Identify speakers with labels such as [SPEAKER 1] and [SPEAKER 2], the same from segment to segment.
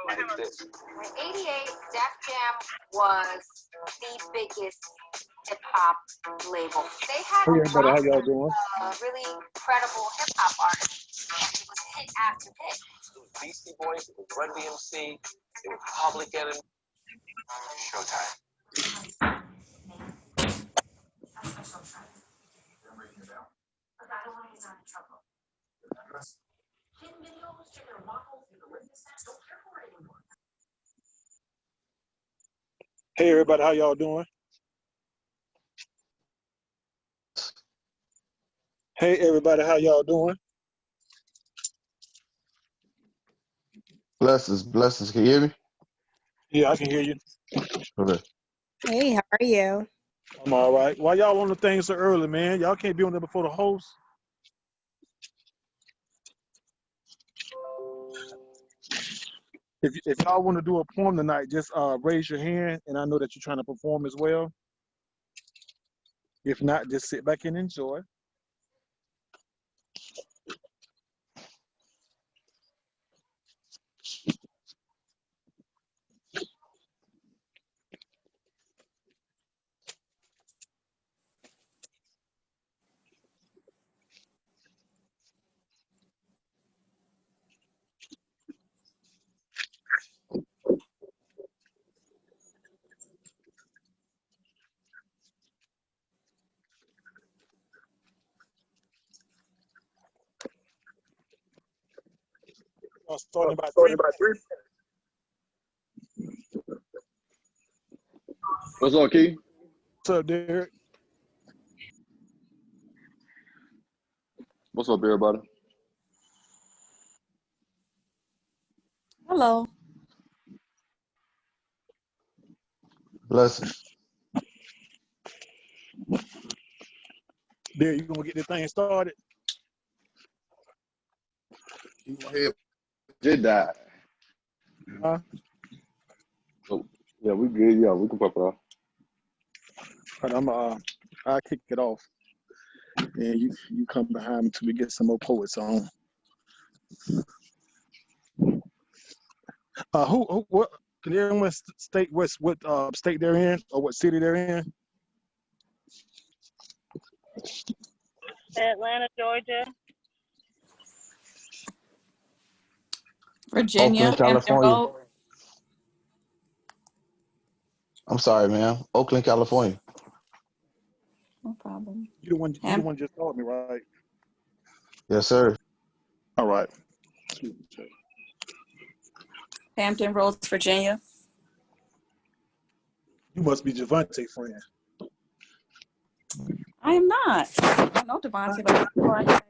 [SPEAKER 1] In '88, Def Jam was the biggest hip hop label. They had
[SPEAKER 2] Hey everybody, how y'all doing?
[SPEAKER 1] really credible hip hop artists, and it was hit after hit.
[SPEAKER 3] It was Beastie Boys, it was Run DMC, it was Public Enemy. Showtime.
[SPEAKER 2] Hey everybody, how y'all doing? Hey everybody, how y'all doing?
[SPEAKER 4] Blessings. Can you hear me?
[SPEAKER 2] Yeah, I can hear you.
[SPEAKER 4] Okay.
[SPEAKER 5] Hey, how are you?
[SPEAKER 2] I'm all right. Why y'all on the thing so early, man? Y'all can't be on there before the host. If y'all want to do a poem tonight, just raise your hand, and I know that you're trying to perform as well. If not, just sit back and enjoy. Starting by three.
[SPEAKER 4] What's up, Key?
[SPEAKER 2] What's up, Derek?
[SPEAKER 4] What's up, everybody?
[SPEAKER 5] Hello.
[SPEAKER 4] Blessings.
[SPEAKER 2] Derek, you gonna get this thing started?
[SPEAKER 4] Did die.
[SPEAKER 2] Huh?
[SPEAKER 4] Oh, yeah, we good. Yeah, we can pop it off.
[SPEAKER 2] But I'll kick it off, and you come behind me till we get some more poets on. What? Can everyone state what state they're in or what city they're in?
[SPEAKER 6] Atlanta, Georgia.
[SPEAKER 5] Virginia,
[SPEAKER 4] Oakland,
[SPEAKER 5] Hampton
[SPEAKER 4] California.
[SPEAKER 5] Road.
[SPEAKER 4] I'm sorry, man. Oakland, California.
[SPEAKER 5] No problem.
[SPEAKER 2] You the one just told me, right?
[SPEAKER 4] Yes, sir.
[SPEAKER 2] All right.
[SPEAKER 5] Hampton Roads, Virginia.
[SPEAKER 2] You must be Javante friend.
[SPEAKER 5] I am not. I know Devontae, but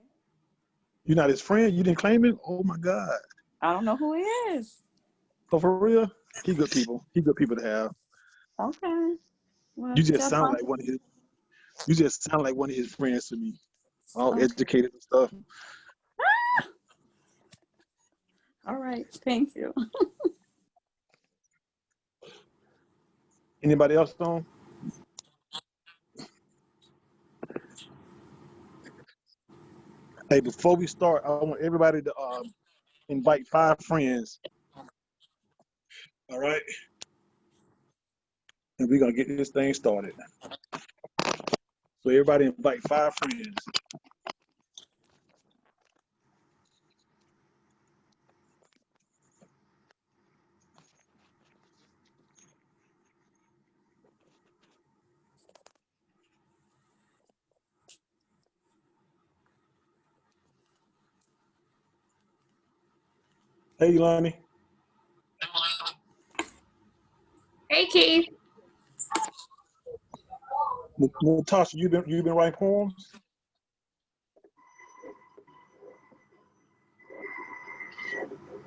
[SPEAKER 2] You're not his friend? You didn't claim him? Oh my God.
[SPEAKER 5] I don't know who he is.
[SPEAKER 2] Oh, for real? He good people. He good people to have.
[SPEAKER 5] Okay. Well,
[SPEAKER 2] You just
[SPEAKER 5] tell
[SPEAKER 2] sound
[SPEAKER 5] Devontae.
[SPEAKER 2] like one of his. You just sound like one of his friends to me. All
[SPEAKER 5] Okay.
[SPEAKER 2] educated and stuff.
[SPEAKER 5] All right. Thank you.
[SPEAKER 2] Anybody else on? Hey, before we start, I want everybody to invite 5 friends. All right. And we're gonna get this thing started. So everybody invite 5 friends. Hey, Lonnie.
[SPEAKER 7] Hey, Keith.
[SPEAKER 2] Natasha, you been writing poems?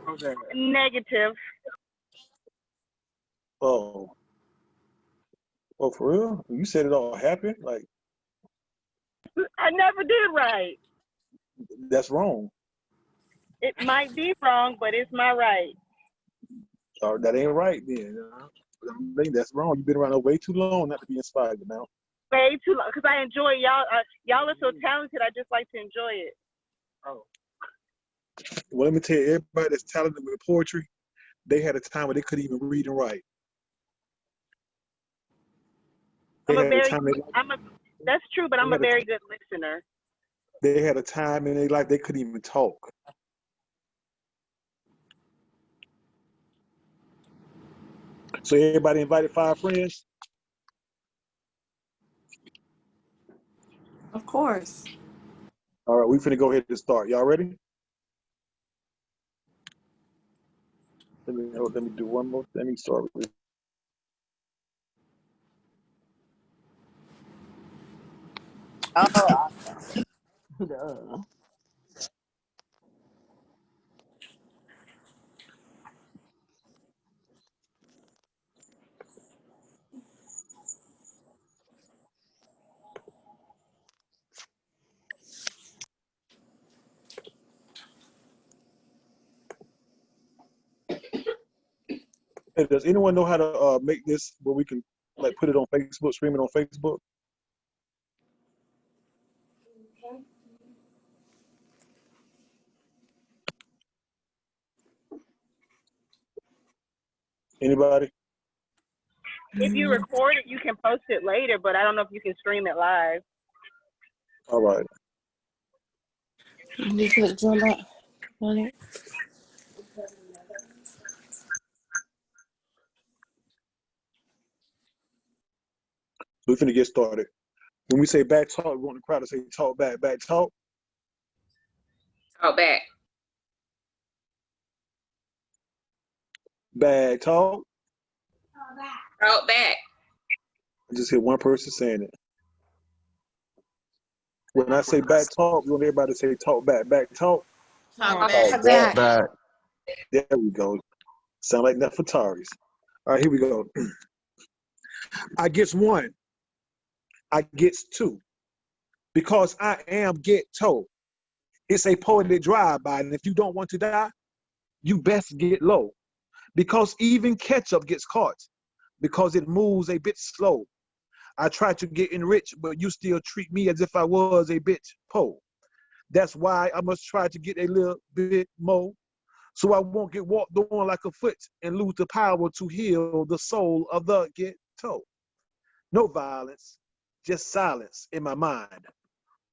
[SPEAKER 2] Okay.
[SPEAKER 6] Negative.
[SPEAKER 2] Oh, for real? You said it all happened? Like,
[SPEAKER 6] I never did right.
[SPEAKER 2] that's wrong.
[SPEAKER 6] It might be wrong, but it's my right.
[SPEAKER 2] That ain't right then. I think that's wrong. You've been around way too long not to be inspired now.
[SPEAKER 6] Way too long, because I enjoy y'all. Y'all are so talented. I just like to enjoy it.
[SPEAKER 2] Oh. Well, let me tell you, everybody that's talented with poetry, they had a time where they couldn't even read and write.
[SPEAKER 6] That's true, but I'm a very good listener.
[SPEAKER 2] They had a time in their life they couldn't even talk. So everybody invited 5 friends?
[SPEAKER 5] Of course.
[SPEAKER 2] All right, we finna go ahead and start. Y'all ready? Let me do one more. Let me start with
[SPEAKER 8] Oh, duh.
[SPEAKER 2] Hey, does anyone know how to make this where we can like put it on Facebook, stream it on Facebook? Anybody?
[SPEAKER 6] If you record it, you can post it later, but I don't know if you can stream it live.
[SPEAKER 2] All right.
[SPEAKER 8] You click join that on it.
[SPEAKER 2] We're finna get started. When we say back talk, we want the crowd to say talk back. Back talk.
[SPEAKER 7] Talk back.
[SPEAKER 2] Back talk.
[SPEAKER 7] Talk back.
[SPEAKER 2] I just hear one person saying it. When I say back talk, we want everybody to say talk back. Back talk.
[SPEAKER 7] Talk
[SPEAKER 4] Talk
[SPEAKER 7] back.
[SPEAKER 4] back.
[SPEAKER 2] There we go. Sound like Nefertari's. All right, here we go. I gets 1. I gets 2. Because I am get told. It's a poetic drive-by, and if you don't want to die, you best get low. Because even ketchup gets caught. Because it moves a bit slow. I try to get enriched, but you still treat me as if I was a bitch po. That's why I must try to get a little bit more, so I won't get walked on like a foot and lose the power to heal the soul of the ghetto. No violence, just silence in my mind.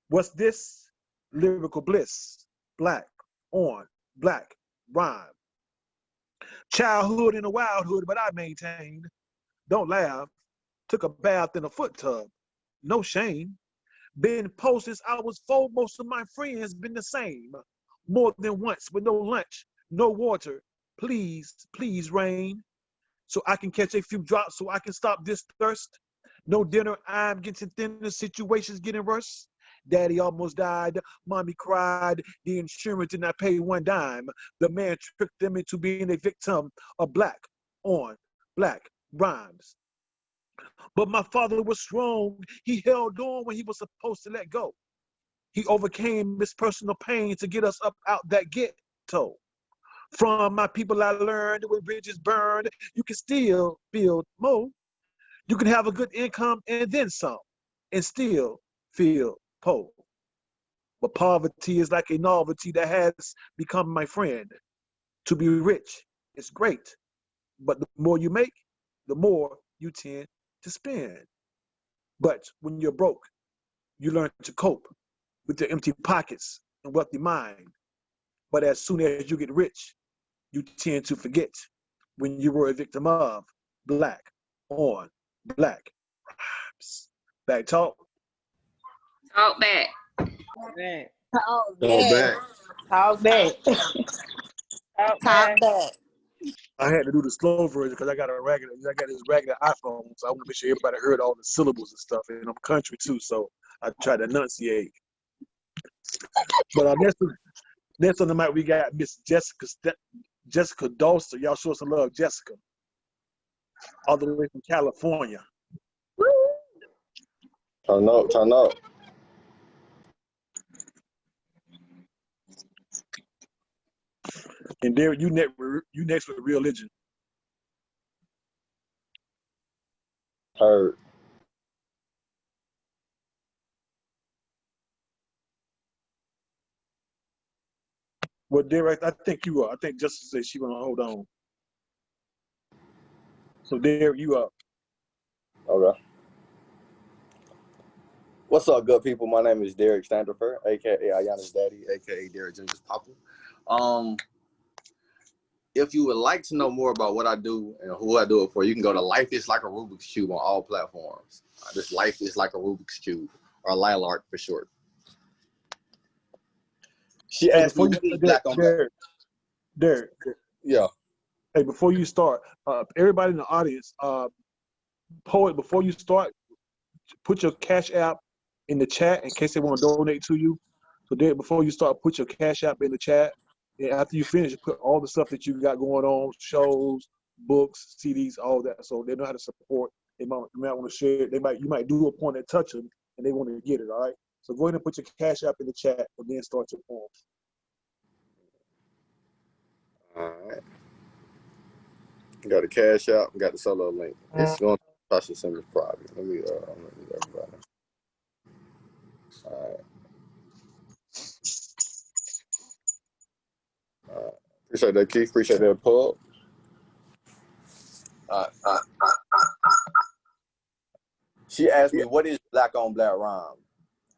[SPEAKER 2] What's this? Lyrical bliss, black on black rhyme. Childhood in a wildhood, but I maintained. Don't laugh. Took a bath in a foot tub. No shame. Been posted I was full, most of my friends been the same. More than once with no lunch, no water. Please, please rain. So I can catch a few drops so I can stop this thirst. No dinner, I'm getting thinner, situations getting worse. Daddy almost died, mommy cried, the insurance did not pay 1 dime. The man tricked them into being a victim of black on black rhymes. But my father was strong. He held on when he was supposed to let go. He overcame his personal pain to get us up out that ghetto. From my people I learned when bridges burned, you can still build more. You can have a good income and then some, and still feel poor. But poverty is like a novelty that has become my friend. To be rich is great, but the more you make, the more you tend to spend. But when you're broke, you learn to cope with your empty pockets and wealthy mind. But as soon as you get rich, you tend to forget when you were a victim of black on black rhymes. Back talk.
[SPEAKER 7] Talk back.
[SPEAKER 6] Man.
[SPEAKER 8] Talk
[SPEAKER 4] Talk
[SPEAKER 8] back.
[SPEAKER 4] back.
[SPEAKER 8] Talk back.
[SPEAKER 6] Talk
[SPEAKER 8] Talk
[SPEAKER 6] back.
[SPEAKER 8] back.
[SPEAKER 2] I had to do the slow version because I got this regular iPhone, so I want to make sure everybody heard all the syllables and stuff. And I'm country too, so I try to enunciate. But next on the mic we got Miss Jessica Dawson. Y'all show some love, Jessica, all the way from California.
[SPEAKER 4] Turn up. Turn up.
[SPEAKER 2] And Derek, you next with religion.
[SPEAKER 4] Heard.
[SPEAKER 2] Well, Derek, I think you are. I think Justice said she gonna hold on. So Derek, you up.
[SPEAKER 4] Okay. What's up, good people? My name is Derek Standerfer, aka Ayana's daddy, aka Derek Ginger's papa. If you would like to know more about what I do and who I do it for, you can go to Life is Like a Rubik's Cube on all platforms. This Life is Like a Rubik's Cube, or Lilark for short. She
[SPEAKER 2] Hey,
[SPEAKER 4] asked me, what is black on black?
[SPEAKER 2] Derek.
[SPEAKER 4] Yeah.
[SPEAKER 2] Hey, before you start, everybody in the audience, Poet, before you start, put your Cash App in the chat in case they want to donate to you. So Derek, before you start, put your Cash App in the chat. And after you finish, put all the stuff that you got going on, shows, books, CDs, all that. So they know how to support. They might want to share it. You might do a point and touch them, and they want to get it. All right. So go ahead and put your Cash App in the chat, and then start your poem.
[SPEAKER 4] All right. Got the Cash App, got the solo link. It's going to Tasha Simmons private. Let me everybody. All right. Appreciate that, Keith. Appreciate that, Pub. She asked me, what is black on black rhyme?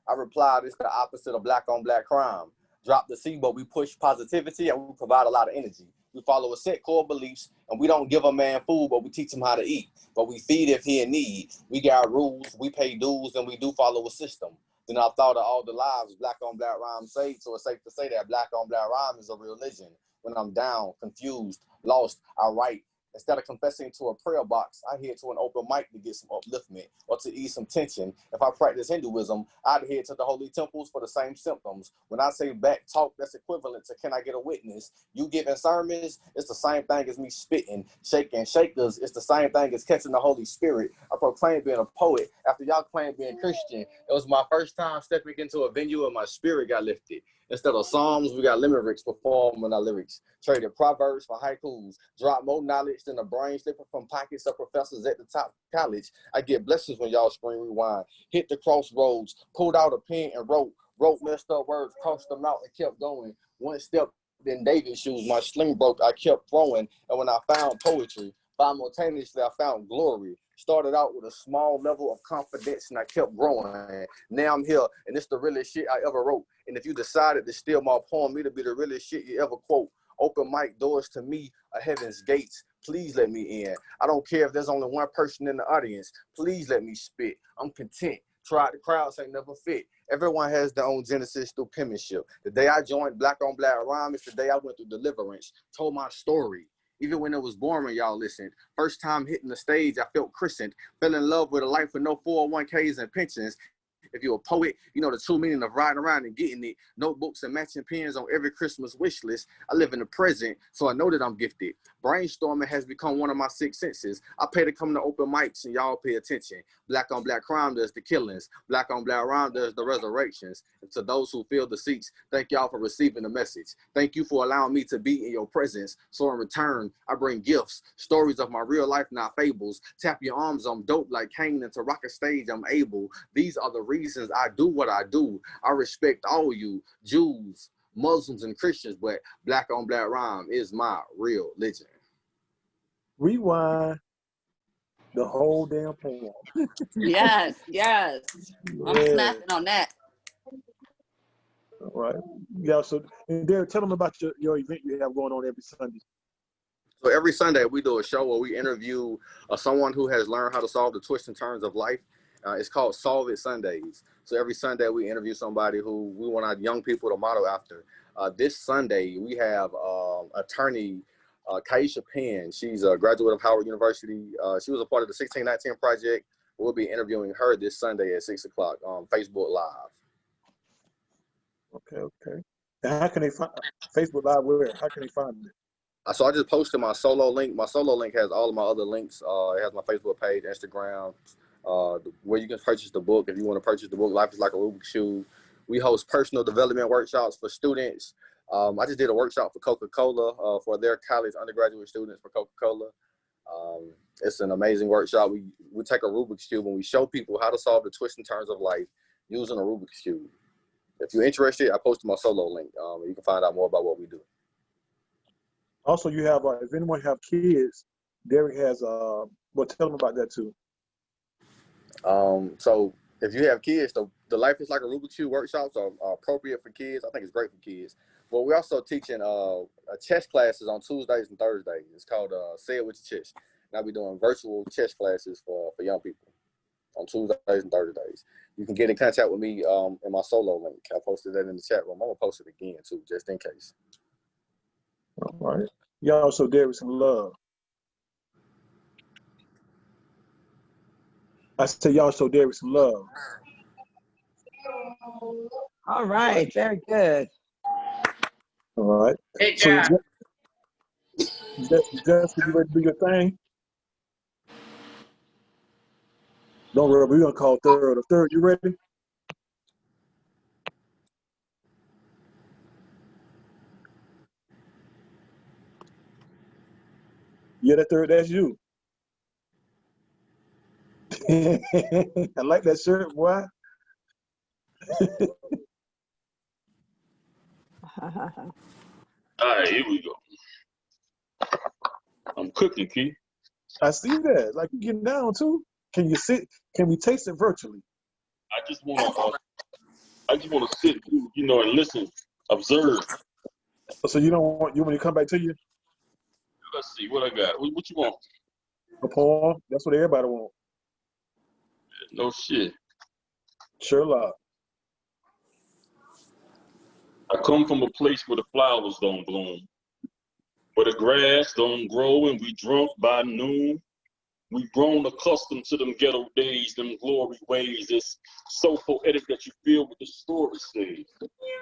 [SPEAKER 4] I replied, it's the opposite of black on black crime. Drop the C, but we push positivity and we provide a lot of energy. We follow a set core beliefs and we don't give a man food, but we teach him how to eat. But we feed if he in need. We got rules, we pay dues, and we do follow a system. Then I thought of all the lives black on black rhyme saved, so it's safe to say that black on black rhyme is a religion. When I'm down, confused, lost, I write. Instead of confessing to a prayer box, I head to an open mic to get some upliftment or to ease some tension. If I practice Hinduism, I'd head to the holy temples for the same symptoms. When I say back talk, that's equivalent to can I get a witness? You giving sermons, it's the same thing as me spitting. Shaking shakers, it's the same thing as catching the Holy Spirit. I proclaim being a poet after y'all claim being Christian. It was my first time stepping into a venue and my spirit got lifted. Instead of psalms, we got limericks performing our lyrics. Traded proverbs for haikus. Drop more knowledge than a brain slipping from pockets of professors at the top college. I get blessings when y'all scream rewind. Hit the crossroads, pulled out a pen and wrote messed up words, crossed them out and kept going. One step in David's shoes, my sling broke, I kept throwing. And when I found poetry, simultaneously I found glory. Started out with a small level of confidence and I kept growing. Now I'm here and it's the realest shit I ever wrote. And if you decided to steal my poem, me to be the realest shit you ever quote. Open mic doors to me are heaven's gates. Please let me in. I don't care if there's only one person in the audience. Please let me spit. I'm content. Tried the crowds ain't never fit. Everyone has their own genesis through penmanship. The day I joined Black on Black Rhyme is the day I went through deliverance. Told my story. Even when it was boring, y'all listened. First time hitting the stage, I felt christened. Fell in love with a life with no 401ks and pensions. If you're a poet, you know the true meaning of riding around and getting it. Notebooks and matching pens on every Christmas wish list. I live in the present, so I know that I'm gifted. Brainstorming has become one of my sixth senses. I pay to come to open mics and y'all pay attention. Black on black crime does the killings. Black on black rhyme does the resurrections. And to those who fill the seats, thank y'all for receiving the message. Thank you for allowing me to be in your presence. So in return, I bring gifts, stories of my real life, not fables. Tap your arms, I'm dope like Kane, and to rock a stage, I'm able. These are the reasons I do what I do. I respect all you, Jews, Muslims, and Christians, but black on black rhyme is my real religion.
[SPEAKER 2] Rewind the whole damn poem.
[SPEAKER 5] Yes, yes. I'm snapping on that.
[SPEAKER 2] All right. Yeah, so and Derek, tell them about your event you have going on every Sunday.
[SPEAKER 4] So every Sunday we do a show where we interview someone who has learned how to solve the twists and turns of life. It's called Solve It Sundays. So every Sunday we interview somebody who we want our young people to model after. This Sunday we have attorney Kaisha Penn. She's a graduate of Howard University. She was a part of the 1619 Project. We'll be interviewing her this Sunday at 6 o'clock on Facebook Live.
[SPEAKER 2] Okay. And how can they find Facebook Live? Where? How can they find it?
[SPEAKER 4] So I just posted my solo link. My solo link has all of my other links. It has my Facebook page, Instagram, where you can purchase the book. If you want to purchase the book, Life is Like a Rubik's Cube. We host personal development workshops for students, I just did a workshop for Coca-Cola for their college undergraduate students for Coca-Cola. It's an amazing workshop. We take a Rubik's Cube and we show people how to solve the twists and turns of life using a Rubik's Cube. If you're interested, I posted my solo link. You can find out more about what we do.
[SPEAKER 2] Also, you have, if anyone have kids, Derek has, well, tell them about that too.
[SPEAKER 4] So if you have kids, the Life is Like a Rubik's Cube workshops are appropriate for kids. I think it's great for kids. But we're also teaching chess classes on Tuesdays and Thursdays. It's called Say It With Your Chess. And I'll be doing virtual chess classes for young people on Tuesdays and Thursdays. You can get in contact with me in my solo link. I posted that in the chat room. I'm going to post it again too, just in case.
[SPEAKER 2] All right. Y'all show Derek some love. I said y'all show Derek some love.
[SPEAKER 8] All right, very good.
[SPEAKER 2] All right.
[SPEAKER 7] Good
[SPEAKER 2] So
[SPEAKER 7] job.
[SPEAKER 2] Jessica, you ready to do your thing? Don't worry, we're gonna call third. Third, you ready? Yeah, that third, that's you. I like that shirt, boy.
[SPEAKER 9] All right, here we go. I'm cooking, Key.
[SPEAKER 2] I see that. Like you getting down too. Can you sit? Can we taste it virtually?
[SPEAKER 9] I just want to sit, you know, and listen, observe.
[SPEAKER 2] So you don't want me to come back to you?
[SPEAKER 9] Let's see what I got. What you want?
[SPEAKER 2] A poem? That's what everybody wants.
[SPEAKER 9] No shit.
[SPEAKER 2] Sherlock.
[SPEAKER 9] I come from a place where the flowers don't bloom, where the grass don't grow, and we drunk by noon. We've grown accustomed to them ghetto days, them glory ways. It's so poetic that you feel what the story says.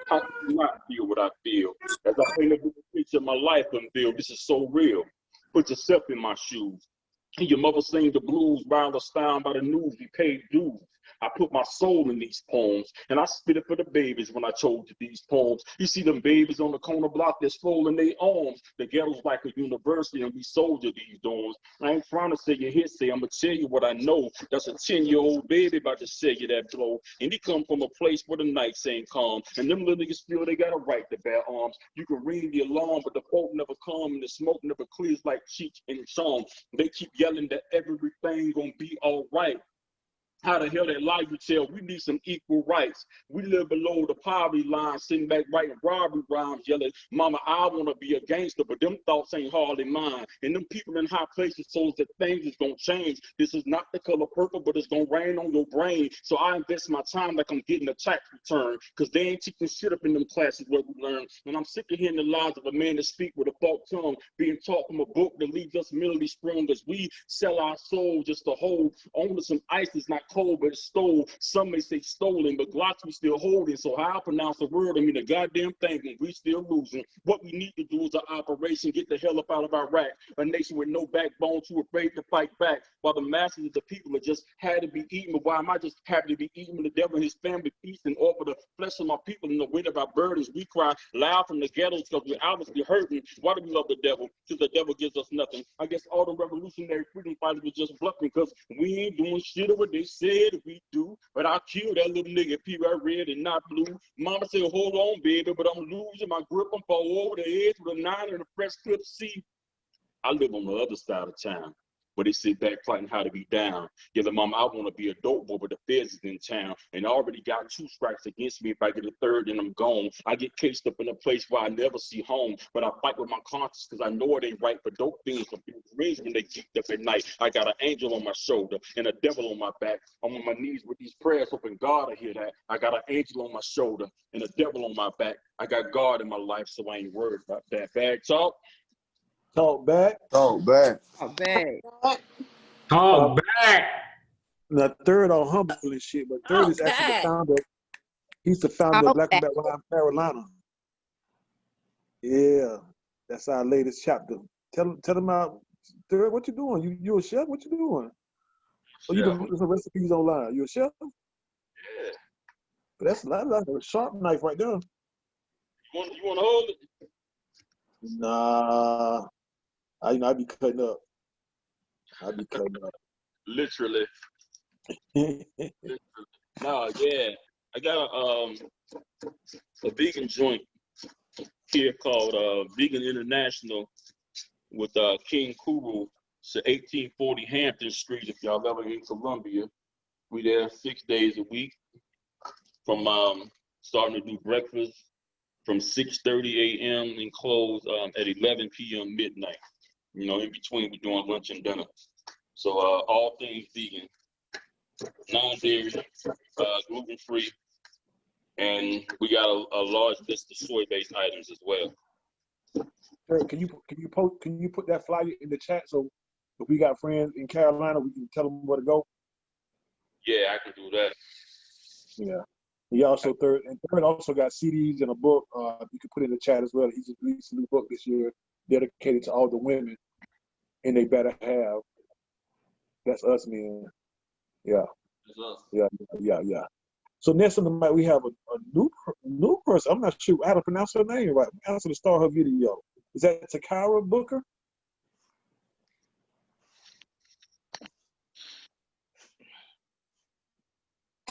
[SPEAKER 9] How can you not feel what I feel? As I paint a picture of my life unveiled, this is so real. Put yourself in my shoes. And your mother sang the blues while astounded by the news. We paid dues. I put my soul in these poems, and I spit it for the babies when I chose these poems. You see them babies on the corner block that's swollen their arms. The ghetto's like a university, and we soldier these dorms. I ain't trying to say your hearsay. I'm going to tell you what I know. That's a 10-year-old baby about to say you that blow. And he come from a place where the nights ain't calm. And them little niggas feel they got a right to bear arms. You can ring the alarm, but the folk never come, and the smoke never clears like Cheech and Chong. They keep yelling that everything gonna be all right. How the hell that lie you tell? We need some equal rights. We live below the poverty line, sitting back writing robbery rhymes, yelling, Mama, I want to be a gangster, but them thoughts ain't hardly mine. And them people in high places told that things is going to change. This is not the color purple, but it's going to rain on your brain. So I invest my time like I'm getting a tax return, because they ain't teaching shit up in them classes where we learn. And I'm sick of hearing the lies of a man that speak with a forked tongue, being taught from a book that leaves us mentally sprung as we sell our soul just to hold on to some ice that's not cold, but it's stole. Some may say stolen, but Glocks we still holding. So how I pronounce the word, I mean the goddamn thing, and we still losing. What we need to do is an operation, get the hell up out of Iraq. A nation with no backbone, too afraid to fight back. While the masses of the people are just had to be eaten. But why am I just happy to be eaten? The devil and his family feast and offer the flesh of my people in the weight of our burdens. We cry loud from the ghettos because we're obviously hurting. Why do we love the devil? Because the devil gives us nothing. I guess all the revolutionary freedom fighters were just bluffing because we ain't doing shit of what they said we do. But I'll kill that little nigga if he were red and not blue. Mama said, hold on, baby, but I'm losing my grip. I'm fall over the edge with a 9 and a fresh clip. See, I live on the other side of town, where they sit back plotting how to be down. Yeah, the mama, I want to be a dope boy, but the feds is in town. And I already got 2 strikes against me. If I get a third, then I'm gone. I get cased up in a place where I never see home. But I fight with my conscience because I know it ain't right for dope things to be raised when they geeked up at night. I got an angel on my shoulder and a devil on my back. I'm on my knees with these prayers, hoping God will hear that. I got an angel on my shoulder and a devil on my back. I got God in my life, so I ain't worried about that. Bag talk.
[SPEAKER 2] Talk back.
[SPEAKER 4] Talk back.
[SPEAKER 8] Oh, babe.
[SPEAKER 2] Uh,
[SPEAKER 10] back.
[SPEAKER 2] now third on humble and shit, but third
[SPEAKER 5] Oh,
[SPEAKER 2] is actually the
[SPEAKER 5] back.
[SPEAKER 2] founder. He's the founder of Black on Black Rhyme Carolina. Yeah, that's our latest chapter. Tell them out. Third, what you doing? You a chef? What you doing? Oh, you been looking for recipes online. You a chef?
[SPEAKER 9] Yeah.
[SPEAKER 2] But that's a sharp knife right there.
[SPEAKER 9] You You want to hold it?
[SPEAKER 2] Nah, I'd be cutting up. I'd be cutting up.
[SPEAKER 9] Literally. No, yeah. I got a vegan joint here called Vegan International with King Kuru. It's at 1840 Hampton Street. If y'all ever in Columbia, we there 6 days a week. From starting to do breakfast from 6:30 a.m. and close at 11 p.m. midnight. You know, in between we're doing lunch and dinner. So all things vegan, non-dairy, gluten-free, and we got a large list of soy-based items as well.
[SPEAKER 2] Sir, can you put that flyer in the chat so if we got friends in Carolina, we can tell them where to go?
[SPEAKER 9] Yeah, I can do that.
[SPEAKER 2] Yeah. He also third also got CDs and a book. You can put in the chat as well. He just released a new book this year dedicated to all the women, and they better have. That's us, man. Yeah.
[SPEAKER 9] That's us.
[SPEAKER 2] Yeah. So next on the mic, we have a new person. I'm not sure how to pronounce her name right. Answer the star of her video. Is that Takara Booker?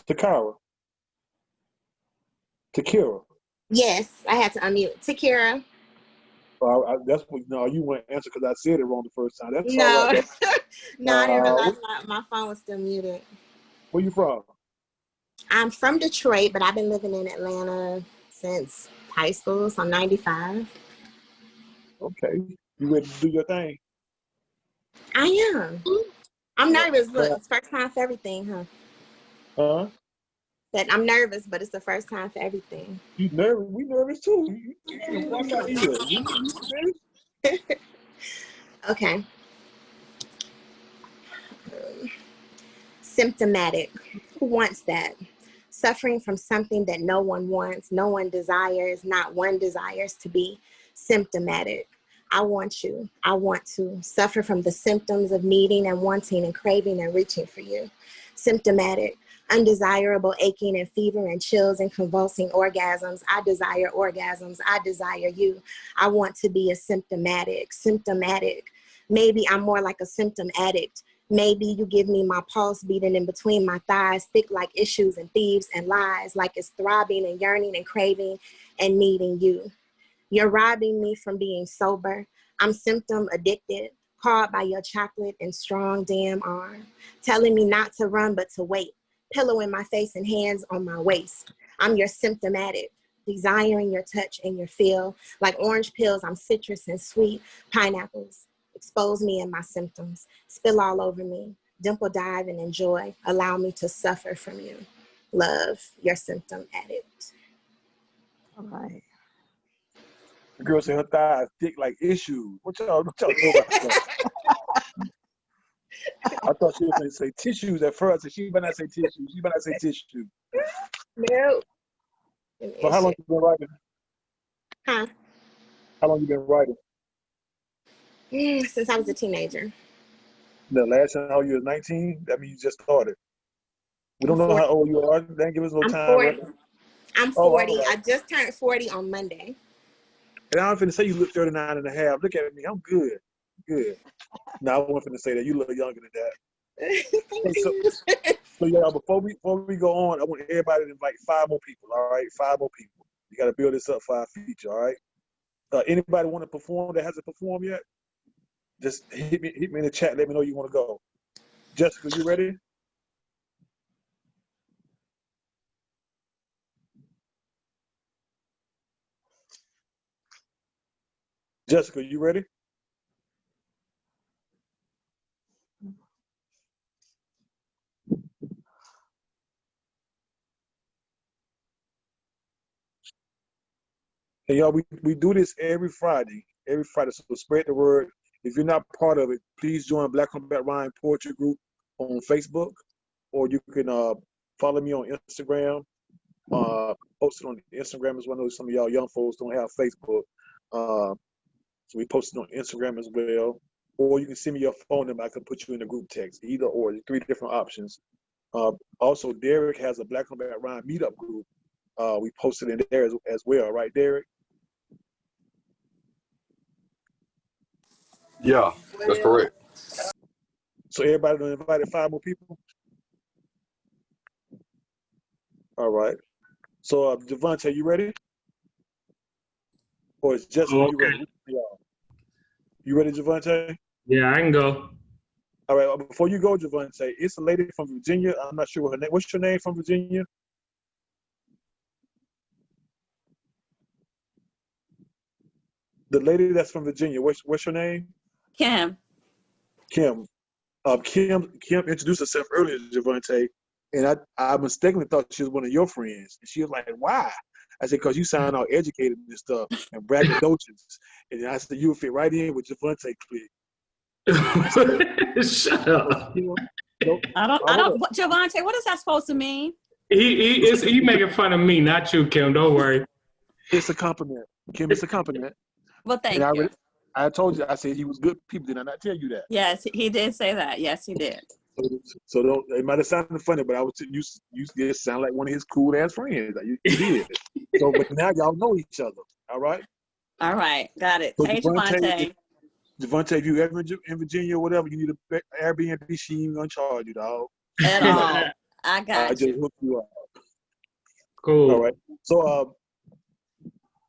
[SPEAKER 2] Takara.
[SPEAKER 10] Yes, I had to unmute. Takira.
[SPEAKER 2] That's what. No, you wouldn't answer because I said it wrong the first time. That's all
[SPEAKER 10] No,
[SPEAKER 2] right, though.
[SPEAKER 10] no, I didn't realize my phone was still muted.
[SPEAKER 2] Where you from?
[SPEAKER 10] I'm from Detroit, but I've been living in Atlanta since high school, so I'm 95.
[SPEAKER 2] Okay. You ready to do your thing?
[SPEAKER 10] I am. I'm nervous. Look, it's first time for everything, huh?
[SPEAKER 2] Huh?
[SPEAKER 10] That I'm nervous, but it's the first time for everything.
[SPEAKER 2] You nervous? We nervous too. You walk out here. You nervous?
[SPEAKER 10] Okay. Symptomatic. Who wants that? Suffering from something that no one wants, no one desires, not one desires to be. Symptomatic. I want you. I want to suffer from the symptoms of needing and wanting and craving and reaching for you. Symptomatic. Undesirable aching and fever and chills and convulsing orgasms. I desire orgasms. I desire you. I want to be a symptomatic. Maybe I'm more like a symptom addict. Maybe you give me my pulse beating in between my thighs, thick like issues and thieves and lies, like it's throbbing and yearning and craving and needing you. You're robbing me from being sober. I'm symptom addicted, called by your chocolate and strong damn arm, telling me not to run but to wait, pillow in my face and hands on my waist. I'm your symptomatic, desiring your touch and your feel. Like orange pills, I'm citrus and sweet, pineapples. Expose me and my symptoms, spill all over me, dimple dive and enjoy, allow me to suffer from you. Love, your symptom addict.
[SPEAKER 8] All right.
[SPEAKER 2] The girl said her thighs thick like issues. What y'all know about that? I thought she was going to say tissues at first, and she better not say tissues. She better not say tissue.
[SPEAKER 10] No.
[SPEAKER 2] So how long you been writing?
[SPEAKER 10] Huh?
[SPEAKER 2] How long you been writing?
[SPEAKER 10] Since I was a teenager.
[SPEAKER 2] The last time you was 19? That means you just started. We don't know
[SPEAKER 10] 40.
[SPEAKER 2] how old you are. They give us no time.
[SPEAKER 10] 40.
[SPEAKER 2] Right?
[SPEAKER 10] I'm 40.
[SPEAKER 2] Right.
[SPEAKER 10] I just turned 40 on Monday.
[SPEAKER 2] And I'm finna say you look 39 and a half. Look at me. I'm good. Good. No, I wasn't finna say that. You look younger than that.
[SPEAKER 10] Thank you.
[SPEAKER 2] So yeah, before we go on, I want everybody to invite 5 more people. All right, 5 more people. You got to build this up for our future. All right. Anybody want to perform that hasn't performed yet? Just hit me in the chat. Let me know you want to go. Jessica, you ready? Jessica, you ready? Hey, y'all, we do this every Friday. So spread the word. If you're not part of it, please join Black on Black Rhyme Poetry Group on Facebook, or you can follow me on Instagram. Post it on Instagram as well. I know some of y'all young folks don't have Facebook. So we post it on Instagram as well. Or you can send me your phone number. I can put you in the group text. Either or, 3 different options. Also, Derek has a Black on Black Rhyme meetup group. We posted in there as well, right, Derek?
[SPEAKER 4] Yeah, that's correct.
[SPEAKER 2] So everybody done invited 5 more people? All right. So Javante, you ready? Or is Jessica,
[SPEAKER 11] Oh,
[SPEAKER 2] you ready?
[SPEAKER 11] okay.
[SPEAKER 2] You ready, Javante?
[SPEAKER 11] Yeah, I can go.
[SPEAKER 2] All right, before you go, Javante, it's a lady from Virginia. I'm not sure what her name. What's your name from Virginia? The lady that's from Virginia. What's your name?
[SPEAKER 5] Kim.
[SPEAKER 2] Kim. Kim introduced herself earlier, Javante, and I mistakenly thought she was one of your friends. And she was like, "Why?" I said, "Because you sound all educated and stuff and braggadocious." And then I said, "You would fit right in with Javante clique."
[SPEAKER 11] Shut up.
[SPEAKER 2] Nope.
[SPEAKER 5] I don't, Javante, what is that supposed to mean?
[SPEAKER 11] He making fun of me, not you, Kim. Don't worry.
[SPEAKER 2] It's a compliment, Kim. It's a compliment.
[SPEAKER 5] Well, thank you.
[SPEAKER 2] I told you. I said he was good people. Did I not tell you that?
[SPEAKER 5] Yes, he did say that. Yes, he did.
[SPEAKER 2] So don't. It might have sounded funny, but I was you just sound like one of his cool ass friends. You did. So, but now y'all know each other. All right.
[SPEAKER 5] All right, got it.
[SPEAKER 2] So
[SPEAKER 5] Hey, Javante.
[SPEAKER 2] Javante, if you ever in Virginia or whatever, you need an Airbnb. She ain't gonna charge you, dog.
[SPEAKER 5] At all. I got
[SPEAKER 2] I just hook you up.
[SPEAKER 11] Cool.
[SPEAKER 2] All right. So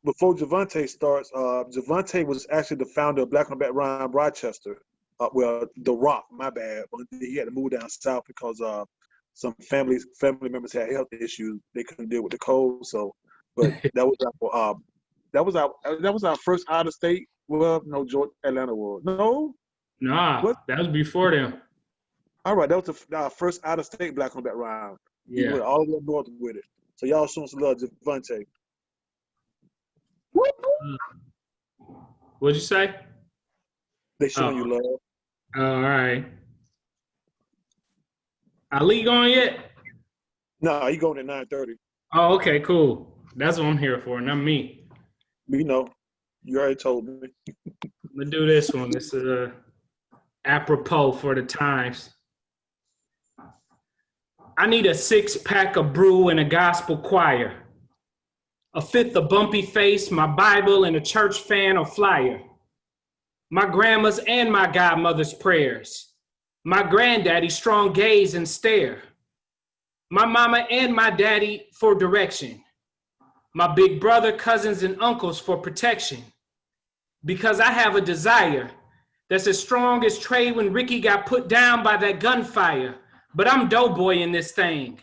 [SPEAKER 2] before Javante starts, Javante was actually the founder of Black on Black Rhyme Rochester. Well, The Rock, my bad. But he had to move down south because some family members had health issues. They couldn't deal with the cold. So, but that was our first out of state. Well, no, Atlanta was. No.
[SPEAKER 11] Nah,
[SPEAKER 2] what?
[SPEAKER 11] That was before them.
[SPEAKER 2] All right, that was our first out of state Black on Black Rhyme.
[SPEAKER 11] Yeah.
[SPEAKER 2] We went all the way up north with it. So y'all showing some love, Javante.
[SPEAKER 11] What'd you say?
[SPEAKER 2] They showing you love.
[SPEAKER 11] All right. Ali going yet?
[SPEAKER 2] No, he going at 9:30.
[SPEAKER 11] Oh, okay, cool. That's what I'm here for, not me.
[SPEAKER 2] We know. You already told me.
[SPEAKER 11] I'm gonna do this one. This is apropos for the times. I need a 6-pack of brew and a gospel choir. A 5th of bumpy face, my Bible, and a church fan or flyer. My grandma's and my godmother's prayers. My granddaddy's strong gaze and stare. My mama and my daddy for direction. My big brother, cousins, and uncles for protection. Because I have a desire that's as strong as Trey when Ricky got put down by that gunfire. But I'm doughboy in this thing.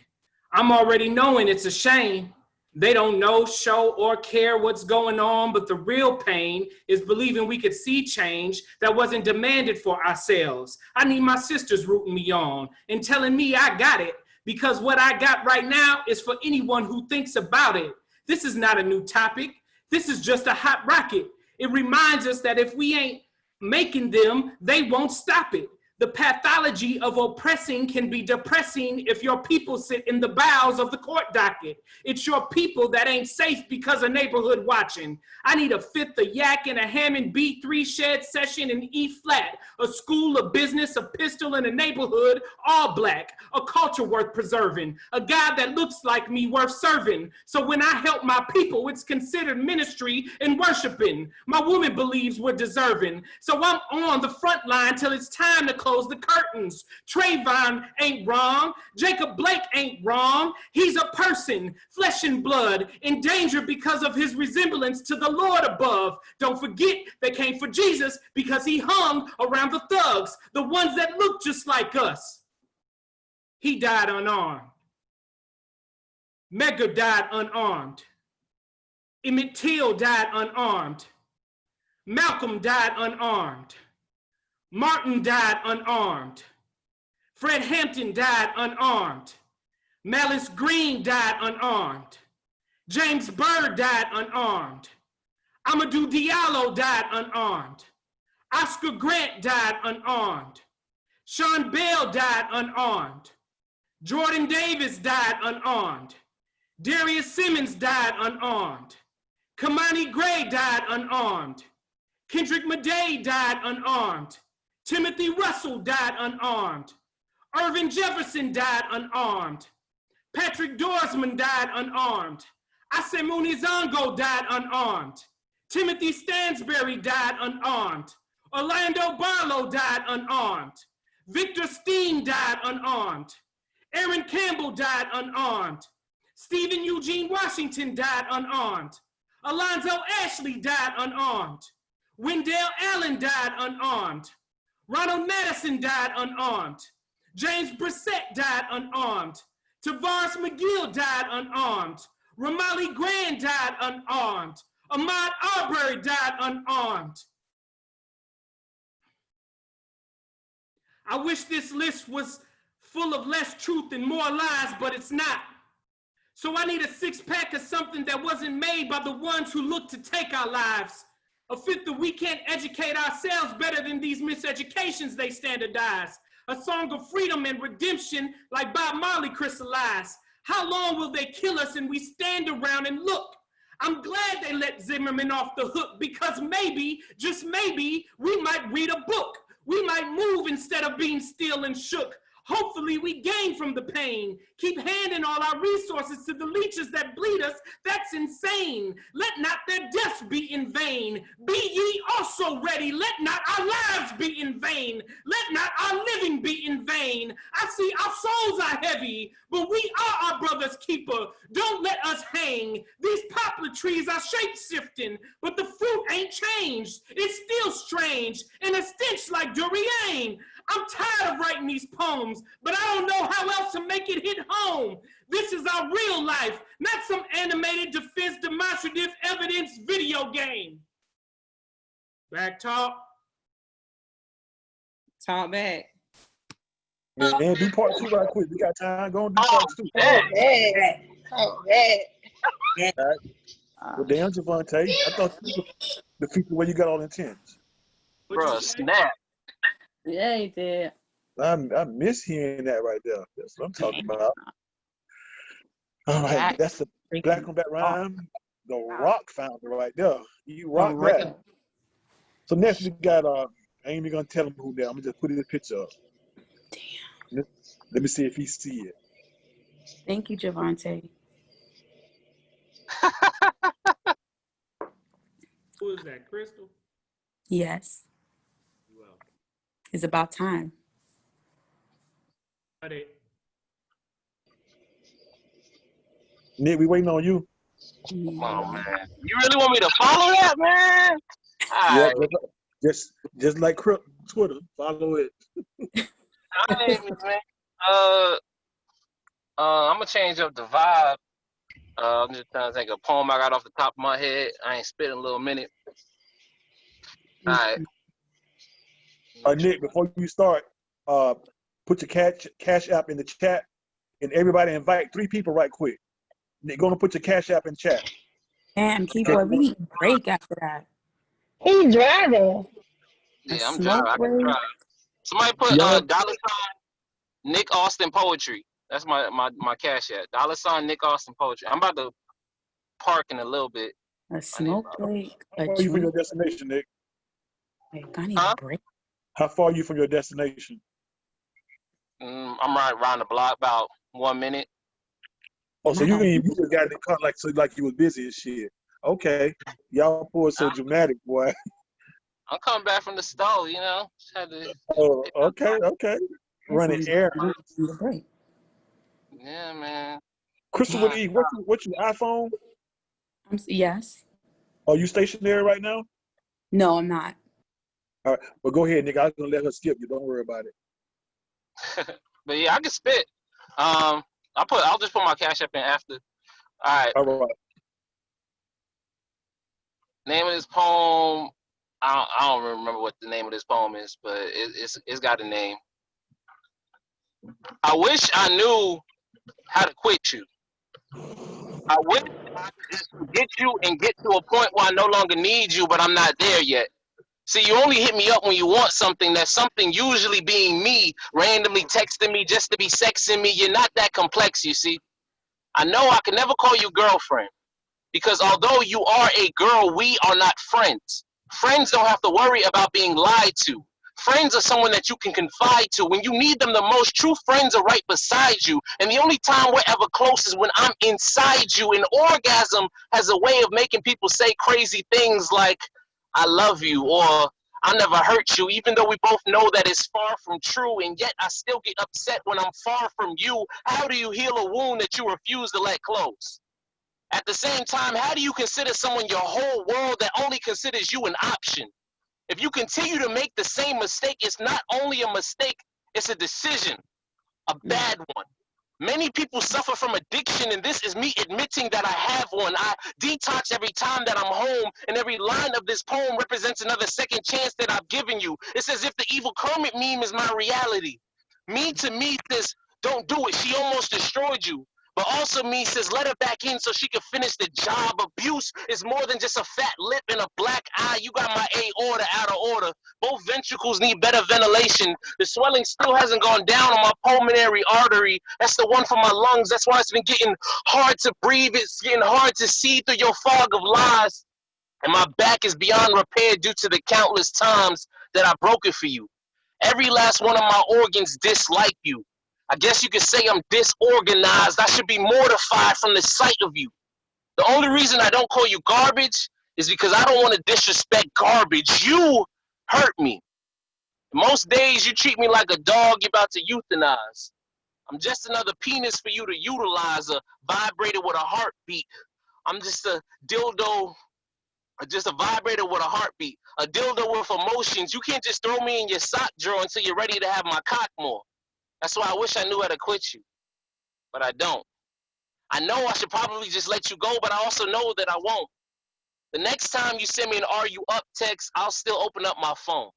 [SPEAKER 11] I'm already knowing it's a shame. They don't know, show, or care what's going on, but the real pain is believing we could see change that wasn't demanded for ourselves. I need my sisters rooting me on and telling me I got it, because what I got right now is for anyone who thinks about it. This is not a new topic. This is just a hot rocket. It reminds us that if we ain't making them, they won't stop it. The pathology of oppressing can be depressing if your people sit in the bowels of the court docket. It's your people that ain't safe because of neighborhood watching. I need a 5th of yak and a Hammond B3 shed session in E flat, a school of business, a pistol in a neighborhood, all black, a culture worth preserving, a God that looks like me worth serving. So when I help my people, it's considered ministry and worshiping. My woman believes we're deserving. So I'm on the front line till it's time to close the curtains. Trayvon ain't wrong. Jacob Blake ain't wrong. He's a person, flesh and blood, in danger because of his resemblance to the Lord above. Don't forget they came for Jesus because he hung around the thugs, the ones that look just like us. He died unarmed. Medgar died unarmed. Emmett Till died unarmed. Malcolm died unarmed. Martin died unarmed. Fred Hampton died unarmed. Malice Green died unarmed. James Byrd died unarmed. Amadou Diallo died unarmed. Oscar Grant died unarmed. Sean Bell died unarmed. Jordan Davis died unarmed. Darius Simmons died unarmed. Kamani Gray died unarmed. Kendrick Madej died unarmed. Timothy Russell died unarmed. Irvin Jefferson died unarmed. Patrick Dorsman died unarmed. Asemuni Zongo died unarmed. Timothy Stansberry died unarmed. Orlando Barlow died unarmed. Victor Steen died unarmed. Aaron Campbell died unarmed. Stephen Eugene Washington died unarmed. Alonzo Ashley died unarmed. Wendell Allen died unarmed. Ronald Madison died unarmed. James Brissett died unarmed. Tavares McGill died unarmed. Ramali Grand died unarmed. Ahmaud Arbery died unarmed. I wish this list was full of less truth and more lies, but it's not. So I need a six-pack of something that wasn't made by the ones who look to take our lives. A fifth that we can't educate ourselves better than these miseducations they standardize. A song of freedom and redemption like Bob Marley crystallized. How long will they kill us and we stand around and look? I'm glad they let Zimmerman off the hook because maybe, just maybe, we might read a book. We might move instead of being still and shook. Hopefully we gain from the pain. Keep handing all our resources to the leeches that bleed us. That's insane. Let not their deaths be in vain. Be ye also ready. Let not our lives be in vain. Let not our living be in vain. I see our souls are heavy, but we are our brother's keeper. Don't let us hang. These poplar trees are shape-shifting, but the fruit ain't changed. It's still strange and a stench like durian. I'm tired of writing these poems, but I don't know how else to make it hit home. This is our real life, not some animated defense demonstrative evidence video game. Back talk.
[SPEAKER 7] Talk back.
[SPEAKER 2] And do part 2 right quick. We got time. Go and do part 2. Well, damn, Javante. I thought you were the people where you got all intents.
[SPEAKER 3] Bruh, snap.
[SPEAKER 5] Yeah, he did.
[SPEAKER 2] I miss hearing that right there. That's what I'm talking about. All right, that's the black on black rhyme. The rock founder right there. You rock that. So next we got I ain't even gonna tell him who that. I'm gonna just put his picture up. Damn. Let me see if he see it.
[SPEAKER 12] Thank you, Javante.
[SPEAKER 11] Who is that, Crystal?
[SPEAKER 12] Yes.
[SPEAKER 11] Well,
[SPEAKER 12] it's about time.
[SPEAKER 2] Nick, we waiting on you.
[SPEAKER 3] Come on, man. You really want me to follow that, man?
[SPEAKER 2] Yeah, just like Twitter, follow it.
[SPEAKER 3] I ain't, man. I'm gonna change up the vibe. I'm just trying to think of a poem I got off the top of my head. I ain't spit in a little minute. All right.
[SPEAKER 2] Nick, before you start, put your cash app in the chat, and everybody invite 3 people right quick. Nick, gonna put your cash app in chat.
[SPEAKER 12] Damn, keyboard, we need a break after that.
[SPEAKER 6] He's driving.
[SPEAKER 3] Yeah, I'm driving. I can drive. Somebody put $sign Nick Austin Poetry. That's my cash app. $sign Nick Austin Poetry. I'm about to park in a little bit.
[SPEAKER 12] A smoke break.
[SPEAKER 2] How far are you from your destination, Nick?
[SPEAKER 12] I need a break.
[SPEAKER 2] How far are you from your destination?
[SPEAKER 3] I'm right around the block, about 1 minute.
[SPEAKER 2] Oh, so you just got in the car like you was busy and shit. Okay, y'all boy so dramatic, boy.
[SPEAKER 3] I'm coming back from the store, you know. Just had to.
[SPEAKER 2] Oh, okay. Running errands.
[SPEAKER 3] Yeah, man.
[SPEAKER 2] Crystal, what's your iPhone?
[SPEAKER 12] Yes.
[SPEAKER 2] Are you stationary right now?
[SPEAKER 12] No, I'm not.
[SPEAKER 2] All right, well, go ahead, Nick. I was gonna let her skip you. Don't worry about it.
[SPEAKER 3] But yeah, I can spit. I'll just put my cash up in after. All right.
[SPEAKER 2] All right.
[SPEAKER 3] Name of this poem. I don't remember what the name of this poem is, but it's got a name. I wish I knew how to quit you. I wish I could just forget you and get to a point where I no longer need you, but I'm not there yet. See, you only hit me up when you want something. That's something usually being me, randomly texting me just to be sexing me. You're not that complex, you see. I know I can never call you girlfriend because although you are a girl, we are not friends. Friends don't have to worry about being lied to. Friends are someone that you can confide to. When you need them the most, true friends are right beside you. And the only time we're ever close is when I'm inside you. And orgasm has a way of making people say crazy things like, I love you, or I never hurt you, even though we both know that it's far from true, and yet I still get upset when I'm far from you. How do you heal a wound that you refuse to let close? At the same time, how do you consider someone your whole world that only considers you an option? If you continue to make the same mistake, it's not only a mistake, it's a decision, a bad one. Many people suffer from addiction, and this is me admitting that I have one. I detox every time that I'm home, and every line of this poem represents another second chance that I've given you. It's as if the evil Kermit meme is my reality. Me to me says, don't do it, she almost destroyed you. But also me says, let her back in so she can finish the job. Abuse is more than just a fat lip and a black eye. You got my aorta out of order. Both ventricles need better ventilation. The swelling still hasn't gone down on my pulmonary artery. That's the one for my lungs. That's why it's been getting hard to breathe. It's getting hard to see through your fog of lies. And my back is beyond repair due to the countless times that I broke it for you. Every last one of my organs dislike you. I guess you could say I'm disorganized. I should be mortified from the sight of you. The only reason I don't call you garbage is because I don't want to disrespect garbage. You hurt me. Most days you treat me like a dog you're about to euthanize. I'm just another penis for you to utilize, a vibrator with a heartbeat. I'm just a dildo, just a vibrator with a heartbeat, a dildo with emotions. You can't just throw me in your sock drawer until you're ready to have my cock more. That's why I wish I knew how to quit you, but I don't. I know I should probably just let you go, but I also know that I won't. The next time you send me an "Are you up" text, I'll still open up my phone.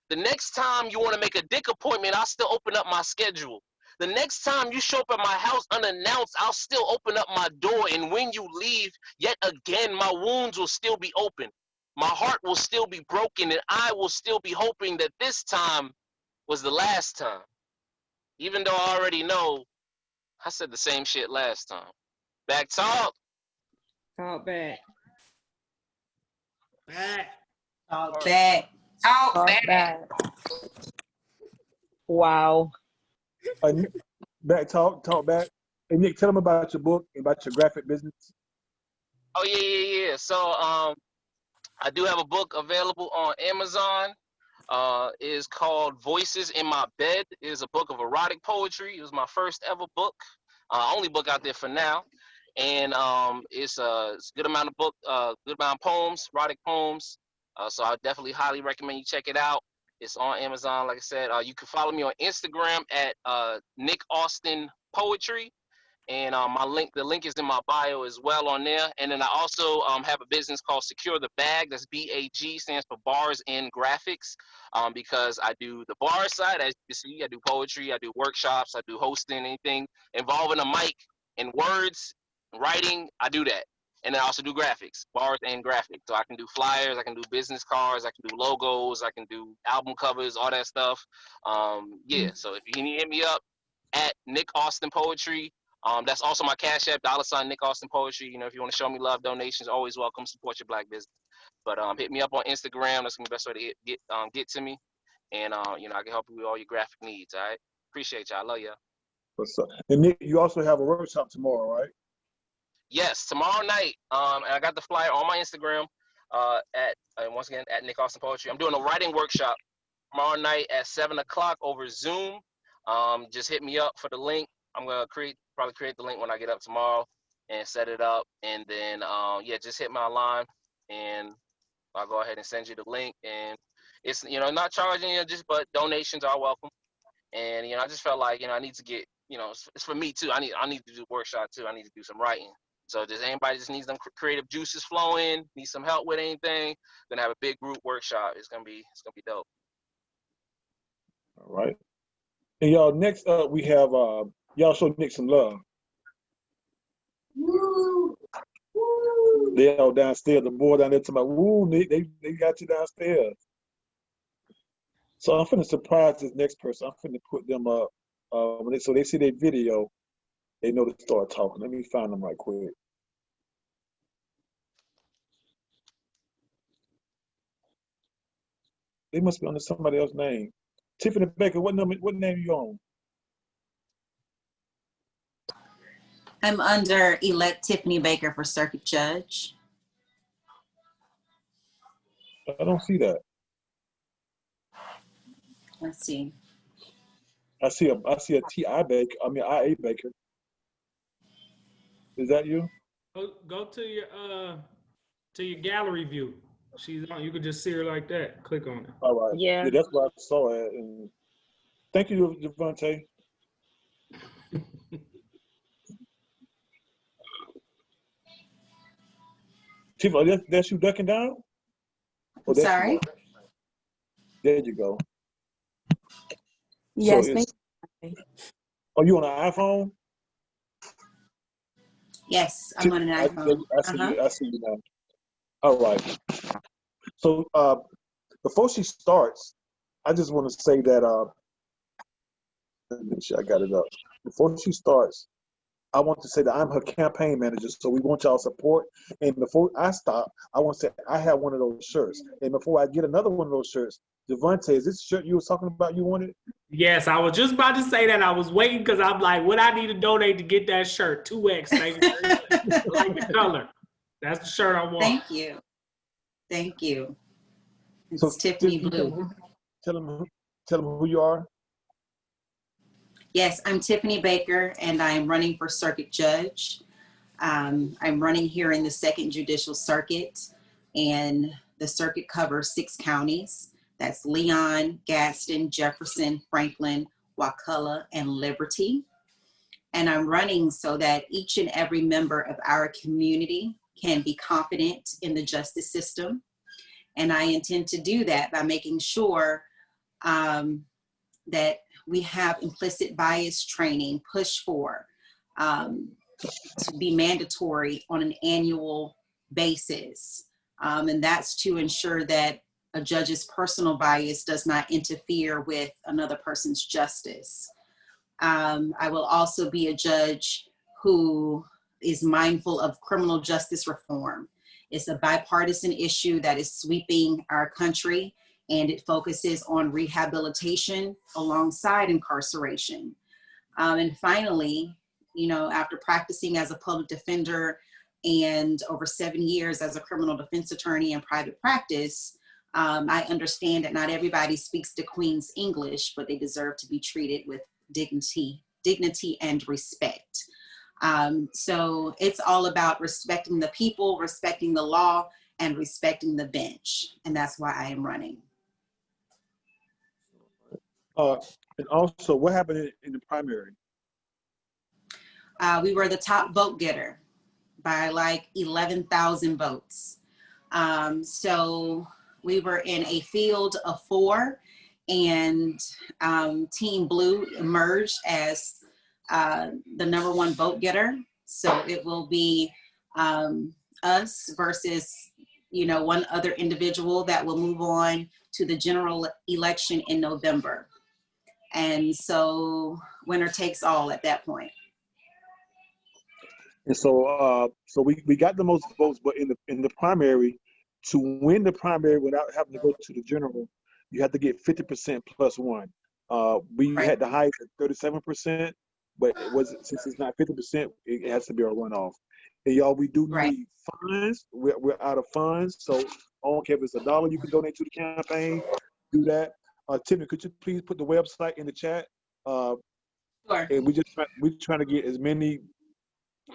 [SPEAKER 3] The next time you want to make a dick appointment, I'll still open up my schedule. The next time you show up at my house unannounced, I'll still open up my door. And when you leave, yet again, my wounds will still be open. My heart will still be broken, and I will still be hoping that this time was the last time. Even though I already know I said the same shit last time. Back talk.
[SPEAKER 13] Talk back.
[SPEAKER 11] Back.
[SPEAKER 5] Talk back.
[SPEAKER 7] Talk
[SPEAKER 8] Talk
[SPEAKER 7] back.
[SPEAKER 8] back.
[SPEAKER 6] Wow.
[SPEAKER 2] Back, talk back. Hey, Nick, tell them about your book, about your graphic business.
[SPEAKER 3] Oh yeah. So I do have a book available on Amazon. It is called Voices in My Bed. It is a book of erotic poetry. It was my first ever book, only book out there for now. And it's a good amount of good amount of poems, erotic poems. So I definitely highly recommend you check it out. It's on Amazon, like I said. You can follow me on Instagram at Nick Austin Poetry. And the link is in my bio as well on there. And then I also have a business called Secure the Bag. That's BAG, stands for Bars and Graphics. Because I do the bar side, as you see, I do poetry, I do workshops, I do hosting, anything involving a mic and words, writing, I do that. And I also do graphics, bars and graphics. So I can do flyers, I can do business cards, I can do logos, I can do album covers, all that stuff. Yeah, so if you need to hit me up at Nick Austin Poetry. That's also my Cash App, $ Nick Austin Poetry. You know, if you want to show me love, donations, always welcome. Support your black business. But hit me up on Instagram. That's gonna be the best way to get to me. And you know, I can help you with all your graphic needs. All right. Appreciate y'all. I love y'all.
[SPEAKER 2] What's up? And Nick, you also have a workshop tomorrow, right?
[SPEAKER 3] Yes, tomorrow night. And I got the flyer on my Instagram. Once again at Nick Austin Poetry. I'm doing a writing workshop tomorrow night at 7 o'clock over Zoom. Just hit me up for the link. I'm gonna probably create the link when I get up tomorrow and set it up, and then yeah, just hit my line and I'll go ahead and send you the link. And it's, you know, not charging you, but donations are welcome. And you know, I just felt like, you know, I need to get, you know, it's for me too. I need to do a workshop too. I need to do some writing. So just anybody just needs them creative juices flowing, needs some help with anything, gonna have a big group workshop. It's gonna be dope.
[SPEAKER 2] All right. And y'all, next up we have y'all show Nick some love. Woo. Woo. They all downstairs, the boy down there to my woo, Nick, they got you downstairs. So I'm finna surprise this next person. I'm finna put them up. So they see their video, they know to start talking. Let me find them right quick. They must be under somebody else's name. Tiffany Baker, what name are you on?
[SPEAKER 5] I'm under elect Tiffany Baker for circuit judge.
[SPEAKER 2] I don't see that.
[SPEAKER 5] Let's see.
[SPEAKER 2] I see a T.I. Baker. I mean, I.A. Baker. Is that you?
[SPEAKER 11] Go to your gallery view. She's on. You could just see her like that. Click on it.
[SPEAKER 2] All right.
[SPEAKER 6] Yeah.
[SPEAKER 2] Yeah, that's what I saw it. And thank you, Javante. Tiffany, that's you ducking down? Oh, that's
[SPEAKER 5] Sorry.
[SPEAKER 2] you. There you go.
[SPEAKER 12] Yes,
[SPEAKER 2] So
[SPEAKER 12] thank
[SPEAKER 2] it's,
[SPEAKER 12] you.
[SPEAKER 2] are you on an iPhone?
[SPEAKER 5] Yes, I'm on an iPhone.
[SPEAKER 2] I see you now. All right. So before she starts, I just want to say that make sure I got it up. Before she starts, I want to say that I'm her campaign manager, so we want y'all support. And before I stop, I want to say I have one of those shirts. And before I get another one of those shirts, Javante, is this shirt you were talking about you wanted?
[SPEAKER 11] Yes, I was just about to say that. I was waiting because I'm like, what I need to donate to get that shirt? 2X, thank you. I like the color. That's the shirt I want.
[SPEAKER 5] Thank you. Thank you. It's
[SPEAKER 2] So
[SPEAKER 5] Tiffany Blue.
[SPEAKER 2] Tell them who you are.
[SPEAKER 5] Yes, I'm Tiffany Baker, and I'm running for circuit judge. I'm running here in the 2nd Judicial Circuit, and the circuit covers 6 counties. That's Leon, Gadsden, Jefferson, Franklin, Wakulla, and Liberty. And I'm running so that each and every member of our community can be confident in the justice system. And I intend to do that by making sure that we have implicit bias training pushed for to be mandatory on an annual basis. And that's to ensure that a judge's personal bias does not interfere with another person's justice. I will also be a judge who is mindful of criminal justice reform. It's a bipartisan issue that is sweeping our country, and it focuses on rehabilitation alongside incarceration. And finally, you know, after practicing as a public defender and over 7 years as a criminal defense attorney in private practice, I understand that not everybody speaks the Queen's English, but they deserve to be treated with dignity and respect. So it's all about respecting the people, respecting the law, and respecting the bench. And that's why I am running.
[SPEAKER 2] And also, what happened in the primary?
[SPEAKER 5] We were the top vote getter by like 11,000 votes. So we were in a field of 4, and Team Blue emerged as the #1 vote getter. So it will be us versus, you know, one other individual that will move on to the general election in November. And so winner takes all at that point.
[SPEAKER 2] And so, so we got the most votes, but in the primary, to win the primary without having to go to the general, you have to get 50% plus 1. We had the highest at 37%, but since it's not 50%, it has to be a runoff. And y'all, we do need funds. We're out of funds, so I don't care if it's $1 you can donate to the campaign. Do that. Tiffany, could you please put the website in the chat?
[SPEAKER 5] Sure.
[SPEAKER 2] And we're trying to get as many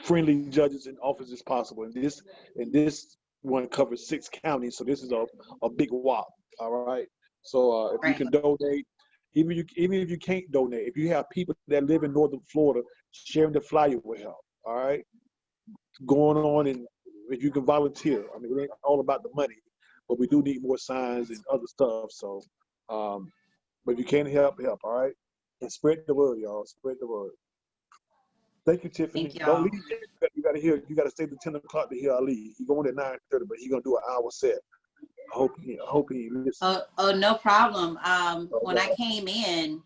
[SPEAKER 2] friendly judges in office as possible. And this one covers 6 counties, so this is a big whop. All right. So if you can donate, even if you can't donate, if you have people that live in northern Florida, sharing the flyer will help. All right. Going on, and if you can volunteer. I mean, it ain't all about the money, but we do need more signs and other stuff. So, but if you can help. All right. And spread the word, y'all. Spread the word. Thank you, Tiffany.
[SPEAKER 5] Thank
[SPEAKER 2] Don't leave yet. You gotta stay to 10 o'clock to hear Ali. He's going at 9:30, but he's gonna do an hour set. I hope he listens.
[SPEAKER 5] Oh, no problem. When I came in,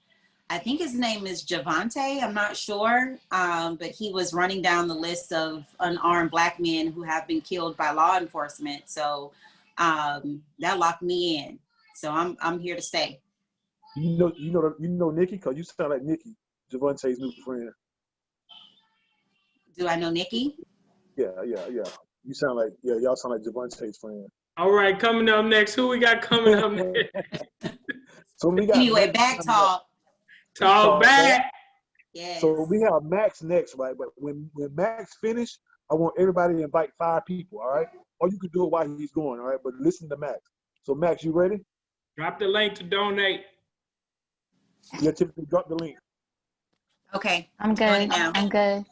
[SPEAKER 5] I think his name is Javante, I'm not sure. But he was running down the list of unarmed Black men who have been killed by law enforcement. So that locked me in. So I'm here to stay.
[SPEAKER 2] You know Nikki, because you sound like Nikki, Javante's new friend.
[SPEAKER 5] Do I know Nikki?
[SPEAKER 2] Yeah. You sound like, y'all sound like Javante's friend.
[SPEAKER 11] All right, coming up next. Who we got coming up next?
[SPEAKER 2] So we got
[SPEAKER 5] Anyway,
[SPEAKER 2] Max
[SPEAKER 5] back
[SPEAKER 2] coming up.
[SPEAKER 5] talk.
[SPEAKER 11] Talk back.
[SPEAKER 5] Yes.
[SPEAKER 2] So we have Max next, right? But when Max finish, I want everybody to invite 5 people, all right? Or you can do it while he's going, all right? But listen to Max. So Max, you ready?
[SPEAKER 11] Drop the link to donate.
[SPEAKER 2] Yeah, Tiffany, drop the link.
[SPEAKER 5] Okay.
[SPEAKER 14] I'm
[SPEAKER 5] doing it
[SPEAKER 14] good.
[SPEAKER 5] now.
[SPEAKER 14] I'm good.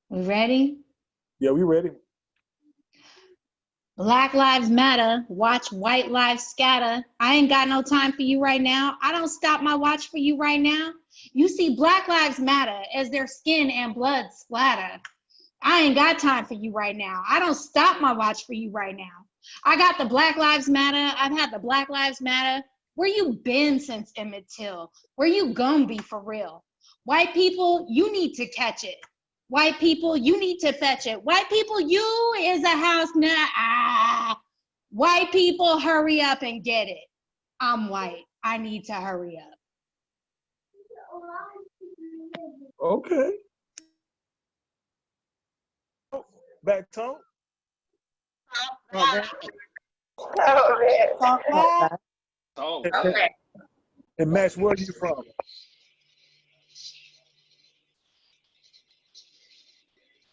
[SPEAKER 14] We ready?
[SPEAKER 2] Yeah, we ready.
[SPEAKER 14] Black Lives Matter. Watch white lives scatter. I ain't got no time for you right now. I don't stop my watch for you right now. You see Black Lives Matter as their skin and blood splatter. I ain't got time for you right now. I don't stop my watch for you right now. I got the Black Lives Matter. I've had the Black Lives Matter. Where you been since Emmett Till? Where you gonna be for real? White people, you need to catch it. White people, you need to fetch it. White people, you is a house now. White people, hurry up and get it. I'm white. I need to hurry up.
[SPEAKER 2] Okay. Back talk. And Max, where are you from?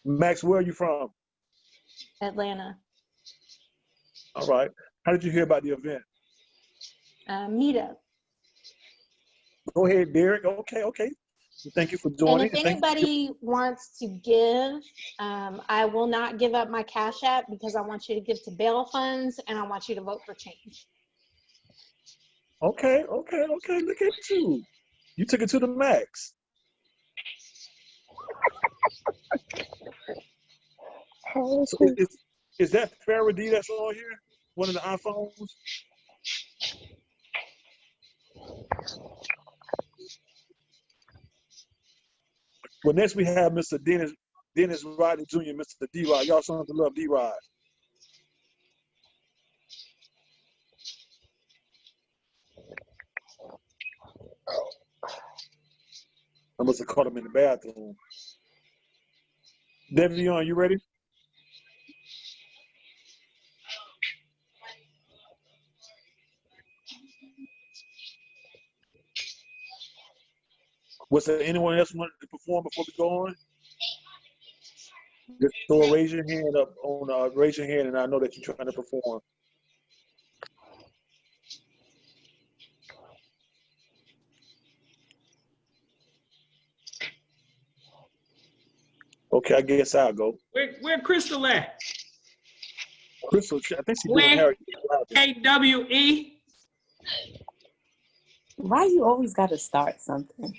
[SPEAKER 2] Max, where are you from?
[SPEAKER 14] Atlanta.
[SPEAKER 2] All right. How did you hear about the event?
[SPEAKER 14] Meetup.
[SPEAKER 2] Go ahead, Derek. Okay. Thank you for
[SPEAKER 15] And
[SPEAKER 2] joining.
[SPEAKER 15] if anybody wants to give, I will not give up my Cash App because I want you to give to bail funds and I want you to vote for change.
[SPEAKER 2] Okay. Look at you. You took it to the max. So is that Faraday that's on here? One of the iPhones? Well, next we have Mr. Dennis Rodney Jr., Mr. D-Rod. Y'all something to love D-Rod. I must have caught him in the bathroom. Devion, you ready? Was there anyone else wanted to perform before we go on? Just raise your hand up on raise your hand, and I know that you're trying to perform. Okay, I guess I'll go.
[SPEAKER 11] Where Crystal at?
[SPEAKER 2] Crystal, I think she's doing Harry.
[SPEAKER 11] KWE.
[SPEAKER 12] Why you always got to start something?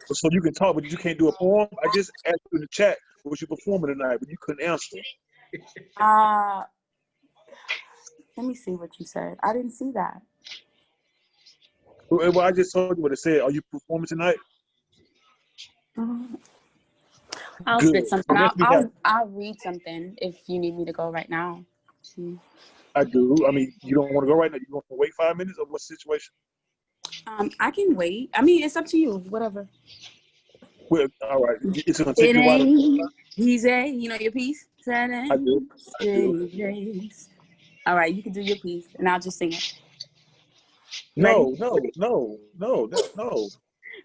[SPEAKER 2] So you can talk, but you can't do a poem. I just asked you in the chat, was you performing tonight, but you couldn't answer.
[SPEAKER 12] Let me see what you said. I didn't see that.
[SPEAKER 2] Well, I just told you what it said. Are you performing tonight?
[SPEAKER 12] I'll
[SPEAKER 2] Good.
[SPEAKER 12] spit something.
[SPEAKER 2] So
[SPEAKER 12] I'll read something if you need me to go right now.
[SPEAKER 2] I do. I mean, you don't want to go right now. You want to wait 5 minutes, or what situation?
[SPEAKER 12] I can wait. I mean, it's up to you. Whatever.
[SPEAKER 2] Well, all right. It's gonna take
[SPEAKER 12] It
[SPEAKER 2] you a while.
[SPEAKER 12] ain't easy. You know your piece?
[SPEAKER 2] I do.
[SPEAKER 12] All right, you can do your piece, and I'll just sing it.
[SPEAKER 2] No.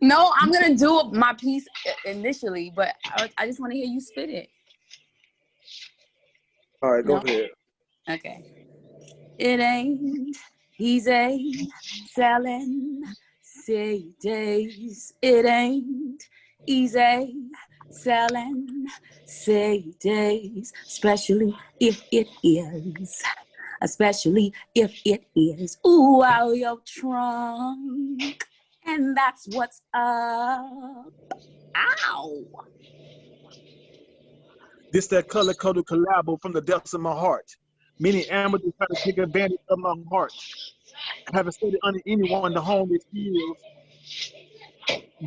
[SPEAKER 12] No, I'm gonna do my piece initially, but I just want to hear you spit it.
[SPEAKER 2] All right, go ahead.
[SPEAKER 12] Okay. It ain't easy selling CDs. It ain't easy selling CDs, especially if it is. Especially if it is. Ooh, out your trunk. And that's what's up. Ow.
[SPEAKER 2] This that color-coded collabo from the depths of my heart. Many amateurs try to take advantage of my heart. I haven't stated under anyone to hone their skills.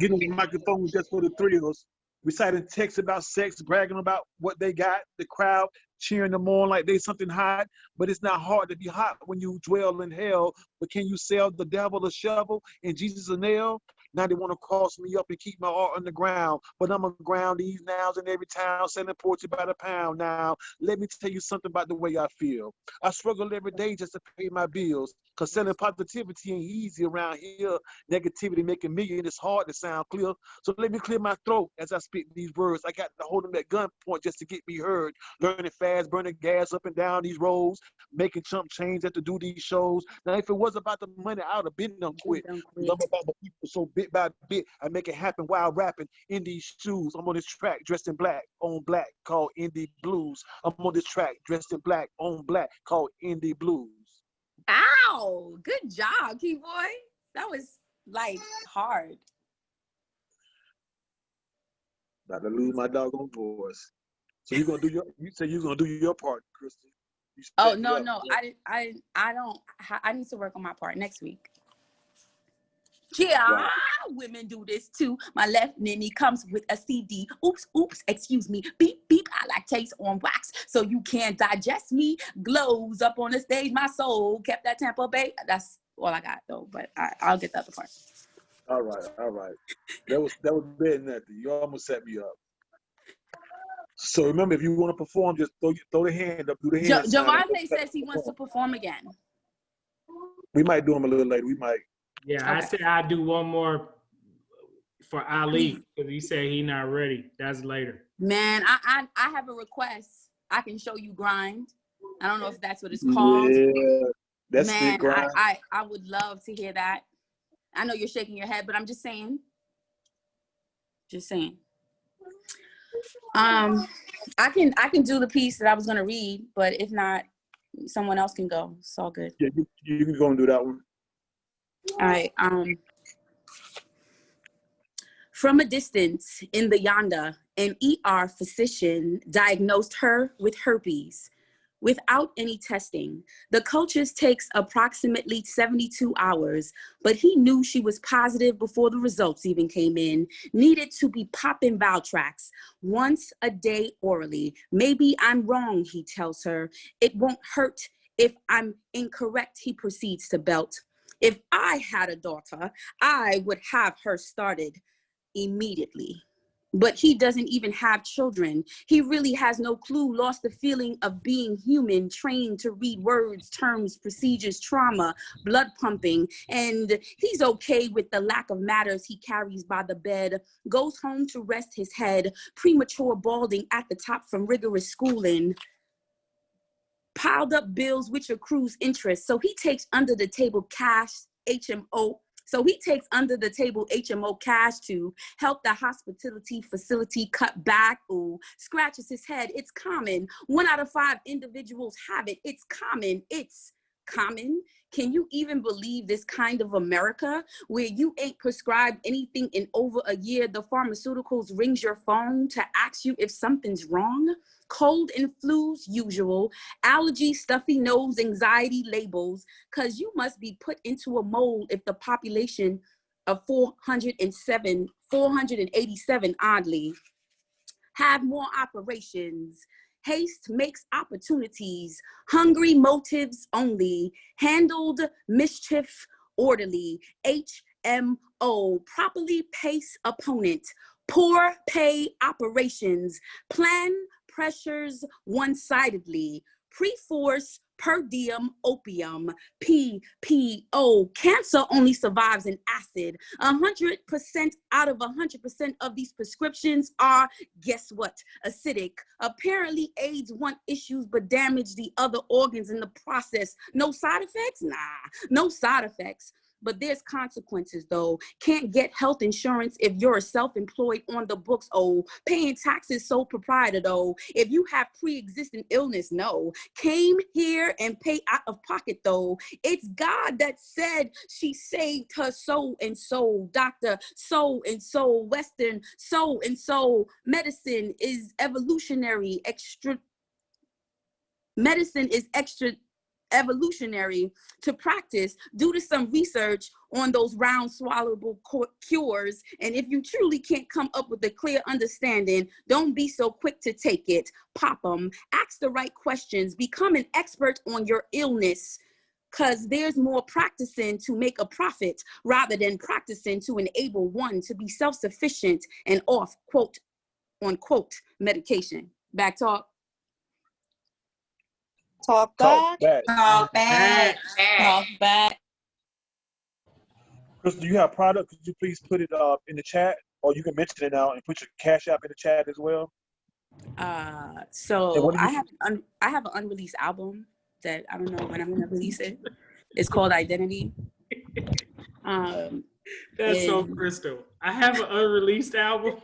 [SPEAKER 2] Getting the microphone just for the thrills. Reciting texts about sex, bragging about what they got. The crowd cheering them on like they something hot. But it's not hard to be hot when you dwell in hell. But can you sell the devil a shovel and Jesus a nail? Now they want to cross me up and keep my art underground. But I'm aground these nows in every town, selling poetry by the pound now. Let me tell you something about the way I feel. I struggle every day just to pay my bills. Cause selling positivity ain't easy around here. Negativity making million, it's hard to sound clear. So let me clear my throat as I spit these words. I got to hold them at gunpoint just to get me heard. Learning fast, burning gas up and down these roads, making chump change to do these shows. Now, if it was about the money, I would have been done quit. I'm about the people, so bit by bit, I make it happen while rapping in these shoes. I'm on this track dressed in black, on black, called Indie Blues. I'm on this track dressed in black, on black, called Indie Blues.
[SPEAKER 12] Ow! Good job, Key Boy. That was like hard.
[SPEAKER 2] About to lose my doggone voice. So you said you're gonna do your part, Crystal.
[SPEAKER 12] Oh no, I don't. I need to work on my part next week. Yeah,
[SPEAKER 2] Wow.
[SPEAKER 12] women do this too. My left ninny comes with a CD. Oops, oops, excuse me. Beep, beep, I like taste on wax. So you can't digest me. Glows up on the stage, my soul kept that Tampa Bay. That's all I got though, but I'll get the other part.
[SPEAKER 2] All right. That was better than nothing. You almost set me up. So remember, if you want to perform, just throw the hand up, do the hand sign.
[SPEAKER 12] Javante says he wants to perform again.
[SPEAKER 2] We might do him a little later. We might.
[SPEAKER 11] Yeah, okay. I said I'll do one more for Ali because he said he not ready. That's later.
[SPEAKER 12] Man, I have a request. I can show you grind. I don't know if that's what it's called.
[SPEAKER 2] Yeah, that's
[SPEAKER 12] man.
[SPEAKER 2] it, grind.
[SPEAKER 12] I would love to hear that. I know you're shaking your head, but I'm just saying. Just saying. I can do the piece that I was gonna read, but if not, someone else can go. It's all good.
[SPEAKER 2] Yeah, you can go and do that one.
[SPEAKER 12] All right. From a distance in the yonder, an ER physician diagnosed her with herpes without any testing. The cultures takes approximately 72 hours, but he knew she was positive before the results even came in. Needed to be popping Valtrax once a day orally. Maybe I'm wrong, he tells her. It won't hurt if I'm incorrect, he proceeds to belt. If I had a daughter, I would have her started immediately. But he doesn't even have children. He really has no clue, lost the feeling of being human, trained to read words, terms, procedures, trauma, blood pumping. And he's okay with the lack of matters he carries by the bed, goes home to rest his head, premature balding at the top from rigorous schooling. Piled up bills which accrues interest. So he takes under the table cash, HMO. So he takes under the table HMO cash to help the hospitality facility cut back. Ooh, scratches his head. It's common. 1 out of 5 individuals have it. It's common. It's common. Can you even believe this kind of America where you ain't prescribed anything in over a year? The pharmaceuticals rings your phone to ask you if something's wrong. Cold and flus, usual. Allergy, stuffy nose, anxiety, labels. Because you must be put into a mold if the population of 487, oddly, have more operations. Haste makes opportunities. Hungry motives only. Handled mischief orderly. HMO, properly pace opponent. Poor pay operations. Plan pressures one-sidedly. Pre-force per diem opium. PPO, cancer only survives in acid. 100% out of 100% of these prescriptions are, guess what, acidic. Apparently AIDS want issues but damage the other organs in the process. No side effects? Nah, no side effects. But there's consequences though. Can't get health insurance if you're self-employed on the books. Oh, paying taxes sole proprietor though. If you have pre-existing illness, no. Came here and pay out of pocket though. It's God that said she saved her so and so. Doctor so and so. Western so and so. Medicine is evolutionary. Medicine is extra evolutionary to practice due to some research on those round swallowable cures. And if you truly can't come up with a clear understanding, don't be so quick to take it. Pop them. Ask the right questions. Become an expert on your illness. Because there's more practicing to make a profit rather than practicing to enable one to be self-sufficient and off, quote, unquote, medication. Back talk.
[SPEAKER 10] Talk
[SPEAKER 2] Talk
[SPEAKER 10] back.
[SPEAKER 2] back.
[SPEAKER 5] Talk back. Talk back.
[SPEAKER 2] Crystal, do you have product? Could you please put it in the chat, or you can mention it now and put your Cash App in the chat as well? And
[SPEAKER 12] So
[SPEAKER 2] what do
[SPEAKER 12] I
[SPEAKER 2] you?
[SPEAKER 12] have an unreleased album that I don't know when I'm gonna release it. It's called Identity.
[SPEAKER 11] That's so
[SPEAKER 12] And
[SPEAKER 11] Crystal. I have an unreleased album.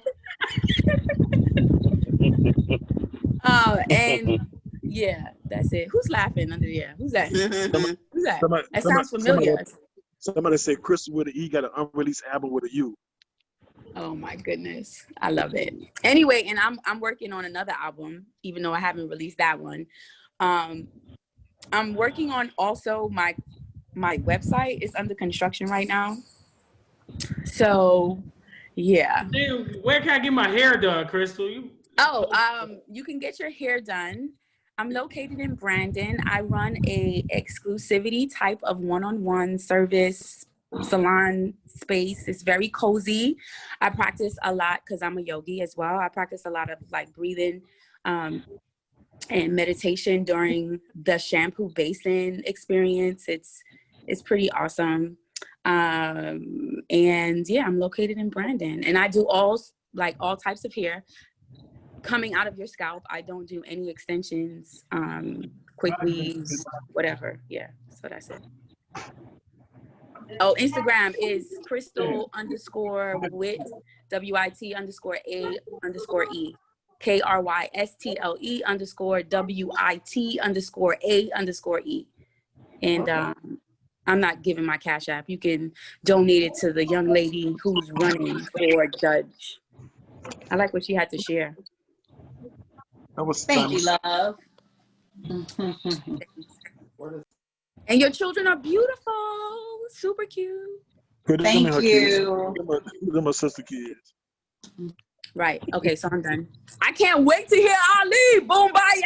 [SPEAKER 12] and yeah, that's it. Who's laughing under there? Who's that? Who's that? That sounds familiar.
[SPEAKER 2] Somebody said Crystal with an E got an unreleased album with a U.
[SPEAKER 12] Oh my goodness, I love it. Anyway, and I'm working on another album, even though I haven't released that one. I'm working on also my website is under construction right now. So yeah.
[SPEAKER 11] Dude, where can I get my hair done, Crystal? You
[SPEAKER 12] can get your hair done. I'm located in Brandon. I run a exclusivity type of one-on-one service salon space. It's very cozy. I practice a lot because I'm a yogi as well. I practice a lot of like breathing and meditation during the shampoo basin experience. It's pretty awesome. And yeah, I'm located in Brandon, and I do all types of hair coming out of your scalp. I don't do any extensions, quick weaves, whatever. Yeah, so that's it. Oh, Instagram is Crystal_Wit, WIT_A_E, KRYSTLE_WIT_A_E. And I'm not giving my Cash App. You can donate it to the young lady who's running for judge. I like what she had to share.
[SPEAKER 5] Thank you, love.
[SPEAKER 12] And your children are beautiful, super cute.
[SPEAKER 5] Thank you.
[SPEAKER 2] Them are sister kids.
[SPEAKER 12] Right. Okay, so I'm done. I can't wait to hear Ali. Boom, bye,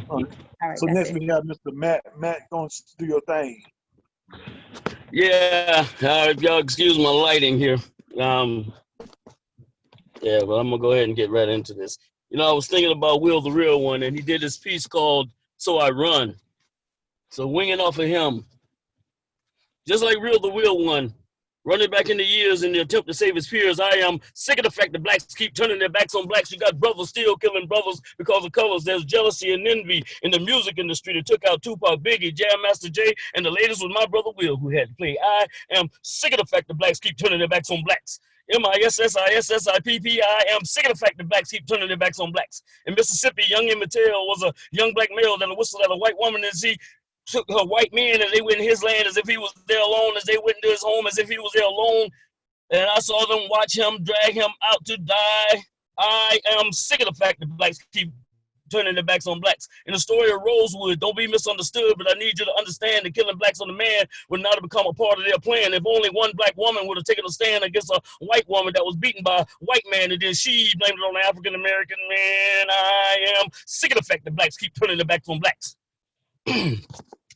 [SPEAKER 2] All right, so next we have Mr. Matt. Matt, gonna do your thing.
[SPEAKER 16] Yeah, if y'all excuse my lighting here. Yeah, but I'm gonna go ahead and get right into this. You know, I was thinking about Will the Real One, and he did this piece called So I Run. So winging off of him, just like Real the Real One, running back in the years in the attempt to save his peers, I am sick of the fact that blacks keep turning their backs on blacks. You got brothers still killing brothers because of colors. There's jealousy and envy in the music industry that took out Tupac, Biggie, Jam Master Jay, and the latest was my brother Will, who had to play. I am sick of the fact that blacks keep turning their backs on blacks. MISSISSIPP, I am sick of the fact that blacks keep turning their backs on blacks. In Mississippi, young Emmett Till was a young black male that whistled at a white woman as he took her white men as they went in his land as if he was there alone, as they went into his home as if he was there alone. And I saw them watch him, drag him out to die. I am sick of the fact that blacks keep turning their backs on blacks. In the story of Rosewood, don't be misunderstood, but I need you to understand that killing blacks on the man would not have become a part of their plan if only one black woman would have taken a stand against a white woman that was beaten by a white man, and then she blamed it on the African American man. I am sick of the fact that blacks keep turning their backs on blacks.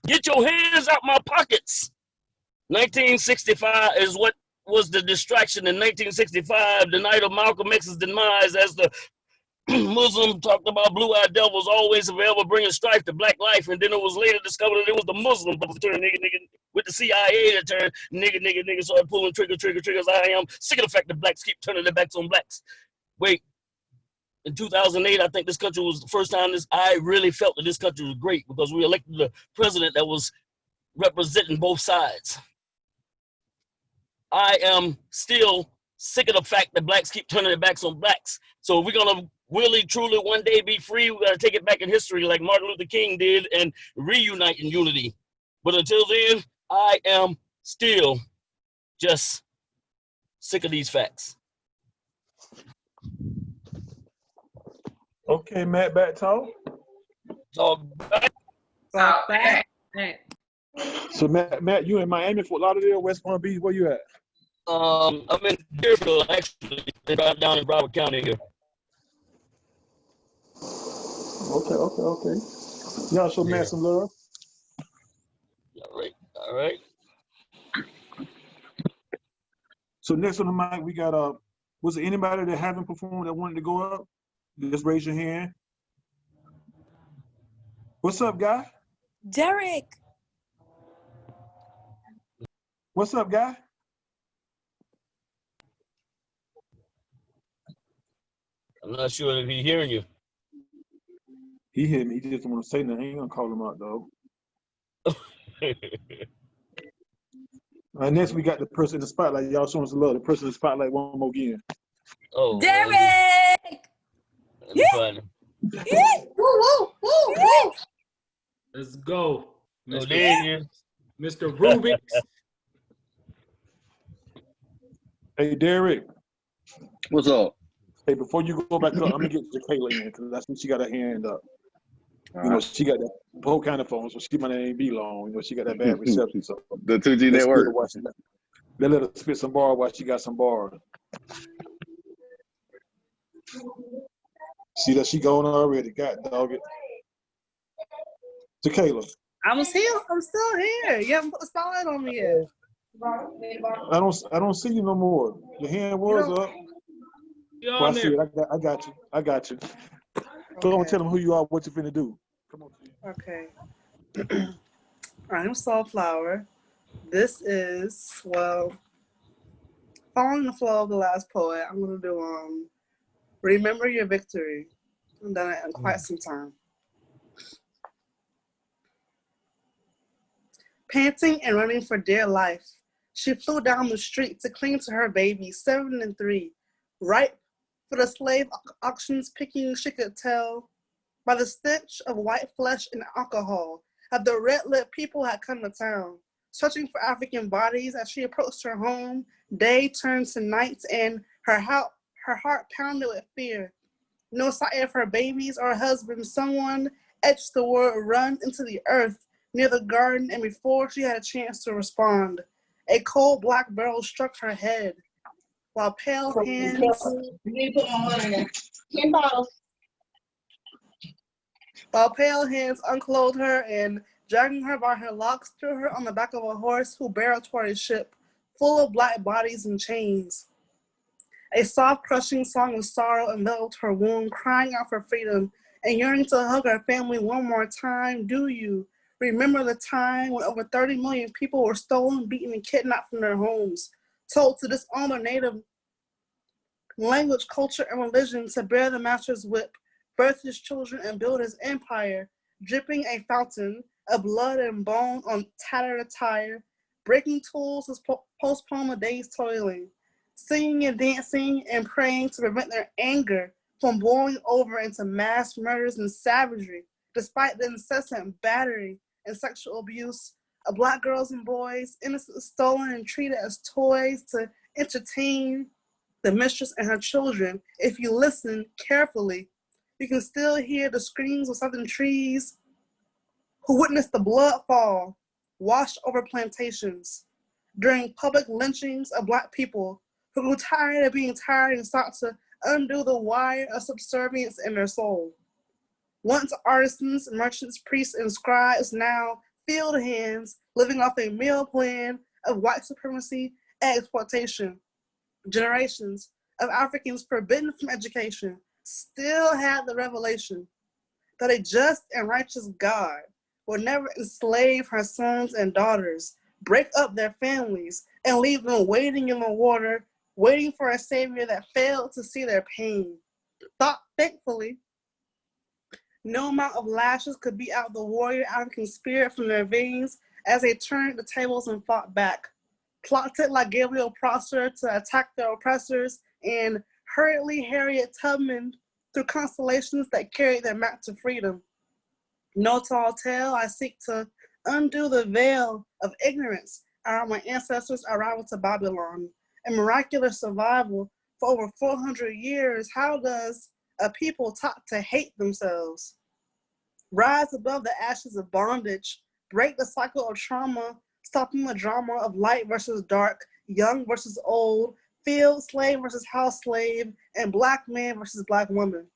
[SPEAKER 16] Get your hands out my pockets. 1965 is what was the distraction in 1965, the night of Malcolm X's demise, as the Muslim talked about blue-eyed devils always forever bringing strife to black life, and then it was later discovered that it was the Muslim that turned nigga with the CIA that turned nigga started pulling triggers. I am sick of the fact that blacks keep turning their backs on blacks. Wait, in 2008, I think this country was the first time I really felt that this country was great because we elected a president that was representing both sides. I am still sick of the fact that blacks keep turning their backs on blacks. So if we're gonna really, truly one day be free, we gotta take it back in history like Martin Luther King did and reunite in unity. But until then, I am still just sick of these facts.
[SPEAKER 2] Okay, Matt, back talk.
[SPEAKER 16] Talk back.
[SPEAKER 7] Talk back.
[SPEAKER 2] So Matt, you in Miami, Fort Lauderdale, West Palm Beach? Where you at?
[SPEAKER 16] I'm in Deerfield, actually, down in Broward County here.
[SPEAKER 2] Okay. Y'all show Matt some love.
[SPEAKER 16] All right.
[SPEAKER 2] So next on the mic, we got was there anybody that haven't performed that wanted to go up? Just raise your hand. What's up, guy?
[SPEAKER 12] Derek.
[SPEAKER 2] What's up, guy?
[SPEAKER 16] I'm not sure if he's hearing you.
[SPEAKER 2] He hit me. He just don't want to say nothing. I ain't gonna call him out though. Next, we got the person in the spotlight. Y'all showing us love. The person in the spotlight one more again.
[SPEAKER 16] Oh,
[SPEAKER 12] Derek.
[SPEAKER 16] let me find him.
[SPEAKER 11] Let's go.
[SPEAKER 16] Oh, there he is.
[SPEAKER 11] Mr. Rubik's.
[SPEAKER 2] Hey, Derek.
[SPEAKER 4] What's up?
[SPEAKER 2] Hey, before you go back up, I'm gonna get Kayla in because I think she got her hand up. You know, she got that whole kind of phone, so she might not even be long. You know, she got that bad reception. So
[SPEAKER 4] The 2G network.
[SPEAKER 2] They let her spit some bars while she got some bars. See that she going already. God dog it. Kayla.
[SPEAKER 17] I'm still here. You haven't put the spotlight on me yet.
[SPEAKER 2] I don't see you no more. Your hand was up. Well, I see it. I got you. So don't tell them who you are, what you finna do. Come on.
[SPEAKER 17] Okay. I'm Soulflower. This is, well, following the flow of the last poet, I'm gonna do Remember Your Victory. I haven't done it in quite some time. Panting and running for dear life, she flew down the street to cling to her baby, 7 and 3, ripe for the slave auctions picking. She could tell by the stench of white flesh and alcohol that the red-lipped people had come to town, searching for African bodies. As she approached her home, day turned to night, and her heart pounded with fear. No sight of her babies or husband. Someone etched the word "run" into the earth near the garden, and before she had a chance to respond, a cold black barrel struck her head, while pale hands... While pale hands unclothed her and, dragging her by her locks, threw her on the back of a horse who barreled toward a ship full of black bodies and chains. A soft, crushing song of sorrow enveloped her womb, crying out for freedom and yearning to hug her family one more time. Do you remember the time when over 30 million people were stolen, beaten, and kidnapped from their homes, told to disown their native language, culture, and religion, to bear the master's whip, birth his children, and build his empire, dripping a fountain of blood and bone on tattered attire, breaking tools to postpone the day's toiling, singing and dancing and praying to prevent their anger from boiling over into mass murders and savagery, despite the incessant battery and sexual abuse of Black girls and boys, innocently stolen and treated as toys to entertain the mistress and her children. If you listen carefully, you can still hear the screams of southern trees who witnessed the blood fall washed over plantations during public lynchings of Black people who grew tired of being tired and sought to undo the wire of subservience in their soul. Once artisans, merchants, priests, and scribes, now field hands living off a meal plan of white supremacy and exploitation. Generations of Africans forbidden from education still had the revelation that a just and righteous God will never enslave her sons and daughters, break up their families, and leave them waiting in the water, waiting for a savior that failed to see their pain. Thankfully, no amount of lashes could beat out the warrior African spirit from their veins as they turned the tables and fought back, plotted like Gabriel Prosser to attack their oppressors, and hurriedly Harriet Tubman through constellations that carried their map to freedom. No tall tale, I seek to undo the veil of ignorance around my ancestors' arrival to Babylon, a miraculous survival for over 400 years. How does a people taught to hate themselves rise above the ashes of bondage, break the cycle of trauma, stopping the drama of light versus dark, young versus old, field slave versus house slave, and Black man versus Black woman,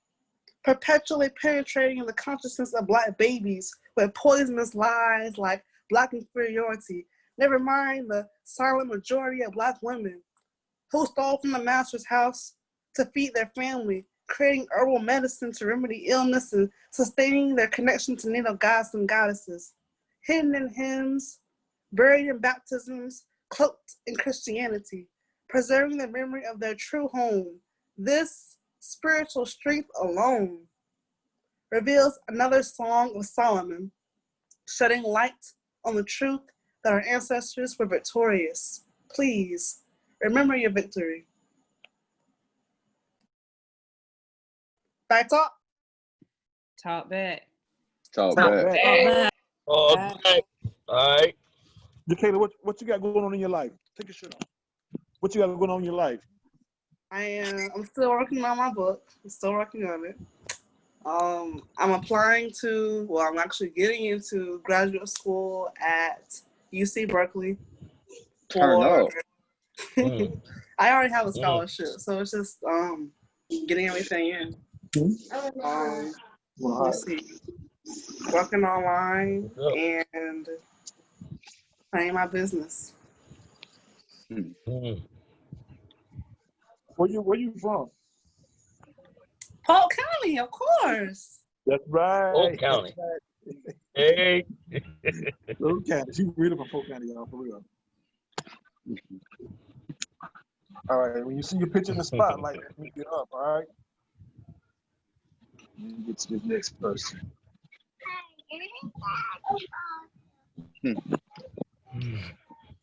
[SPEAKER 17] perpetually penetrating the consciousness of Black babies with poisonous lies like Black inferiority. Never mind the silent majority of Black women who stole from the master's house to feed their family, creating herbal medicine to remedy illness and sustaining their connection to native gods and goddesses. Hidden in hymns, buried in baptisms, cloaked in Christianity, preserving the memory of their true home. This spiritual strength alone reveals another song of Solomon, shedding light on the truth that our ancestors were victorious. Please remember your victory. Back up.
[SPEAKER 13] Talk back.
[SPEAKER 4] Talk
[SPEAKER 2] Talk
[SPEAKER 4] back.
[SPEAKER 2] back.
[SPEAKER 13] Talk back.
[SPEAKER 16] All
[SPEAKER 13] Back.
[SPEAKER 16] right. All right.
[SPEAKER 2] Decatur, what you got going on in your life? Take your shirt off. What you got going on in your life?
[SPEAKER 17] I'm still working on my book. I'm still working on it. I'm applying to, well, I'm actually getting into graduate school at UC Berkeley.
[SPEAKER 4] Turn up.
[SPEAKER 17] I already have a scholarship, so it's just getting everything in. Let's see, working online and playing my business.
[SPEAKER 2] Where you from?
[SPEAKER 17] Polk County, of course.
[SPEAKER 2] That's right.
[SPEAKER 16] Polk County. Hey.
[SPEAKER 2] Polk County. She really from Polk County, y'all, for real. All right, when you see your picture in the spotlight, let me get up, all right? Let me get to this next person.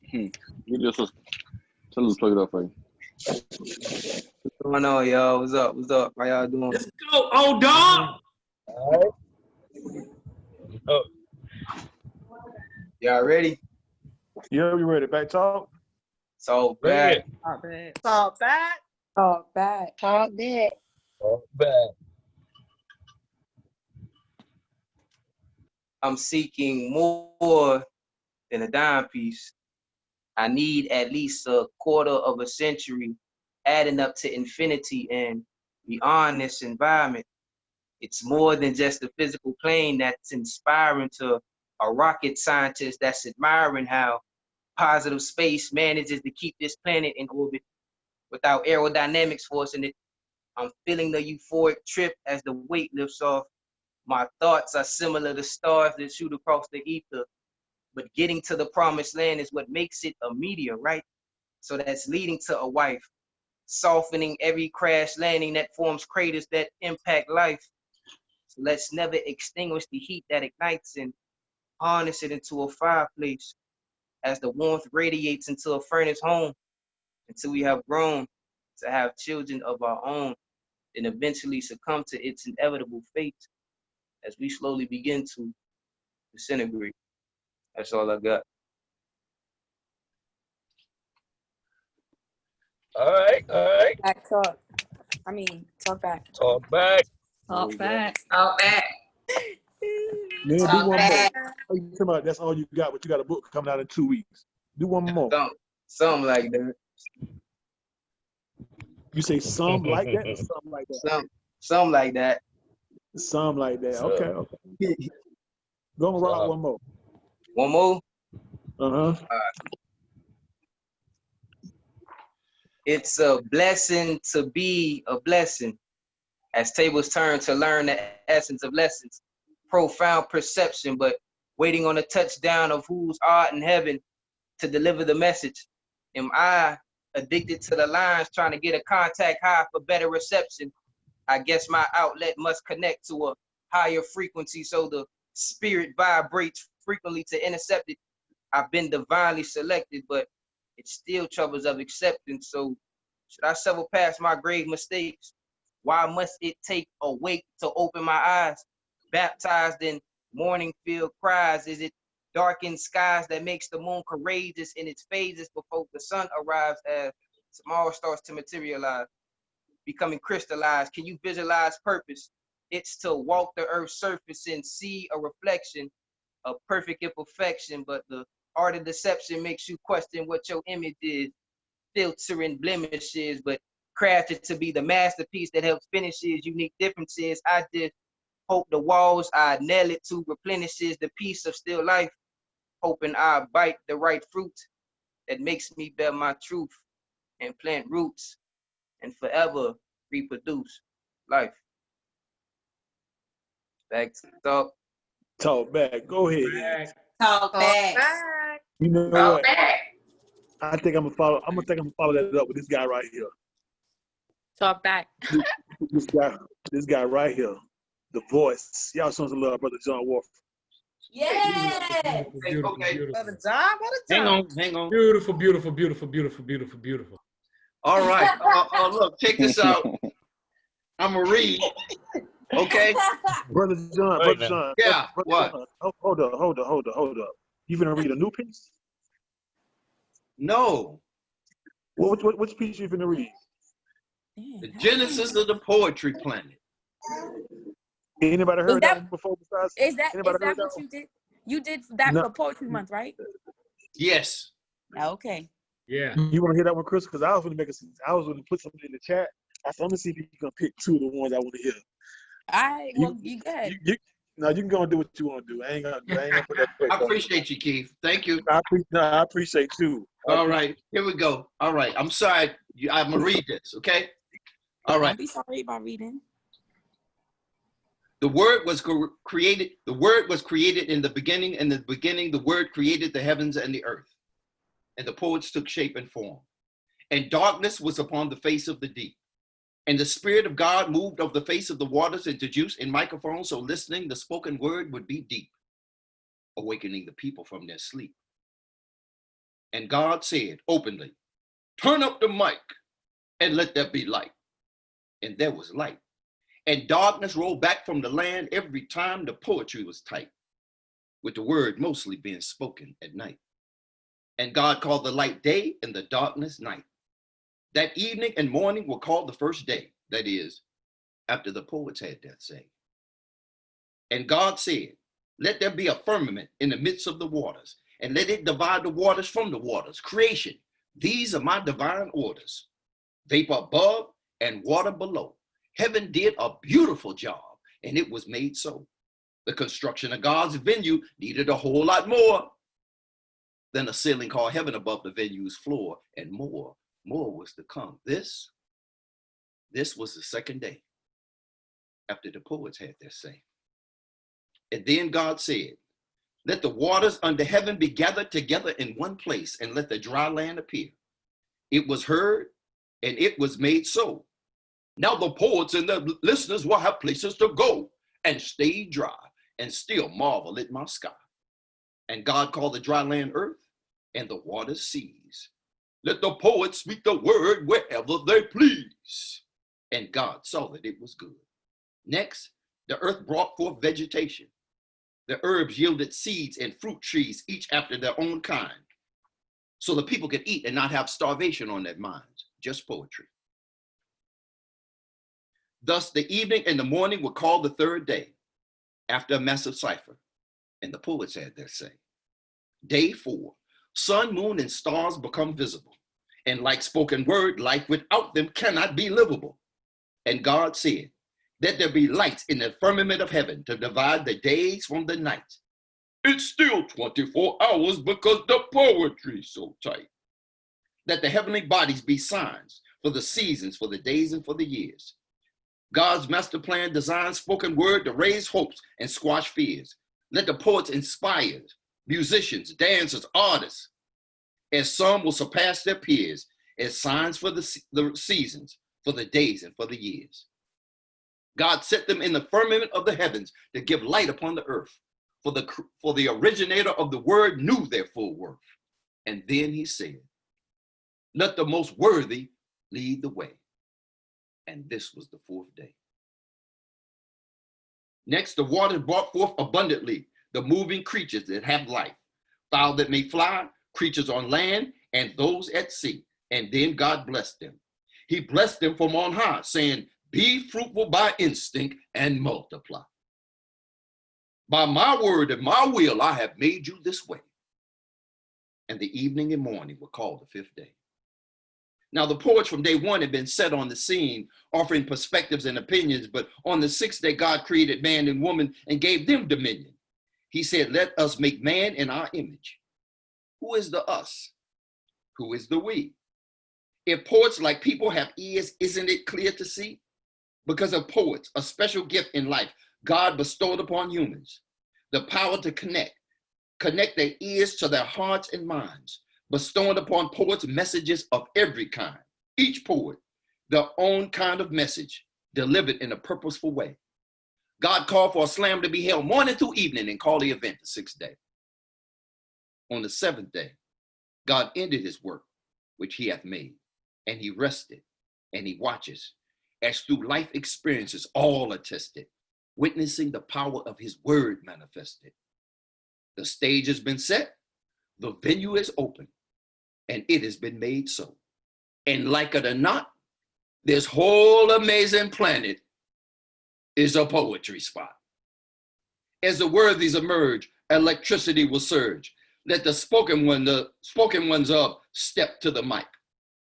[SPEAKER 4] You just tell them to plug it up for you.
[SPEAKER 18] What's going on, y'all? What's up? What's up? How y'all doing?
[SPEAKER 11] Let's go, old dog.
[SPEAKER 16] All right. Oh.
[SPEAKER 18] Y'all ready?
[SPEAKER 2] Yeah, we ready. Back talk.
[SPEAKER 18] So back.
[SPEAKER 13] Talk back.
[SPEAKER 17] Talk back.
[SPEAKER 13] Talk back.
[SPEAKER 15] Talk back.
[SPEAKER 16] All back.
[SPEAKER 18] I'm seeking more than a dime piece. I need at least a quarter of a century, adding up to infinity and beyond this environment. It's more than just a physical plane that's inspiring to a rocket scientist that's admiring how positive space manages to keep this planet in orbit without aerodynamics forcing it. I'm feeling the euphoric trip as the weight lifts off. My thoughts are similar to stars that shoot across the ether, but getting to the promised land is what makes it a meteor, right? So that's leading to a wife, softening every crash landing that forms craters that impact life. So let's never extinguish the heat that ignites and harness it into a fireplace as the warmth radiates into a furnace home until we have grown to have children of our own and eventually succumb to its inevitable fate as we slowly begin to disintegrate. That's all I got.
[SPEAKER 16] All right. All right.
[SPEAKER 13] Back talk. Talk back.
[SPEAKER 16] Talk back.
[SPEAKER 13] Talk back.
[SPEAKER 7] Talk back.
[SPEAKER 2] Man, do
[SPEAKER 7] Talk
[SPEAKER 2] one
[SPEAKER 7] back.
[SPEAKER 2] more. Oh, you talking about that's all you got, but you got a book coming out in 2 weeks. Do one more.
[SPEAKER 18] Something like that.
[SPEAKER 2] You say some like that or something like that?
[SPEAKER 18] Something like that.
[SPEAKER 2] Some like that. Okay, okay. Go and rock one more.
[SPEAKER 18] One more?
[SPEAKER 2] Uh-huh.
[SPEAKER 18] It's a blessing to be a blessing. As tables turn to learn the essence of lessons. Profound perception, but waiting on a touchdown of who's art in heaven to deliver the message. Am I addicted to the lines, trying to get a contact high for better reception? I guess my outlet must connect to a higher frequency so the spirit vibrates frequently to intercept it. I've been divinely selected, but it's still troubles of acceptance. So should I sever past my grave mistakes? Why must it take a wake to open my eyes? Baptized in morning-filled cries, is it darkened skies that makes the moon courageous in its phases before the sun arrives as tomorrow starts to materialize, becoming crystallized? Can you visualize purpose? It's to walk the earth's surface and see a reflection of perfect imperfection, but the art of deception makes you question what your image is, filtering blemishes, but crafted to be the masterpiece that helps finishes unique differences. I just hope the walls I nail it to replenishes the piece of still life hoping I bite the right fruit that makes me bear my truth and plant roots and forever reproduce life. Back to talk.
[SPEAKER 2] Talk back. Go ahead.
[SPEAKER 5] Talk back.
[SPEAKER 2] You know
[SPEAKER 7] Talk
[SPEAKER 2] what?
[SPEAKER 7] back.
[SPEAKER 2] I think I'm gonna follow. I'm gonna follow that up with this guy right here.
[SPEAKER 13] Talk back.
[SPEAKER 2] This guy right here. The voice. Y'all sons of love, brother John Wolf.
[SPEAKER 5] Yeah.
[SPEAKER 11] Beautiful, beautiful.
[SPEAKER 17] Brother John, Brother John.
[SPEAKER 16] Hang on.
[SPEAKER 11] Beautiful, beautiful, beautiful, beautiful, beautiful, beautiful.
[SPEAKER 19] All right. Look, check this out. I'm gonna read. Okay.
[SPEAKER 2] Brother John.
[SPEAKER 16] Right
[SPEAKER 2] Brother John.
[SPEAKER 19] Yeah.
[SPEAKER 2] Brother
[SPEAKER 19] What?
[SPEAKER 2] John. Oh, hold up. You finna read a new piece?
[SPEAKER 19] No.
[SPEAKER 2] Which piece you finna read?
[SPEAKER 19] The Genesis of the Poetry Planet.
[SPEAKER 2] Anybody heard that one before? Besides,
[SPEAKER 13] Is that
[SPEAKER 2] anybody heard
[SPEAKER 13] what
[SPEAKER 2] that
[SPEAKER 13] you did? You did that
[SPEAKER 2] No.
[SPEAKER 13] for Poetry Month, right?
[SPEAKER 19] Yes.
[SPEAKER 13] Okay.
[SPEAKER 11] Yeah.
[SPEAKER 2] You want to hear that one, Chris? Because I was going to put something in the chat. I said, I'm gonna see if you can pick two of the ones I want to hear.
[SPEAKER 13] All right. Well, you go ahead.
[SPEAKER 2] No, you can go and do what you want to do. I ain't gonna put that.
[SPEAKER 19] I appreciate you, Keith. Thank you.
[SPEAKER 2] I appreciate you.
[SPEAKER 19] All right, here we go. All right, I'm sorry. I'm gonna read this, okay? All right.
[SPEAKER 13] Don't be sorry about reading.
[SPEAKER 19] The Word was created. The Word was created in the beginning. In the beginning, the Word created the heavens and the earth, and the poets took shape and form. And darkness was upon the face of the deep. And the Spirit of God moved over the face of the waters into juice in microphones, so listening, the spoken word would be deep, awakening the people from their sleep. And God said openly, turn up the mic and let there be light. And there was light. And darkness rolled back from the land every time the poetry was tight, with the word mostly being spoken at night. And God called the light day and the darkness night. That evening and morning were called the first day, that is, after the poets had their say. And God said, let there be a firmament in the midst of the waters, and let it divide the waters from the waters. Creation, these are my divine orders. Vapor above and water below. Heaven did a beautiful job, and it was made so. The construction of God's venue needed a whole lot more than a ceiling called heaven above the venue's floor, and more was to come. This was the second day after the poets had their say. And then God said, let the waters under heaven be gathered together in one place, and let the dry land appear. It was heard, and it was made so. Now the poets and the listeners will have places to go and stay dry and still marvel at my sky. And God called the dry land earth and the waters seas. Let the poets speak the word wherever they please. And God saw that it was good. Next, the earth brought forth vegetation. The herbs yielded seeds and fruit trees, each after their own kind. So the people could eat and not have starvation on their minds, just poetry. Thus, the evening and the morning were called the third day, after a massive cipher, and the poets had their say. Day 4, sun, moon, and stars become visible, and like spoken word, life without them cannot be livable. And God said, let there be lights in the firmament of heaven to divide the days from the nights. It's still 24 hours because the poetry's so tight. Let the heavenly bodies be signs for the seasons, for the days, and for the years. God's master plan designed spoken word to raise hopes and squash fears. Let the poets inspire musicians, dancers, artists, as some will surpass their peers, as signs for the seasons, for the days, and for the years. God set them in the firmament of the heavens to give light upon the earth, for the originator of the word knew their full worth. And then he said, let the most worthy lead the way. And this was the 4th day. Next, the waters brought forth abundantly the moving creatures that have life, fowl that may fly, creatures on land, and those at sea. And then God blessed them. He blessed them from on high, saying, be fruitful by instinct and multiply. By my word and my will, I have made you this way. And the evening and morning were called the 5th day. Now, the poets from day 1 had been set on the scene, offering perspectives and opinions, but on the 6th day, God created man and woman and gave them dominion. He said, let us make man in our image. Who is the us? Who is the we? If poets like people have ears, isn't it clear to see? Because of poets, a special gift in life God bestowed upon humans, the power to connect their ears to their hearts and minds, bestowing upon poets messages of every kind. Each poet, their own kind of message, delivered in a purposeful way. God called for a slam to be held morning through evening and called the event the 6th day. On the 7th day, God ended his work, which he hath made, and he rested, and he watches, as through life experiences all are tested, witnessing the power of his word manifested. The stage has been set, the venue is open, and it has been made so. And like it or not, this whole amazing planet is a poetry spot. As the worthies emerge, electricity will surge. Let the spoken ones up step to the mic.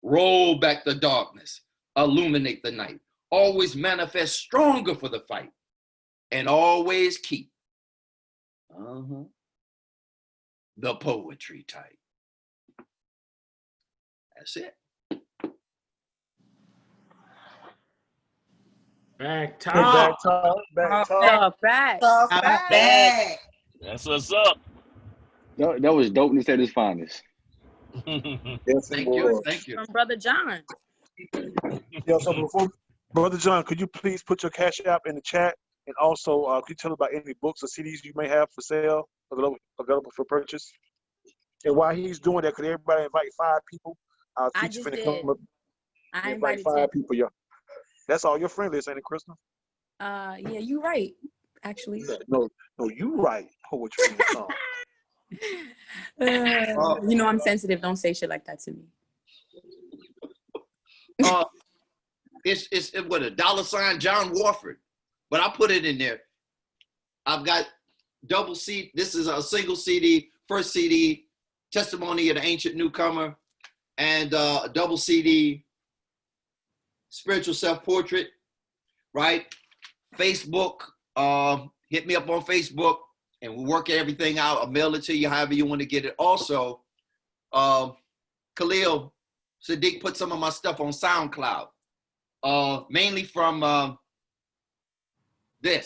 [SPEAKER 19] Roll back the darkness, illuminate the night. Always manifest stronger for the fight, and always keep the poetry tight. That's it.
[SPEAKER 11] Back
[SPEAKER 2] Hey,
[SPEAKER 11] talk.
[SPEAKER 2] back talk.
[SPEAKER 13] Talk back.
[SPEAKER 17] Talk
[SPEAKER 5] I'm
[SPEAKER 17] back.
[SPEAKER 5] back.
[SPEAKER 16] That's what's up.
[SPEAKER 20] That was dopeness at its finest.
[SPEAKER 2] Yes, it
[SPEAKER 19] Thank you.
[SPEAKER 2] was.
[SPEAKER 19] Thank you.
[SPEAKER 13] From Brother John.
[SPEAKER 2] Yeah, so before, Brother John, could you please put your Cash App in the chat? And also, could you tell about any books or CDs you may have for sale, available for purchase? And while he's doing that, could everybody invite 5 people?
[SPEAKER 13] I
[SPEAKER 2] Teacher
[SPEAKER 13] just
[SPEAKER 2] finna
[SPEAKER 13] did.
[SPEAKER 2] come up
[SPEAKER 13] I
[SPEAKER 2] and invite
[SPEAKER 13] invited
[SPEAKER 2] 5
[SPEAKER 13] 10.
[SPEAKER 2] people, yeah. That's all your friend list, ain't it, Crystal?
[SPEAKER 13] Yeah, you right, actually.
[SPEAKER 2] No, you write poetry and song.
[SPEAKER 13] You know I'm sensitive. Don't say shit like that to me.
[SPEAKER 19] It's what a $ John Warford, but I put it in there. I've got double CD. This is a single CD, first CD, Testimony of the Ancient Newcomer, and a double CD, Spiritual Self-Portrait, right? Facebook, hit me up on Facebook, and we'll work everything out. I'll mail it to you however you want to get it. Also, Khalil Sadiq put some of my stuff on SoundCloud, mainly from the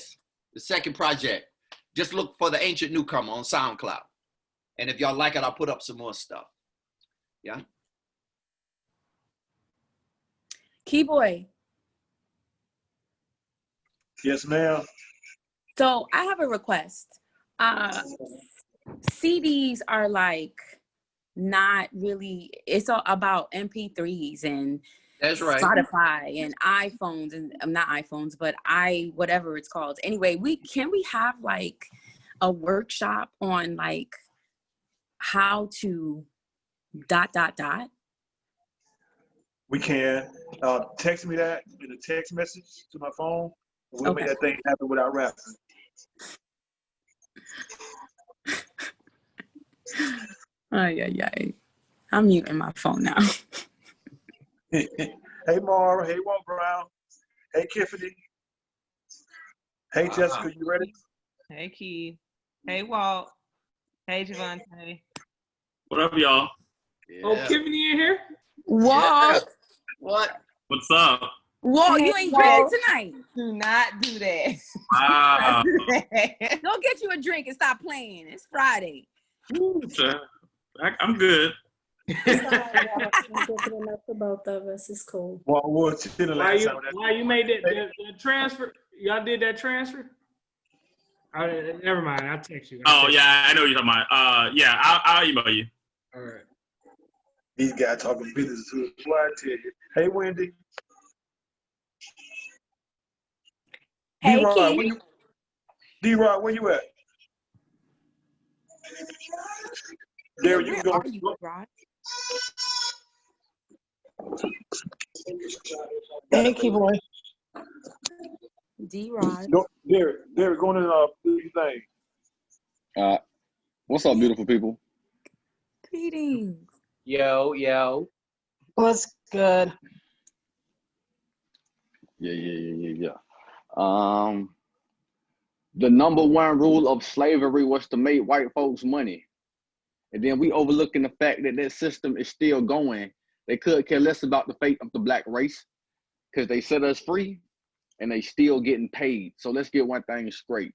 [SPEAKER 19] second project. Just look for The Ancient Newcomer on SoundCloud. And if y'all like it, I'll put up some more stuff. Yeah?
[SPEAKER 13] Keyboy.
[SPEAKER 2] Yes, ma'am.
[SPEAKER 13] So I have a request. CDs are like not really, it's all about MP3s and
[SPEAKER 19] That's right.
[SPEAKER 13] Spotify and iPhones, and not iPhones, but whatever it's called. Anyway, can we have like a workshop on like how to ...
[SPEAKER 2] We can. Text me that in a text message to my phone. And we'll
[SPEAKER 13] Okay.
[SPEAKER 2] make that thing happen without rapping.
[SPEAKER 13] Ay. I'm muting my phone now.
[SPEAKER 2] Hey, Mara. Hey, Walt Brown. Hey, Tiffany. Hey, Jessica, you ready?
[SPEAKER 21] Hey, Key. Hey, Walt. Hey, Javante.
[SPEAKER 9] What up, y'all?
[SPEAKER 11] Oh, Tiffany in here?
[SPEAKER 13] Walt.
[SPEAKER 19] What?
[SPEAKER 9] What's up?
[SPEAKER 13] Walt,
[SPEAKER 21] Hey,
[SPEAKER 13] you ain't
[SPEAKER 21] Walt.
[SPEAKER 13] drinking tonight.
[SPEAKER 21] Do not do that.
[SPEAKER 9] Wow.
[SPEAKER 13] Go get you a drink and stop playing. It's Friday.
[SPEAKER 9] I'm good.
[SPEAKER 22] It's all right, Walt. I'm good enough for both of us. It's cool.
[SPEAKER 11] Why you made that transfer? Y'all did that transfer? Never mind. I'll text you.
[SPEAKER 9] Oh, yeah, I know what you're talking about. Yeah, I'll email you.
[SPEAKER 11] All right.
[SPEAKER 2] These guys talking business too. What I tell you. Hey, Wendy.
[SPEAKER 13] Hey,
[SPEAKER 2] D-Rod,
[SPEAKER 13] Key.
[SPEAKER 2] D-Rod, where you at? There you
[SPEAKER 13] Where
[SPEAKER 2] go.
[SPEAKER 13] are you, Rod?
[SPEAKER 23] Hey, Keyboy.
[SPEAKER 13] D-Rod.
[SPEAKER 2] Derek, going in do your thing.
[SPEAKER 20] What's up, beautiful people?
[SPEAKER 13] Greetings.
[SPEAKER 18] Yo.
[SPEAKER 23] What's good?
[SPEAKER 20] Yeah. The number one rule of slavery was to make white folks money. And then we overlooking the fact that that system is still going. They could care less about the fate of the black race because they set us free and they still getting paid. So let's get one thing straight.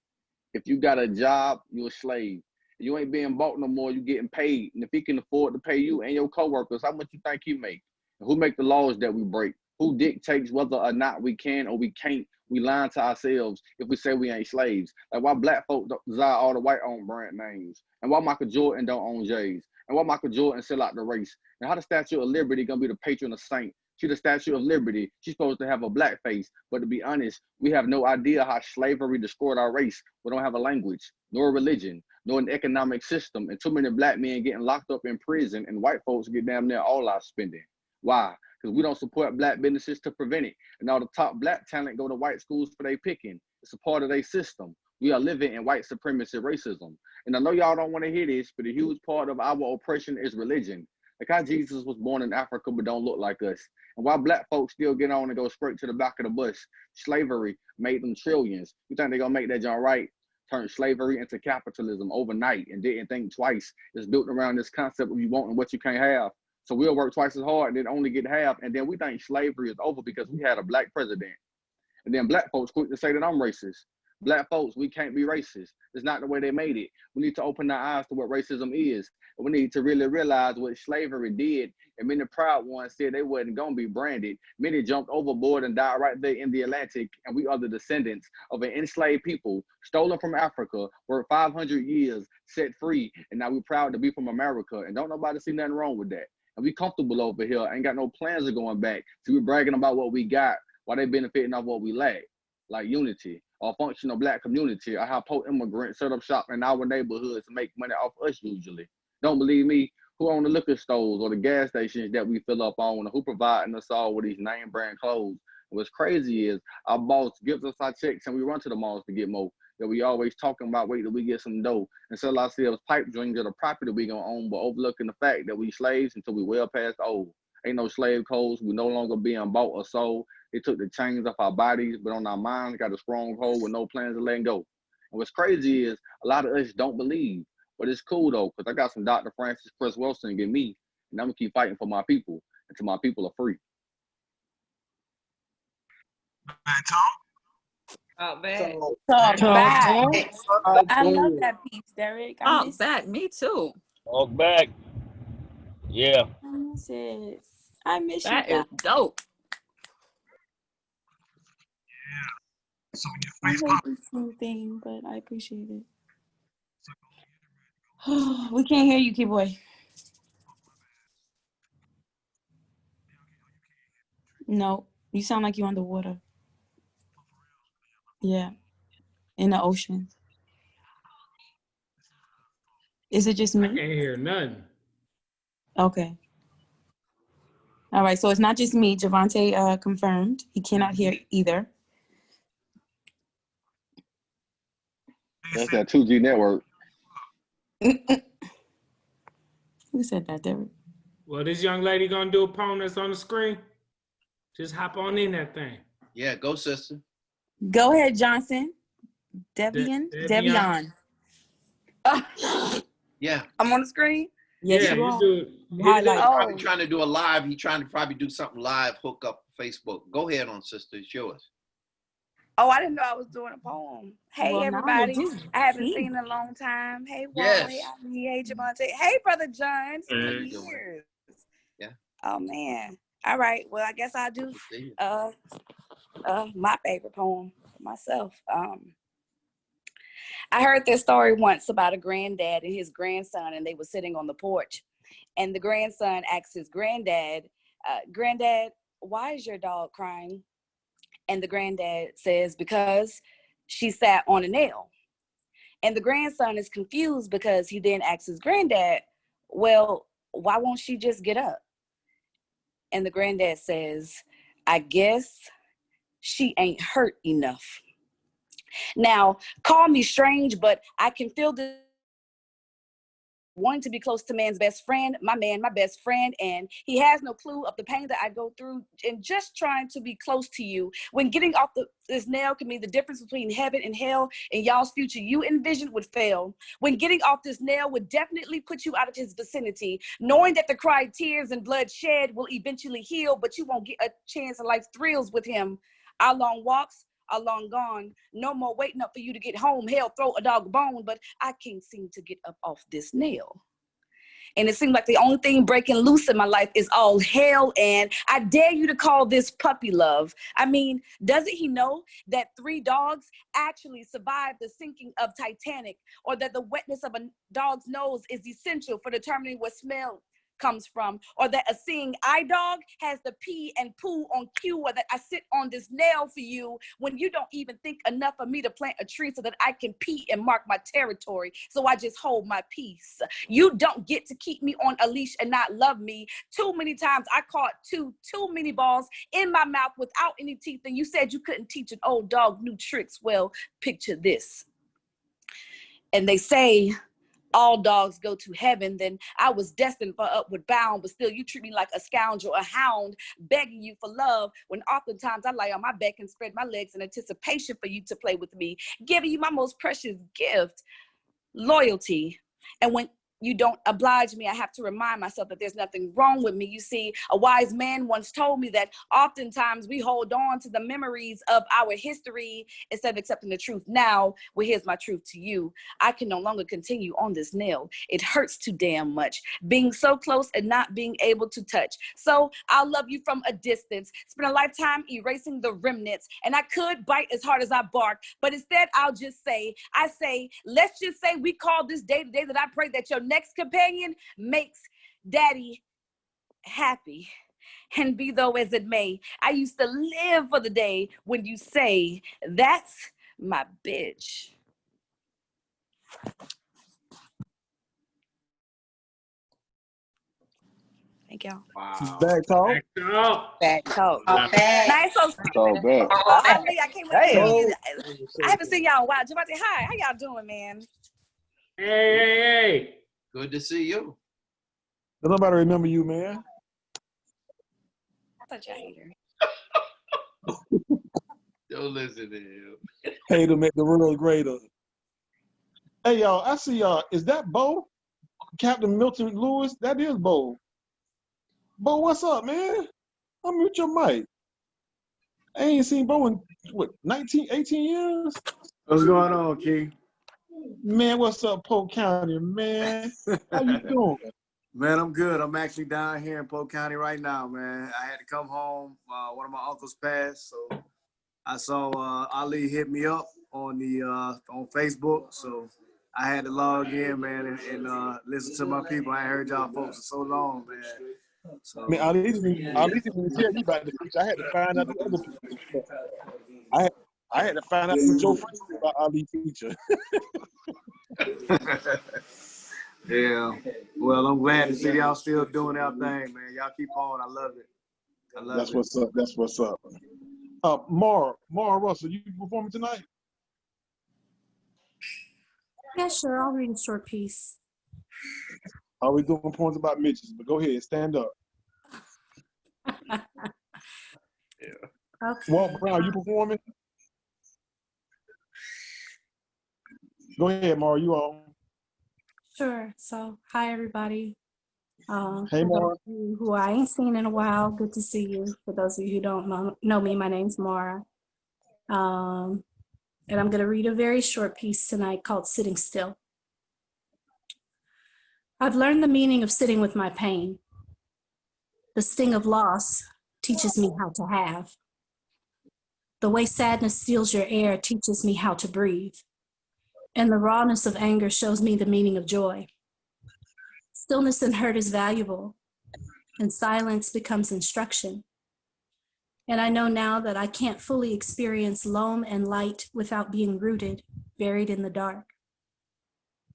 [SPEAKER 20] If you got a job, you're a slave. You ain't being bought no more, you getting paid. And if he can afford to pay you and your coworkers, how much you think he make? And who make the laws that we break? Who dictates whether or not we can or we can't? We lying to ourselves if we say we ain't slaves. Like why black folk desire all the white owned brand names? And why Michael Jordan don't own J's? And why Michael Jordan sell out the race? And how the Statue of Liberty gonna be the patron of saint? She the Statue of Liberty. She's supposed to have a black face. But to be honest, we have no idea how slavery destroyed our race. We don't have a language, nor a religion, nor an economic system. And too many black men getting locked up in prison and white folks get damn near all our spending. Why? Because we don't support black businesses to prevent it. And all the top black talent go to white schools for their picking. It's a part of their system. We are living in white supremacy racism. And I know y'all don't want to hear this, but a huge part of our oppression is religion. Like how Jesus was born in Africa but don't look like us. And why black folks still get on and go straight to the back of the bus. Slavery made them trillions. You think they're going to make that joint right? Turn slavery into capitalism overnight and didn't think twice. It's built around this concept of you want and what you can't have. So we'll work twice as hard and then only get half. And then we think slavery is over because we had a black president. And then black folks quick to say that I'm racist. Black folks, we can't be racist. It's not the way they made it. We need to open our eyes to what racism is. And we need to really realize what slavery did. And many proud ones said they wasn't going to be branded. Many jumped overboard and died right there in the Atlantic. And we are the descendants of an enslaved people, stolen from Africa, worked 500 years, set free. And now we're proud to be from America. And don't nobody see nothing wrong with that. And we comfortable over here. Ain't got no plans of going back. So we're bragging about what we got while they benefiting off what we lack. Like unity, or functional black community, or how poor immigrants set up shop in our neighborhoods to make money off us usually. Don't believe me? Who own the liquor stores or the gas stations that we fill up on, or who providing us all with these name brand clothes? What's crazy is our boss gives us our checks and we run to the malls to get more. That we always talking about wait till we get some dough and sell ourselves pipe dreams of the property we gonna own, but overlooking the fact that we slaves until we well past old. Ain't no slave codes. We no longer being bought or sold. They took the chains off our bodies, but on our minds got a stronghold with no plans of letting go. And what's crazy is a lot of us don't believe, but it's cool though, because I got some Dr. Francis Chris Wilson get me, and I'm gonna keep fighting for my people until my people are free.
[SPEAKER 21] Talk back.
[SPEAKER 12] Talk back.
[SPEAKER 21] Talk
[SPEAKER 12] I love
[SPEAKER 21] good.
[SPEAKER 12] that piece, Derek. I
[SPEAKER 1] Talk
[SPEAKER 12] miss
[SPEAKER 1] back. Me too.
[SPEAKER 16] Talk back. Yeah.
[SPEAKER 12] it. I miss you
[SPEAKER 1] That
[SPEAKER 12] guys.
[SPEAKER 1] is dope.
[SPEAKER 2] So when
[SPEAKER 12] I
[SPEAKER 2] your face
[SPEAKER 12] hate
[SPEAKER 2] pop,
[SPEAKER 12] this new thing, but I appreciate it. We can't hear you, kid boy. No, you sound like you're underwater. Yeah, in the ocean. Is it just
[SPEAKER 11] I
[SPEAKER 12] me?
[SPEAKER 11] can't hear nothing.
[SPEAKER 12] Okay. All right, so it's not just me. Javante confirmed. He cannot hear either.
[SPEAKER 20] That's that 2G network.
[SPEAKER 12] Who said that, Derek?
[SPEAKER 11] Well, this young lady gonna do a poem that's on the screen. Just hop on in that thing.
[SPEAKER 19] Yeah, go sister.
[SPEAKER 12] Go ahead, Johnson. Devian?
[SPEAKER 11] Devian.
[SPEAKER 19] Yeah.
[SPEAKER 13] I'm on the screen?
[SPEAKER 12] Yes,
[SPEAKER 11] Yeah,
[SPEAKER 12] you
[SPEAKER 11] you
[SPEAKER 12] are.
[SPEAKER 11] do.
[SPEAKER 19] He's
[SPEAKER 13] Oh.
[SPEAKER 19] probably trying to do a live. He's trying to probably do something live, hook up Facebook. Go ahead on, sister. It's yours.
[SPEAKER 13] Oh, I didn't know I was doing a poem. Hey,
[SPEAKER 12] Well, now you
[SPEAKER 13] everybody.
[SPEAKER 12] do.
[SPEAKER 13] I haven't
[SPEAKER 12] Please.
[SPEAKER 13] seen in a long time. Hey, Walt.
[SPEAKER 19] Yes.
[SPEAKER 13] Hey, Ali. Hey, Javante. Hey, Brother John. It's
[SPEAKER 19] How
[SPEAKER 13] been
[SPEAKER 19] you doing?
[SPEAKER 13] years.
[SPEAKER 19] Yeah.
[SPEAKER 13] Oh, man. All right. Well, I guess I'll do my favorite poem myself. I heard this story once about a granddad and his grandson, and they were sitting on the porch. And the grandson asked his granddad, Granddad, why is your dog crying? And the granddad says, because she sat on a nail. And the grandson is confused because he then asks his granddad, well, why won't she just get up? And the granddad says, I guess she ain't hurt enough. Now, call me strange, but I can feel this wanting to be close to man's best friend, my man, my best friend, and he has no clue of the pain that I go through in just trying to be close to you. When getting off this nail can mean the difference between heaven and hell, and y'all's future you envisioned would fail. When getting off this nail would definitely put you out of his vicinity, knowing that the cried tears and blood shed will eventually heal, but you won't get a chance of life's thrills with him. Our long walks are long gone. No more waiting up for you to get home. Hell, throw a dog a bone, but I can't seem to get up off this nail. And it seems like the only thing breaking loose in my life is all hell, and I dare you to call this puppy love. I mean, doesn't he know that 3 dogs actually survived the sinking of Titanic, or that the wetness of a dog's nose is essential for determining what smell comes from, or that a seeing eye dog has the pee and poo on cue, or that I sit on this nail for you when you don't even think enough of me to plant a tree so that I can pee and mark my territory. So I just hold my peace. You don't get to keep me on a leash and not love me. Too many times I caught too many balls in my mouth without any teeth, and you said you couldn't teach an old dog new tricks. Well, picture this. And they say all dogs go to heaven, then I was destined for upward bound, but still you treat me like a scoundrel, a hound, begging you for love, when oftentimes I lie on my back and spread my legs in anticipation for you to play with me, giving you my most precious gift, loyalty. And when you don't oblige me, I have to remind myself that there's nothing wrong with me. You see, a wise man once told me that oftentimes we hold on to the memories of our history instead of accepting the truth. Now, well, here's my truth to you. I can no longer continue on this nail. It hurts too damn much, being so close and not being able to touch. So I'll love you from a distance, spend a lifetime erasing the remnants, and I could bite as hard as I bark, but instead I'll just say, let's just say we call this day the day that I pray that your next companion makes daddy happy. And be though as it may, I used to live for the day when you say, that's my bitch. Thank y'all.
[SPEAKER 11] Wow.
[SPEAKER 2] Back talk.
[SPEAKER 11] Back talk.
[SPEAKER 13] Back talk.
[SPEAKER 11] Back.
[SPEAKER 13] Nice. So
[SPEAKER 20] back.
[SPEAKER 13] Ali, I can't wait to
[SPEAKER 2] Hey.
[SPEAKER 13] see you. I haven't seen y'all in a while. Javante, hi. How y'all doing, man?
[SPEAKER 11] Hey.
[SPEAKER 19] Good to see you.
[SPEAKER 2] Does nobody remember you, man?
[SPEAKER 13] I thought y'all hated her.
[SPEAKER 19] Don't listen to him.
[SPEAKER 2] Hey, to make the world greater. Hey, y'all, I see y'all. Is that Bo? Captain Milton Lewis? That is Bo. Bo, what's up, man? Unmute your mic. I ain't seen Bo in, 18 years?
[SPEAKER 1] What's going on, King?
[SPEAKER 2] Man, what's up, Polk County, man? How you doing?
[SPEAKER 1] Man, I'm good. I'm actually down here in Polk County right now, man. I had to come home. One of my uncles passed, so I saw Ali hit me up on on Facebook, so I had to log in, man, and listen to my people. I ain't heard y'all folks for so long, man. So,
[SPEAKER 2] Man, Ali didn't tell me about the feature. I had to find out the other people. I had to find out from Joe Frank about Ali feature.
[SPEAKER 1] yeah. Well, I'm glad to see y'all still doing our thing, man. Y'all keep on. I love it. I love
[SPEAKER 2] That's
[SPEAKER 1] it.
[SPEAKER 2] what's up. That's what's up. Mara Russell, you performing tonight?
[SPEAKER 3] Yeah, sure. I'll read a short piece.
[SPEAKER 2] Are we doing poems about midgets? But go ahead, stand up.
[SPEAKER 3] Okay.
[SPEAKER 2] Walt Brown, you performing? Go ahead, Mara. You on?
[SPEAKER 3] Sure. So, hi, everybody.
[SPEAKER 2] Hey,
[SPEAKER 3] for those
[SPEAKER 2] Mara.
[SPEAKER 3] of you who I ain't seen in a while, good to see you. For those of you who don't know me, my name's Mara. And I'm going to read a very short piece tonight called Sitting Still. I've learned the meaning of sitting with my pain. The sting of loss teaches me how to have. The way sadness steals your air teaches me how to breathe. And the rawness of anger shows me the meaning of joy. Stillness and hurt is valuable, and silence becomes instruction. And I know now that I can't fully experience loam and light without being rooted, buried in the dark.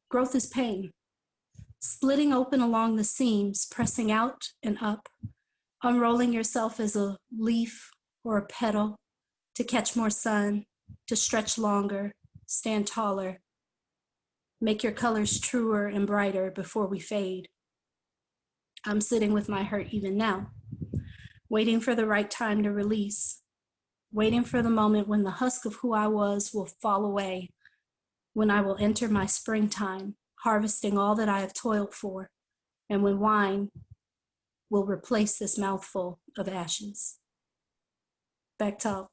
[SPEAKER 3] Growth is pain, splitting open along the seams, pressing out and up, unrolling yourself as a leaf or a petal to catch more sun, to stretch longer, stand taller. Make your colors truer and brighter before we fade. I'm sitting with my hurt even now, waiting for the right time to release, waiting for the moment when the husk of who I was will fall away, when I will enter my springtime, harvesting all that I have toiled for, and when wine will replace this mouthful of ashes. Back talk.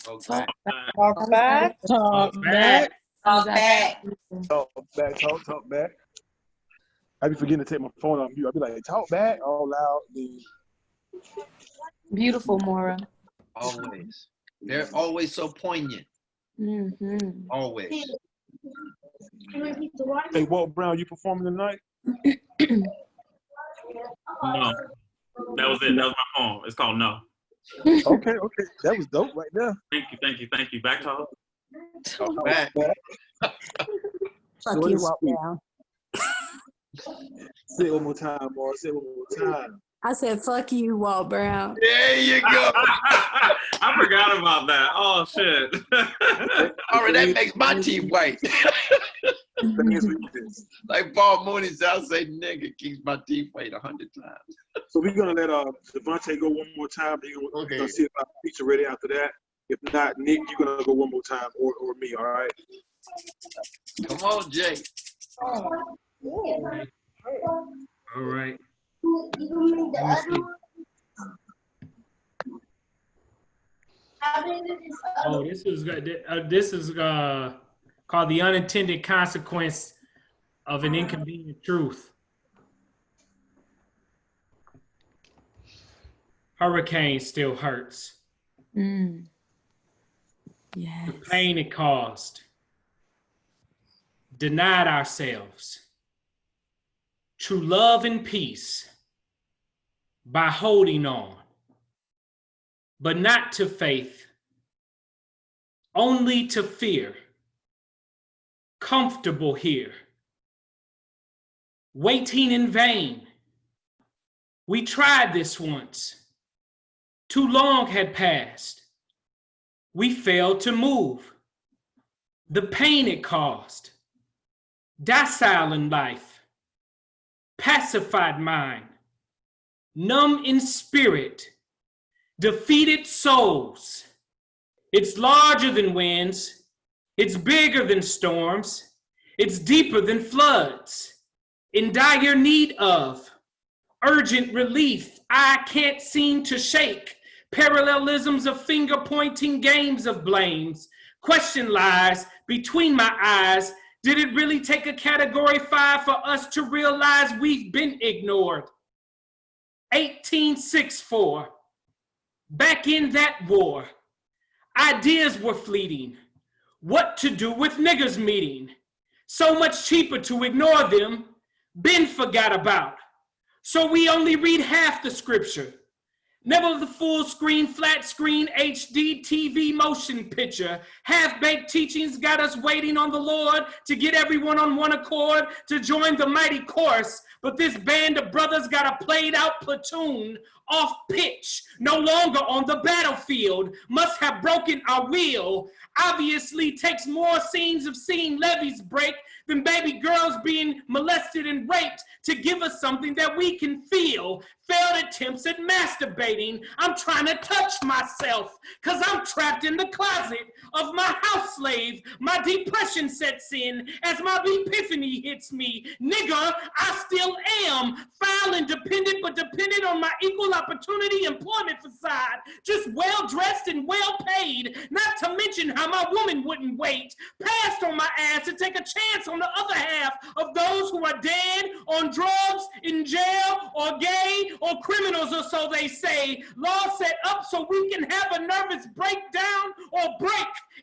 [SPEAKER 23] Talk back. Talk back. Talk back.
[SPEAKER 5] Talk back.
[SPEAKER 2] Talk back. I be forgetting to take my phone off mute. I be like, talk back all loud.
[SPEAKER 23] Beautiful, Mora.
[SPEAKER 19] Always. They're always so poignant.
[SPEAKER 23] Mm-hmm.
[SPEAKER 19] Always.
[SPEAKER 2] Hey, Walt Brown, you performing tonight?
[SPEAKER 6] No. That was it. That was my poem. It's called No.
[SPEAKER 2] Okay. That was dope right there.
[SPEAKER 6] Thank you. Back talk.
[SPEAKER 19] Talk back.
[SPEAKER 3] Fuck you, Walt Brown.
[SPEAKER 2] Say it one more time, Mara. Say it one more time.
[SPEAKER 3] I said, fuck you, Walt Brown.
[SPEAKER 19] There you go.
[SPEAKER 6] I forgot about that. Oh, shit.
[SPEAKER 19] All right, that makes my teeth white. Like Paul Mooney said, I'll say nigga keeps my teeth white 100 times.
[SPEAKER 2] So we're going to let Devontae go one more time. We're going to see if our feature ready after that. If not, Nick, you're going to go one more time, or me, all right?
[SPEAKER 19] Come on, Jay.
[SPEAKER 11] All right. Oh, this is good. This is called The Unintended Consequence of an Inconvenient Truth. Hurricane still hurts.
[SPEAKER 23] Yes.
[SPEAKER 11] The pain it caused. Denied ourselves true love and peace by holding on, but not to faith, only to fear. Comfortable here, waiting in vain. We tried this once. Too long had passed. We failed to move. The pain it caused. Docile in life. Pacified mind. Numb in spirit. Defeated souls. It's larger than winds. It's bigger than storms. It's deeper than floods. In dire need of urgent relief, I can't seem to shake. Parallelisms of finger-pointing games of blames. Question lies between my eyes. Did it really take a Category 5 for us to realize we've been ignored? 1864, back in that war, ideas were fleeting. What to do with niggas meeting? So much cheaper to ignore them, been forgot about. So we only read half the scripture. Never the full screen, flat screen, HD, TV motion picture. Half-baked teachings got us waiting on the Lord to get everyone on one accord to join the mighty chorus. But this band of brothers got a played out platoon off pitch, no longer on the battlefield, must have broken our will. Obviously takes more scenes of seeing levees break than baby girls being molested and raped to give us something that we can feel. Failed attempts at masturbating. I'm trying to touch myself because I'm trapped in the closet of my house slave. My depression sets in as my epiphany hits me. Nigga, I still am foul and dependent, but dependent on my equal opportunity employment facade. Just well-dressed and well-paid, not to mention how my woman wouldn't wait. Passed on my ass to take a chance on the other half of those who are dead, on drugs, in jail, or gay, or criminals, or so they say. Law set up so we can have a nervous breakdown or break.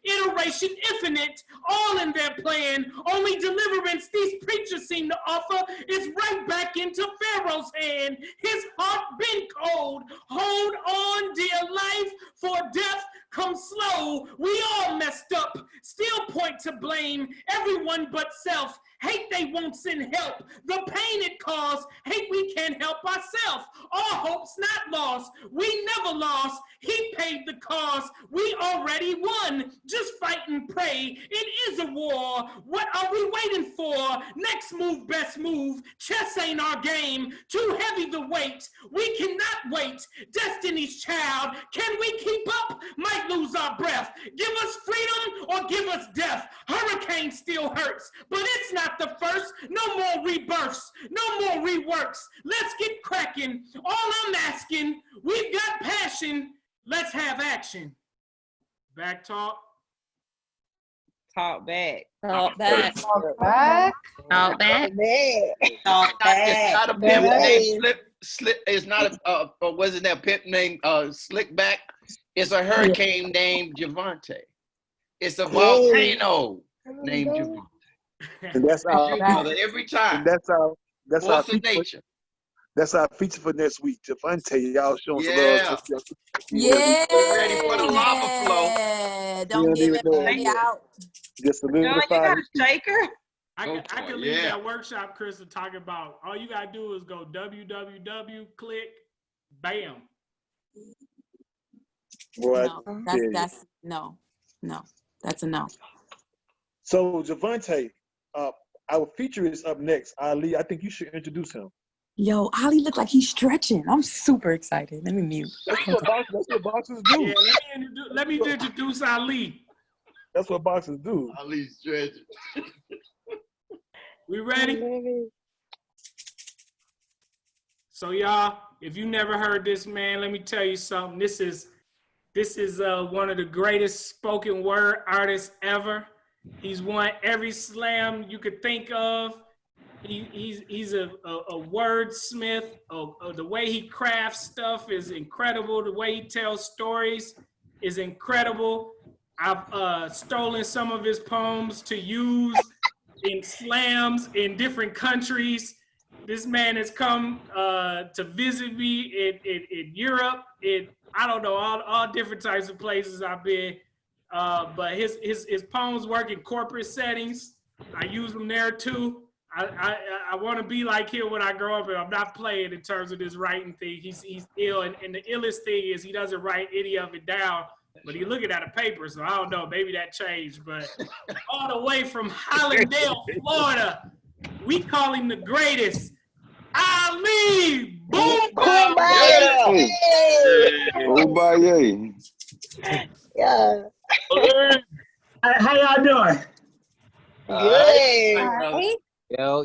[SPEAKER 11] Iteration infinite, all in their plan. Only deliverance these preachers seem to offer is right back into Pharaoh's hand. His heart been cold. Hold on, dear life, for death comes slow. We all messed up. Still point to blame. Everyone but self. Hate they won't send help. The pain it caused, hate we can't help ourselves. All hope's not lost. We never lost. He paid the cost. We already won. Just fight and pray. It is a war. What are we waiting for? Next move, best move. Chess ain't our game. Too heavy the weight. We cannot wait. Destiny's child. Can we keep up? Might lose our breath. Give us freedom or give us death. Hurricane still hurts, but it's not the first. No more rebirths. No more reworks. Let's get cracking. All I'm asking, we've got passion. Let's have action. Back talk.
[SPEAKER 7] Talk back.
[SPEAKER 13] Talk back.
[SPEAKER 17] Talk back.
[SPEAKER 7] Talk back.
[SPEAKER 5] Talk
[SPEAKER 19] It's
[SPEAKER 5] back.
[SPEAKER 19] not a pimp named Slip. It's not a wasn't that pimp named Slickback? It's a hurricane named Javante. It's a volcano named Javante.
[SPEAKER 2] And that's our
[SPEAKER 19] Every time.
[SPEAKER 2] That's our
[SPEAKER 19] Force of
[SPEAKER 2] feature.
[SPEAKER 19] nature.
[SPEAKER 2] That's our feature for next week. Javante, y'all showing some
[SPEAKER 19] Yeah.
[SPEAKER 2] love.
[SPEAKER 13] Yeah.
[SPEAKER 19] We're ready for the lava flow.
[SPEAKER 13] Don't give it out.
[SPEAKER 2] Just solidify.
[SPEAKER 7] Shaker.
[SPEAKER 11] I can leave that workshop, Chris, to talk about. All you gotta do is go www, click, bam.
[SPEAKER 2] Boy,
[SPEAKER 13] No, that's a no.
[SPEAKER 2] So Javante, our feature is up next. Ali, I think you should introduce him.
[SPEAKER 12] Yo, Ali look like he's stretching. I'm super excited. Let me mute.
[SPEAKER 2] That's what boxers do.
[SPEAKER 11] Yeah, let me introduce Ali.
[SPEAKER 2] That's what boxers do.
[SPEAKER 19] Ali's stretching.
[SPEAKER 11] We ready? So y'all, if you never heard this man, let me tell you something. This is one of the greatest spoken word artists ever. He's won every slam you could think of. He's a wordsmith. The way he crafts stuff is incredible. The way he tells stories is incredible. I've stolen some of his poems to use in slams in different countries. This man has come to visit me in Europe, I don't know, all different types of places I've been. But his poems work in corporate settings. I use them there too. I want to be like him when I grow up, and I'm not playing in terms of this writing thing. He's ill, and the illest thing is he doesn't write any of it down, but he's looking at a paper, so I don't know, maybe that changed. But all the way from Hollandale, Florida, we call him the greatest. Ali Boomba!
[SPEAKER 8] Yeah.
[SPEAKER 10] How y'all doing?
[SPEAKER 8] Good.
[SPEAKER 18] Yo.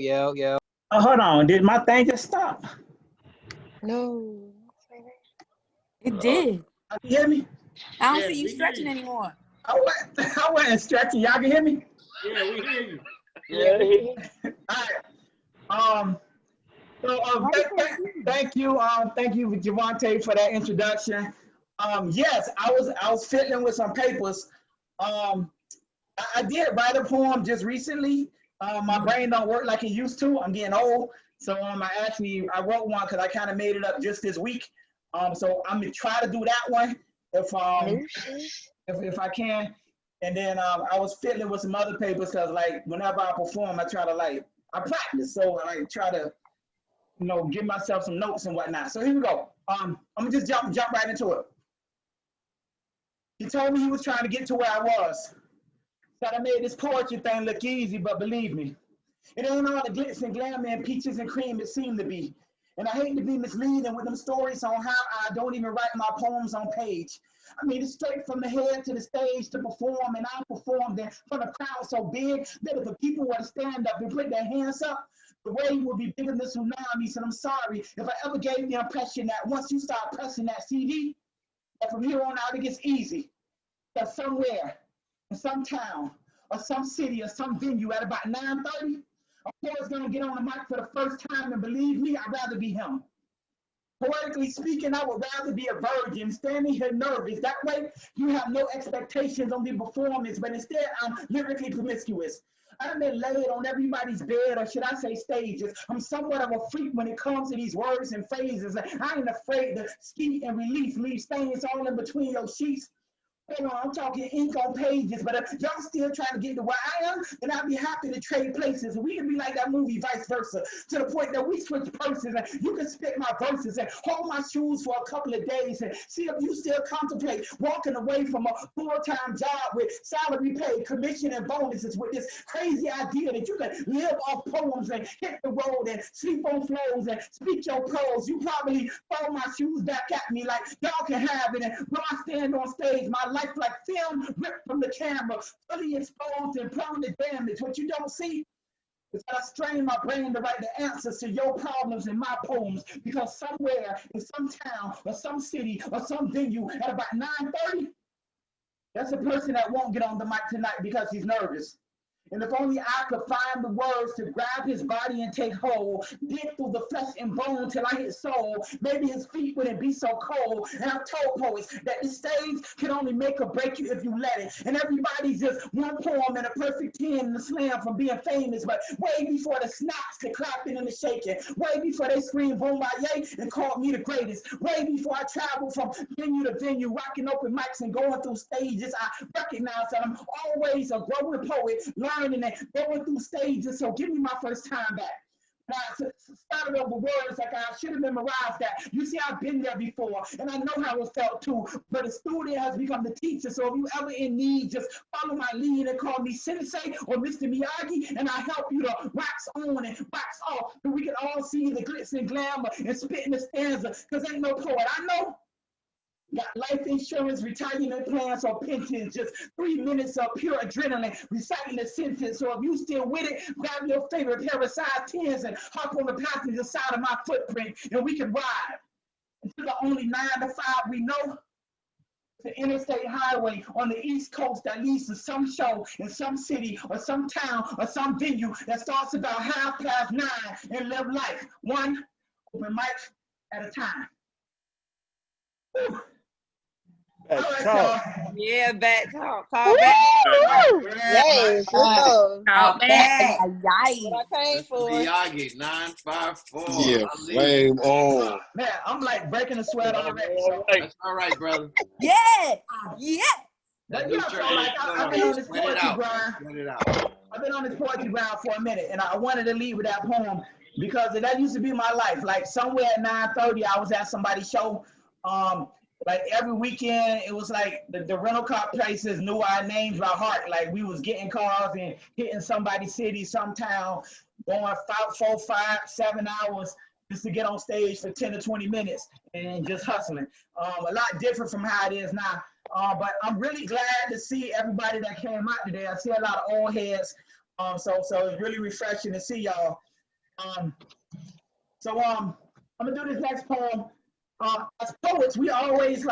[SPEAKER 10] Hold on. Did my thing just stop?
[SPEAKER 8] No.
[SPEAKER 12] It did.
[SPEAKER 10] You hear me?
[SPEAKER 12] I don't see you stretching anymore.
[SPEAKER 10] I wasn't stretching. Y'all can hear me?
[SPEAKER 11] Yeah, we hear you.
[SPEAKER 10] Yeah. All right. Thank you, Javante, for that introduction. Yes, I was fiddling with some papers. I did write a poem just recently. My brain don't work like it used to. I'm getting old, so I wrote one because I kind of made it up just this week. So I'm gonna try to do that one if I can. And then I was fiddling with some other papers because like whenever I perform, I try to I practice. So I try to give myself some notes and whatnot. So here we go. I'm gonna just jump right into it. He told me he was trying to get to where I was. Said I made this poetry thing look easy, but believe me, it ain't all the glitz and glamour and peaches and cream it seemed to be. And I hate to be misleading with them stories on how I don't even write my poems on page. I mean, it's straight from the head to the stage to perform, and I performed in front of a crowd so big that if the people were to stand up and put their hands up, the wave would be bigger than tsunami. So I'm sorry if I ever gave the impression that once you start pressing that CD, that from here on out it gets easy. That somewhere, in some town, or some city, or some venue at about 9:30, a poet's gonna get on the mic for the first time, and believe me, I'd rather be him. Poetically speaking, I would rather be a virgin standing here nervous. That way, you have no expectations on the performance, but instead, I'm lyrically promiscuous. I've been laid on everybody's bed, or should I say stages. I'm somewhat of a freak when it comes to these words and phrases. I ain't afraid to ski and release, leave stains all in between your sheets. I'm talking ink on pages, but if y'all still trying to get to where I am, then I'd be happy to trade places. We can be like that movie, vice versa, to the point that we switch purses and you can spit my verses and hold my shoes for a couple of days and see if you still contemplate walking away from a full-time job with salary pay, commission, and bonuses with this crazy idea that you can live off poems and hit the road and sleep on floors and speak your prose. You probably throw my shoes back at me like y'all can have it. And when I stand on stage, my life like film ripped from the camera, fully exposed and prone to damage. What you don't see is that I strain my brain to write the answers to your problems in my poems, because somewhere in some town or some city or some venue at about 9:30, that's a person that won't get on the mic tonight because he's nervous. And if only I could find the words to grab his body and take hold, dig through the flesh and bone till I hit soul, maybe his feet wouldn't be so cold. And I've told poets that the stage can only make or break you if you let it. And everybody's just one poem and a perfect 10 in the slam from being famous, but way before the snaps, the clapping and the shaking, way before they screamed boom by yay and called me the greatest, way before I traveled from venue to venue, rocking open mics and going through stages, I recognize that I'm always a growing poet, learning and going through stages. So give me my first time back. Now, started over words like I should have memorized that. You see, I've been there before, and I know how it felt too. But the student has become the teacher. So if you ever in need, just follow my lead and call me Sensei or Mr. Miyagi, and I help you to wax on and wax off, and we can all see the glitz and glamour and spit in the stanza. Because ain't no poet I know got life insurance, retirement plans, or pensions, just 3 minutes of pure adrenaline, reciting the sentence. So if you still with it, grab your favorite pair of size 10s and hop on the passenger side of my footprint, and we can ride until the only 9 to 5 we know, the interstate highway on the East Coast that leads to some show in some city or some town or some venue that starts about 9:30 and live life one open mic at a time. Woo.
[SPEAKER 2] Back
[SPEAKER 10] All right,
[SPEAKER 2] talk.
[SPEAKER 10] y'all.
[SPEAKER 7] Yeah, back talk. Call back.
[SPEAKER 8] Yes, let's go.
[SPEAKER 7] Call back.
[SPEAKER 8] What I came for.
[SPEAKER 19] Miyagi 954.
[SPEAKER 4] Yeah, flame on.
[SPEAKER 10] Man, I'm like breaking the sweat already. So.
[SPEAKER 19] That's all right, brother.
[SPEAKER 12] Yeah, yeah.
[SPEAKER 10] But yeah, so like I've been on this poetry grind. I've been on this poetry grind for a minute, and I wanted to leave with that poem because that used to be my life. Like somewhere at 9:30, I was at somebody's show. Like every weekend, it was like the rental car places knew our names by heart. Like we was getting cars and hitting somebody's city, some town, going 4, 5, 7 hours just to get on stage for 10 to 20 minutes and just hustling. A lot different from how it is now. But I'm really glad to see everybody that came out today. I see a lot of old heads. So it's really refreshing to see y'all. I'm gonna do this next poem. As poets, we always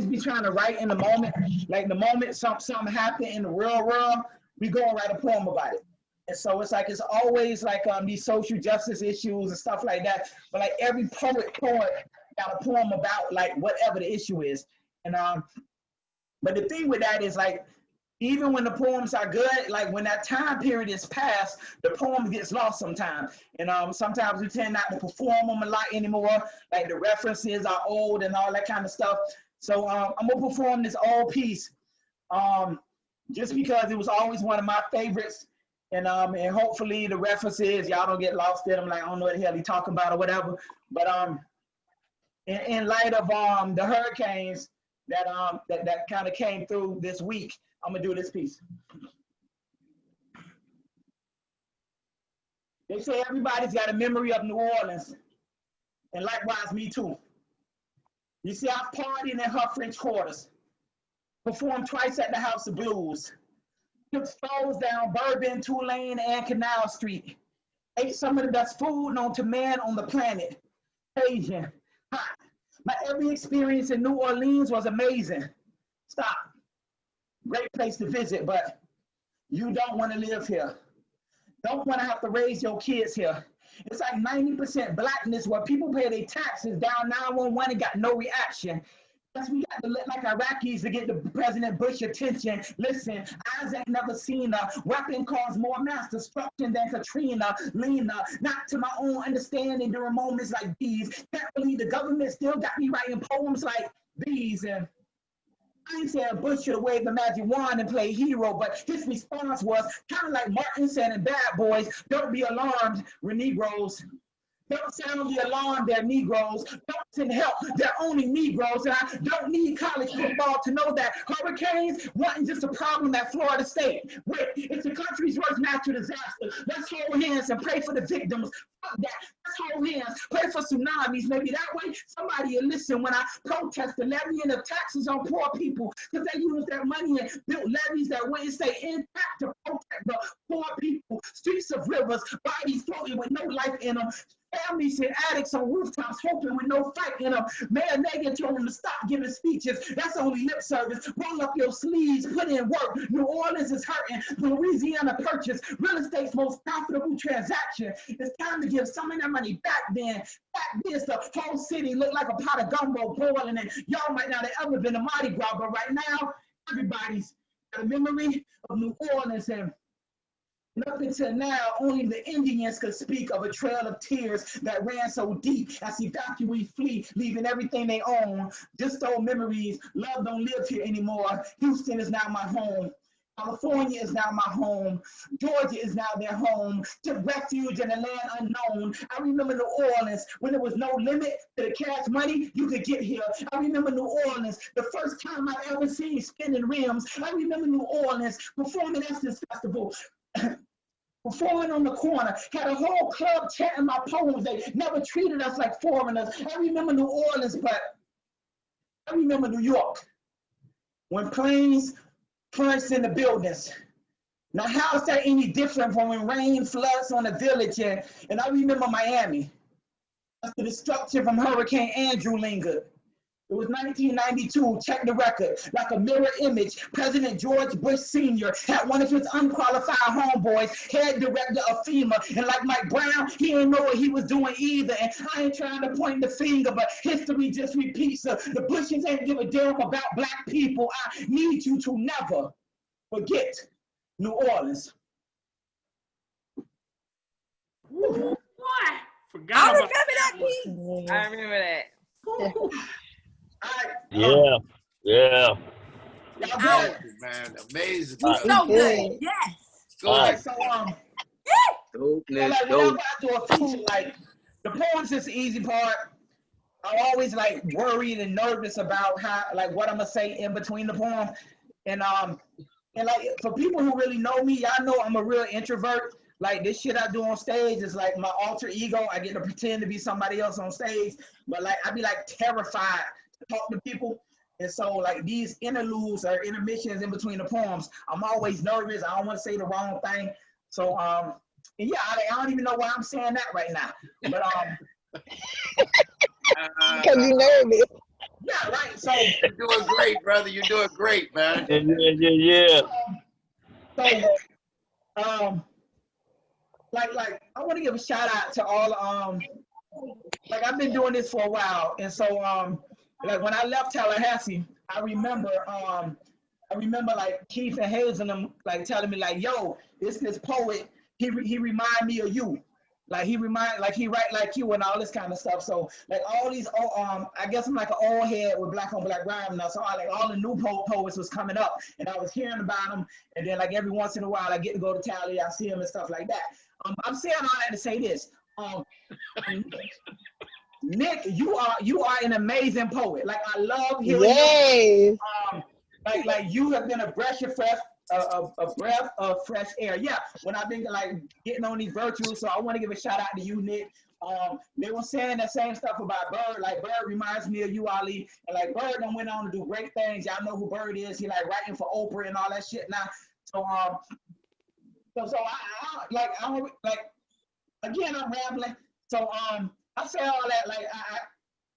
[SPEAKER 10] be trying to write in the moment. Like the moment something happened in the real world, we go and write a poem about it. And so it's always like these social justice issues and stuff like that. But like every poet got a poem about like whatever the issue is. And but the thing with that is like, even when the poems are good, like when that time period is past, the poem gets lost sometimes. And sometimes we tend not to perform them a lot anymore. Like the references are old and all that kind of stuff. So I'm gonna perform this old piece just because it was always one of my favorites. And hopefully the references, y'all don't get lost in them. Like, I don't know what the hell he talking about or whatever. But in light of the hurricanes that kind of came through this week, I'm gonna do this piece. They say everybody's got a memory of New Orleans, and likewise me too. You see, I've partied in her French quarters, performed twice at the House of Blues, took strolls down Bourbon, Tulane, and Canal Street, ate some of the best food known to man on the planet, Asian, hot. My every experience in New Orleans was amazing. Stop. Great place to visit, but you don't want to live here. Don't want to have to raise your kids here. It's like 90% blackness where people pay their taxes down 911 and got no reaction. Yes, we got to look like Iraqis to get the President Bush attention. Listen, eyes ain't never seen a weapon cause more mass destruction than Katrina, Lena. Not to my own understanding during moments like these. Can't believe the government still got me writing poems like these. And I ain't saying Bush should have waved the magic wand and played hero, but his response was kind of like Martin said in Bad Boys, don't be alarmed, we're Negroes. Don't sound the alarm, they're Negroes. Don't send help, they're only Negroes. And I don't need college football to know that hurricanes wasn't just a problem at Florida State. Wait, it's the country's worst natural disaster. Let's hold hands and pray for the victims. Fuck that. Let's hold hands, pray for tsunamis. Maybe that way somebody will listen when I protest the levying of taxes on poor people, because they use that money and built levees that wouldn't stay intact to protect the poor people. Streets of rivers, bodies floating with no life in them. Families and addicts on rooftops hoping with no fight in them. Mayor Nagin told them to stop giving speeches. That's only lip service. Roll up your sleeves, put in work. New Orleans is hurting. Louisiana Purchase, real estate's most profitable transaction. It's time to give some of that money back then. Back then, the whole city looked like a pot of gumbo boiling, and y'all might not have ever been a Mardi Gras, but right now, everybody's got a memory of New Orleans, and up until now, only the Indians could speak of a trail of tears that ran so deep as evacuees flee, leaving everything they own. Just old memories. Love don't live here anymore. Houston is now my home. California is now my home. Georgia is now their home. Took refuge in a land unknown. I remember New Orleans when there was no limit to the cash money you could get here. I remember New Orleans, the first time I've ever seen spinning rims. I remember New Orleans performing at this festival. Performing on the corner, had a whole club chanting my poems. They never treated us like foreigners. I remember New Orleans, but I remember New York. When planes plunged into buildings. Now, how is that any different from when rain floods on a village? And I remember Miami. As the destruction from Hurricane Andrew lingered. It was 1992, check the record. Like a mirror image, President George Bush Sr. had one of his unqualified homeboys, head director of FEMA. And like Mike Brown, he didn't know what he was doing either. And I ain't trying to point the finger, but history just repeats. The Bushes ain't give a damn about black people. I need you to never forget New Orleans.
[SPEAKER 11] Boy, forgot
[SPEAKER 7] I
[SPEAKER 11] about
[SPEAKER 7] remember
[SPEAKER 11] that
[SPEAKER 7] that
[SPEAKER 11] one.
[SPEAKER 7] piece. I remember that.
[SPEAKER 16] Yeah, yeah.
[SPEAKER 10] Y'all good?
[SPEAKER 19] Amazing, man. Amazing.
[SPEAKER 16] All
[SPEAKER 7] You so good. Yes.
[SPEAKER 19] Go
[SPEAKER 16] right.
[SPEAKER 19] ahead.
[SPEAKER 10] So,
[SPEAKER 18] Dopeness,
[SPEAKER 10] like
[SPEAKER 18] dope.
[SPEAKER 10] whenever I do a feature, like the poems is the easy part. I'm always like worried and nervous about how, like, what I'm gonna say in between the poem. And like for people who really know me, y'all know I'm a real introvert. Like this shit I do on stage is like my alter ego. I get to pretend to be somebody else on stage, but like I be like terrified to talk to people. And so like these interludes or intermissions in between the poems, I'm always nervous. I don't want to say the wrong thing. So and yeah, I don't even know why I'm saying that right now. But
[SPEAKER 8] Because you nervous.
[SPEAKER 10] yeah, right. So
[SPEAKER 19] You're doing great, brother. You're doing great, man.
[SPEAKER 16] Yeah.
[SPEAKER 10] So like I want to give a shout out to all like I've been doing this for a while, and so like when I left Tallahassee, I remember like Keith and Hayes and them like telling me like, yo, this poet, he remind me of you. Like he write like you and all this kind of stuff. So like all these I guess I'm like an old head with black on black rhyme now. So all the new poets was coming up, and I was hearing about them. And then like every once in a while I get to go to Tally, I see them and stuff like that. I'm saying all that to say this. Nick, you are an amazing poet. Like I love hearing you. Like you have been a breath of fresh air. Yeah, when I've been like getting on these virtuals, so I want to give a shout out to you, Nick. They were saying the same stuff about Bird. Like Bird reminds me of you, Ali, and like Bird done went on to do great things. Y'all know who Bird is. He like writing for Oprah and all that shit now. So so I again I'm rambling. So I say all that like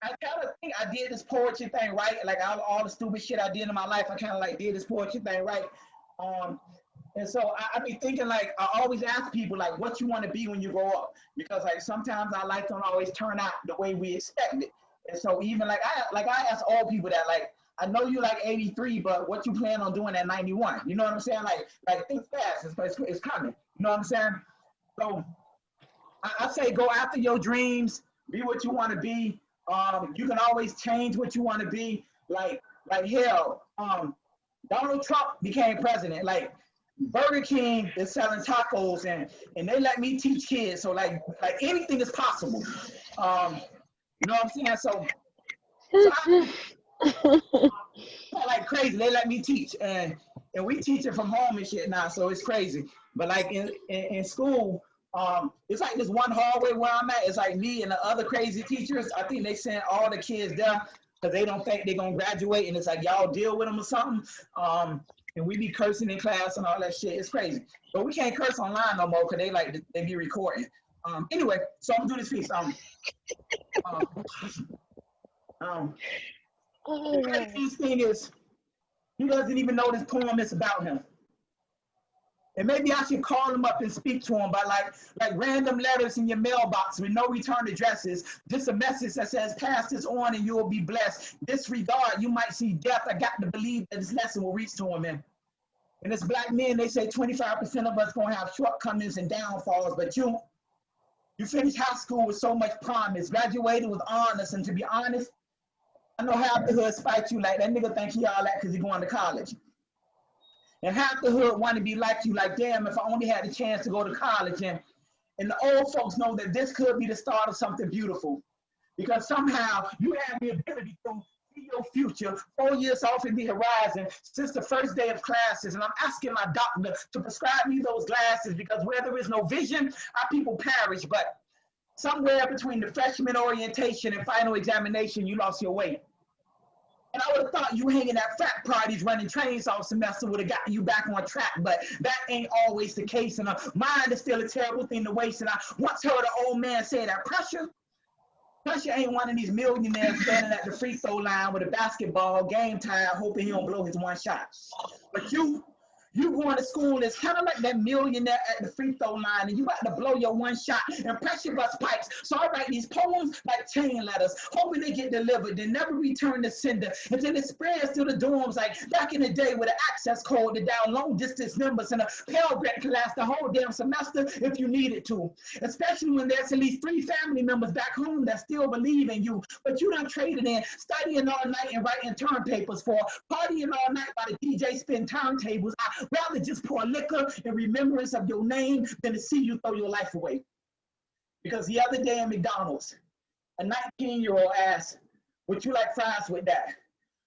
[SPEAKER 10] I kind of think I did this poetry thing right. Like all the stupid shit I did in my life, I kind of like did this poetry thing right. And so I be thinking like I always ask people like what you want to be when you grow up, because like sometimes our life don't always turn out the way we expect it. And so even like I ask all people that like I know you like 83, but what you plan on doing at 91? You know what I'm saying? Like think fast, it's coming. You know what I'm saying? So I say go after your dreams, be what you want to be. You can always change what you want to be. Like Like hell, Donald Trump became president. Like Burger King is selling tacos and they let me teach kids. So like anything is possible. You know what I'm saying? So like crazy. They let me teach and we teach it from home and shit now. So it's crazy. But like in school, it's like this one hallway where I'm at. It's like me and the other crazy teachers. I think they sent all the kids there because they don't think they're gonna graduate, and it's like y'all deal with them or something. And we be cursing in class and all that shit. It's crazy. But we can't curse online no more because they be recording. Anyway, so I'm gonna do this piece. The craziest thing is he doesn't even know this poem is about him. And maybe I should call him up and speak to him by like random letters in your mailbox with no return addresses. Just a message that says, pass this on and you'll be blessed. Disregard, you might see death. I got to believe that this lesson will reach to him. And as black men, they say 25% of us gonna have shortcomings and downfalls, but you finished high school with so much promise, graduated with honors, and to be honest, I know half the hood spite you like that nigga think he all that because he going to college. And half the hood want to be like you, like, damn, if I only had the chance to go to college. And the old folks know that this could be the start of something beautiful. Because somehow you have the ability to see your future 4 years off in the horizon since the first day of classes. And I'm asking my doctor to prescribe me those glasses because where there is no vision, our people perish. But somewhere between the freshman orientation and final examination, you lost your way. And I would have thought you hanging at frat parties running trains all semester would have gotten you back on track, but that ain't always the case. And mind is still a terrible thing to waste. And I once heard an old man say that pressure ain't one of these millionaires standing at the free throw line with a basketball, game tired, hoping he don't blow his one shot. But you going to school is kind of like that millionaire at the free throw line, and you about to blow your one shot and pressure bust pipes. So I write these poems like chain letters, hoping they get delivered, then never return to sender until it spreads to the dorms like back in the day with an access code to dial long distance numbers, and a Pell Grant can last the whole damn semester if you need it to. Especially when there's at least 3 family members back home that still believe in you, but you done traded in studying all night and writing term papers for partying all night while the DJ spin turntables. I'd rather just pour liquor in remembrance of your name than to see you throw your life away. Because the other day in McDonald's, a 19-year-old asked, would you like fries with that?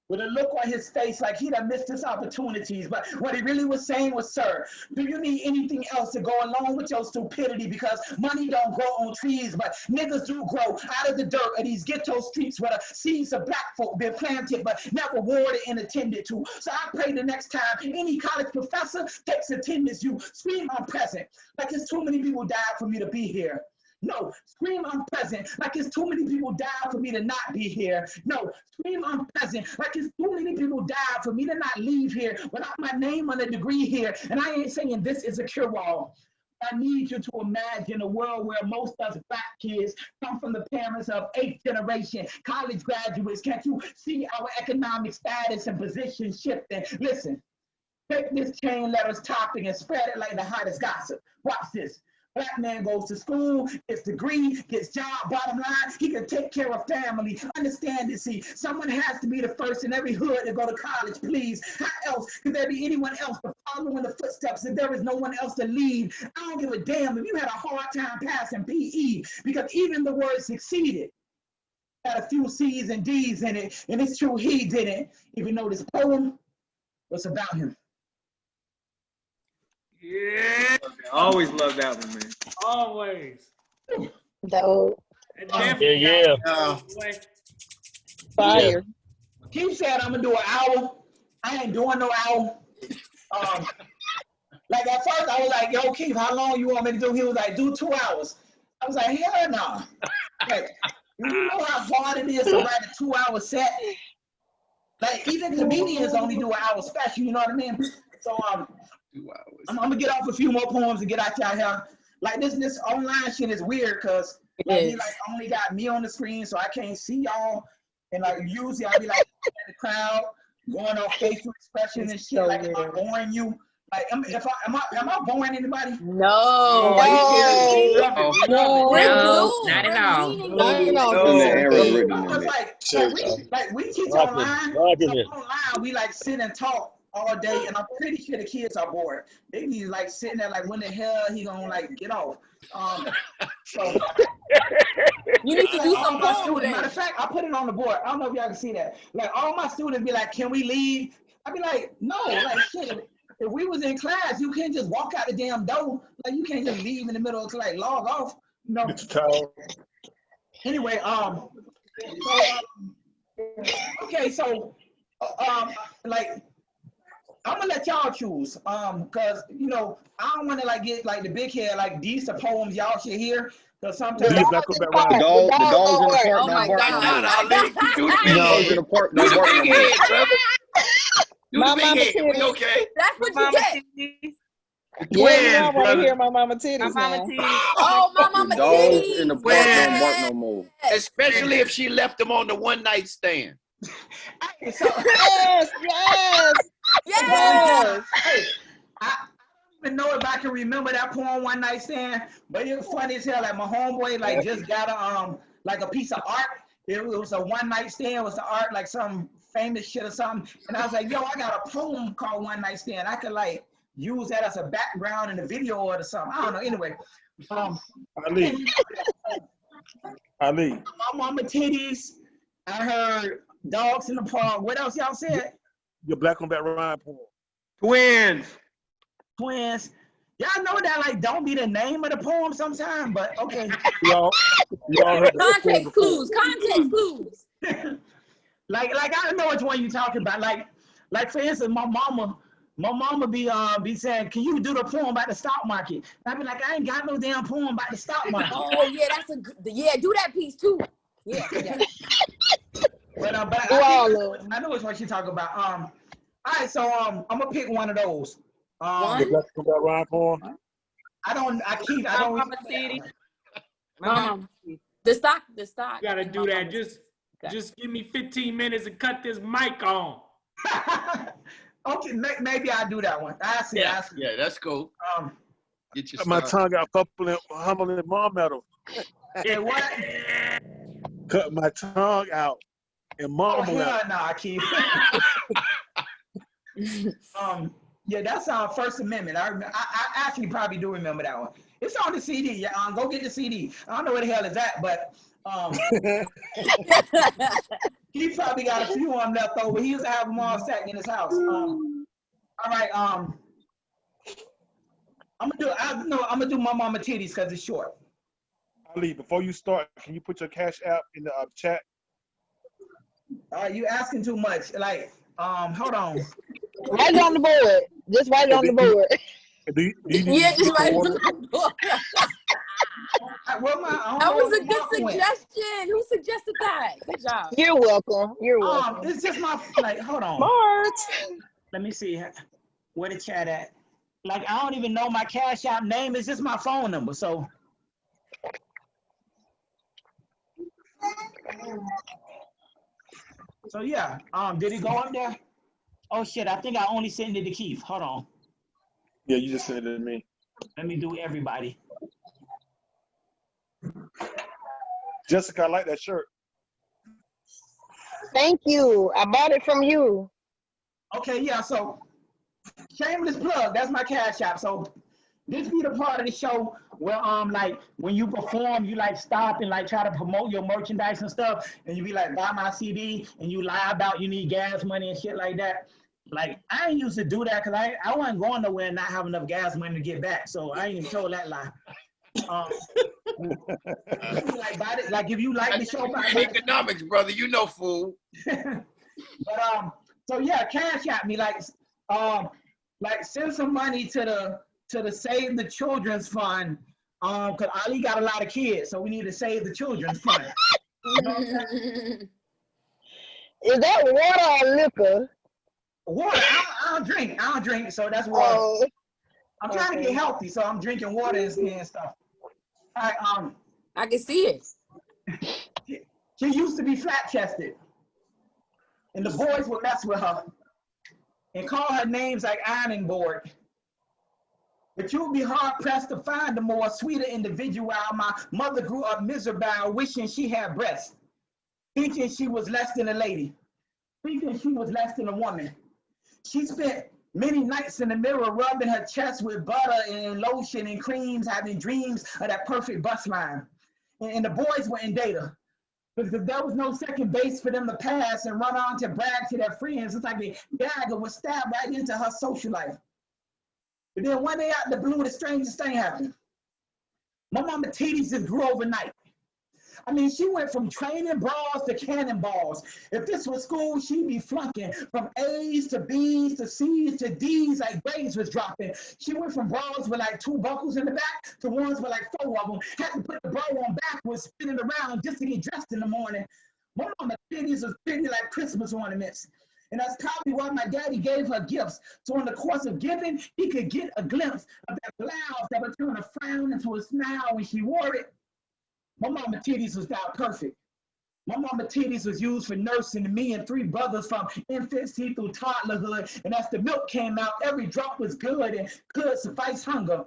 [SPEAKER 10] With a look on his face like he'd have missed his opportunities. But what he really was saying was, sir, do you need anything else to go along with your stupidity? Because money don't grow on trees, but niggas do grow out of the dirt of these ghetto streets where the seeds of black folk been planted but never watered and attended to. So I pray the next time any college professor takes attendance, you scream I'm present. Like it's too many people died for me to be here. No, scream I'm present like it's too many people died for me to not be here. No, scream I'm present like it's too many people died for me to not leave here without my name on a degree here. And I ain't saying this is a cure-all. I need you to imagine a world where most of us black kids come from the parents of 8th generation college graduates. Can't you see our economic status and position shifting? Listen, take this chain letters topic and spread it like the hottest gossip. Watch this. Black man goes to school, gets degree, gets job, bottom line, he can take care of family. Understand it, see, someone has to be the first in every hood to go to college, please. How else could there be anyone else to follow in the footsteps if there is no one else to lead? I don't give a damn if you had a hard time passing PE, because even the word succeeded had a few C's and D's in it, and it's true he didn't, even though this poem was about him.
[SPEAKER 11] Yeah.
[SPEAKER 2] Always love that one, man.
[SPEAKER 11] Always.
[SPEAKER 8] Dope.
[SPEAKER 16] Yeah.
[SPEAKER 8] Fire.
[SPEAKER 10] Keith said I'm gonna do an hour. I ain't doing no hour. Like at first I was like, yo, Keith, how long you want me to do? He was like, do 2 hours. I was like, hell no. Like, you know how hard it is to write a 2-hour set? Like even comedians only do an hour special, you know what I mean? So I'm gonna get off a few more poems and get out y'all here. Like this online shit is weird because like, he like only got me on the screen, so I can't see y'all. And like usually I be like in the crowd, going on facial expressions and shit. Like if I'm boring you, Like, am I boring anybody?
[SPEAKER 21] No.
[SPEAKER 19] Oh, he good. We love it. We love it.
[SPEAKER 21] We're
[SPEAKER 12] No,
[SPEAKER 21] glued.
[SPEAKER 12] not at
[SPEAKER 21] We're
[SPEAKER 12] all.
[SPEAKER 21] leaning
[SPEAKER 17] Not
[SPEAKER 21] in.
[SPEAKER 17] at all.
[SPEAKER 20] And the
[SPEAKER 17] Good.
[SPEAKER 20] errors written in
[SPEAKER 10] Because
[SPEAKER 20] it.
[SPEAKER 10] like we teach
[SPEAKER 16] Rocking,
[SPEAKER 10] online,
[SPEAKER 16] rocking
[SPEAKER 10] so
[SPEAKER 16] it.
[SPEAKER 10] online we like sit and talk all day, and I'm pretty sure the kids are bored. They be like sitting there like, when the hell he gonna like get off? So
[SPEAKER 21] You need to do
[SPEAKER 10] all
[SPEAKER 21] some
[SPEAKER 10] my
[SPEAKER 21] poem
[SPEAKER 10] students, matter
[SPEAKER 21] today.
[SPEAKER 10] of fact, I put it on the board. I don't know if y'all can see that. Like all my students be like, can we leave? I be like, no, like shit. If we was in class, you can't just walk out the damn door. Like you can't just leave in the middle of like log off. No. Anyway, okay, so like I'm gonna let y'all choose, cause you know I don't want to like get like the big head like these are poems y'all should hear, cause sometimes
[SPEAKER 20] The dogs in the park
[SPEAKER 21] Oh
[SPEAKER 20] don't
[SPEAKER 21] my
[SPEAKER 20] bark no
[SPEAKER 21] God.
[SPEAKER 20] more.
[SPEAKER 19] Ali, do the big
[SPEAKER 20] The dogs in
[SPEAKER 19] head.
[SPEAKER 20] the park
[SPEAKER 19] Do
[SPEAKER 20] don't
[SPEAKER 19] the
[SPEAKER 20] bark no
[SPEAKER 19] big
[SPEAKER 20] more.
[SPEAKER 19] head, brother. Do
[SPEAKER 23] My
[SPEAKER 19] the big
[SPEAKER 23] mama
[SPEAKER 19] head. We
[SPEAKER 23] titties.
[SPEAKER 19] okay?
[SPEAKER 21] That's what you get.
[SPEAKER 23] Yeah, you know I want to hear my mama titties
[SPEAKER 21] My mama
[SPEAKER 23] now.
[SPEAKER 21] titties. Oh, my
[SPEAKER 20] The
[SPEAKER 21] mama
[SPEAKER 20] dogs in the
[SPEAKER 21] titties.
[SPEAKER 20] park don't
[SPEAKER 21] Yes.
[SPEAKER 20] bark no more.
[SPEAKER 19] Especially if she left him on the one night stand.
[SPEAKER 10] So,
[SPEAKER 23] Yes, yes, yes.
[SPEAKER 10] hey, I don't even know if I can remember that poem One Night Stand, but it was funny as hell. Like my homeboy like just got a like a piece of art. It was a one night stand. It was the art like some famous shit or something. And I was like, yo, I got a poem called One Night Stand. I could like use that as a background in the video or something. I don't know. Anyway,
[SPEAKER 2] Ali.
[SPEAKER 10] my mama titties. I heard dogs in the park. What else y'all said?
[SPEAKER 2] Your black on black rhyme poem.
[SPEAKER 10] Twins. Y'all know that like don't be the name of the poem sometimes, but okay.
[SPEAKER 2] Y'all heard that poem
[SPEAKER 21] Context
[SPEAKER 2] before.
[SPEAKER 21] clues. Context clues.
[SPEAKER 10] like I know which one you talking about. Like for instance, my mama be saying, can you do the poem about the stock market? And I be like, I ain't got no damn poem about the stock market.
[SPEAKER 21] Oh yeah, that's a good. Yeah, do that piece too. Yeah.
[SPEAKER 10] But I know which one she talking about. All right, so I'm gonna pick one of those.
[SPEAKER 2] Your black on black rhyme poem.
[SPEAKER 10] I don't.
[SPEAKER 21] Mama titty. Mama. The stock.
[SPEAKER 11] You gotta do that. Just give me 15 minutes and cut this mic on.
[SPEAKER 10] Okay, maybe I'll do that one. I see.
[SPEAKER 19] Yeah, that's cool. Get your
[SPEAKER 2] My tongue got humbling mom medal.
[SPEAKER 10] Hey, what?
[SPEAKER 2] Cut my tongue out and mom
[SPEAKER 10] hell no, Keith. Yeah, that's our First Amendment. I actually probably do remember that one. It's on the CD. Yeah, go get the CD. I don't know where the hell it's at, but he probably got a few of them left over. He used to have them all stacked in his house. All right, I'm gonna do my mama titties because it's short.
[SPEAKER 2] Ali, before you start, can you put your Cash App in the chat?
[SPEAKER 10] You asking too much. Like, hold on.
[SPEAKER 23] Write it on the board. Just write it on the board.
[SPEAKER 21] Yeah, just write it on the board.
[SPEAKER 10] That
[SPEAKER 21] was a good suggestion. Who suggested that? Good job.
[SPEAKER 23] You're welcome. You're welcome.
[SPEAKER 10] It's just my hold on.
[SPEAKER 23] Smart.
[SPEAKER 10] Let me see where the chat at. Like I don't even know my Cash App name. It's just my phone number. So. So yeah. Did it go up there? Oh shit! I think I only sent it to Keith. Hold on.
[SPEAKER 2] Yeah, you just sent it to me.
[SPEAKER 10] Let me do everybody.
[SPEAKER 2] Jessica, I like that shirt.
[SPEAKER 23] Thank you. I bought it from you.
[SPEAKER 10] Okay, yeah. So shameless plug. That's my Cash App. So this be the part of the show where like when you perform, you like stop and like try to promote your merchandise and stuff, and you be like, buy my CD, and you lie about you need gas money and shit like that. Like I ain't used to do that because I wasn't going nowhere and not have enough gas money to get back. So I ain't even told that lie. Like if you like the show,
[SPEAKER 19] economics, brother, you know, fool.
[SPEAKER 10] But so yeah, Cash App me like send some money to the Save the Children's Fund. Cause Ali got a lot of kids, so we need to save the children's fund. You know what I'm saying?
[SPEAKER 23] Is that water or liquor?
[SPEAKER 10] Water. I don't drink, so that's water.
[SPEAKER 23] Oh,
[SPEAKER 10] I'm trying to get healthy, so I'm drinking water and stuff. All right,
[SPEAKER 21] I can see it.
[SPEAKER 10] She used to be flat-chested, and the boys would mess with her and call her names like ironing board. But you'll be hard pressed to find a more sweeter individual. My mother grew up miserable, wishing she had breasts, thinking she was less than a lady, thinking she was less than a woman. She spent many nights in the mirror rubbing her chest with butter and lotion and creams, having dreams of that perfect bust line. And the boys wouldn't date her because there was no second base for them to pass and run on to brag to their friends. It's like a dagger was stabbed right into her social life. But then one day out the blue, the strangest thing happened. My mama titties just grew overnight. I mean, she went from training bras to cannonballs. If this was school, she'd be flunking from A's to B's to C's to D's, like grades was dropping. She went from bras with like 2 buckles in the back to ones with like 4 of them. Had to put the bra on backwards, spinning around just to get dressed in the morning. My mama titties was pretty like Christmas ornaments. And that's probably why my daddy gave her gifts. So in the course of giving, he could get a glimpse of that blouse that would turn a frown into a smile when she wore it. My mama titties was not perfect. My mama titties was used for nursing me and 3 brothers from infancy through toddlerhood. And as the milk came out, every drop was good and could suffice hunger.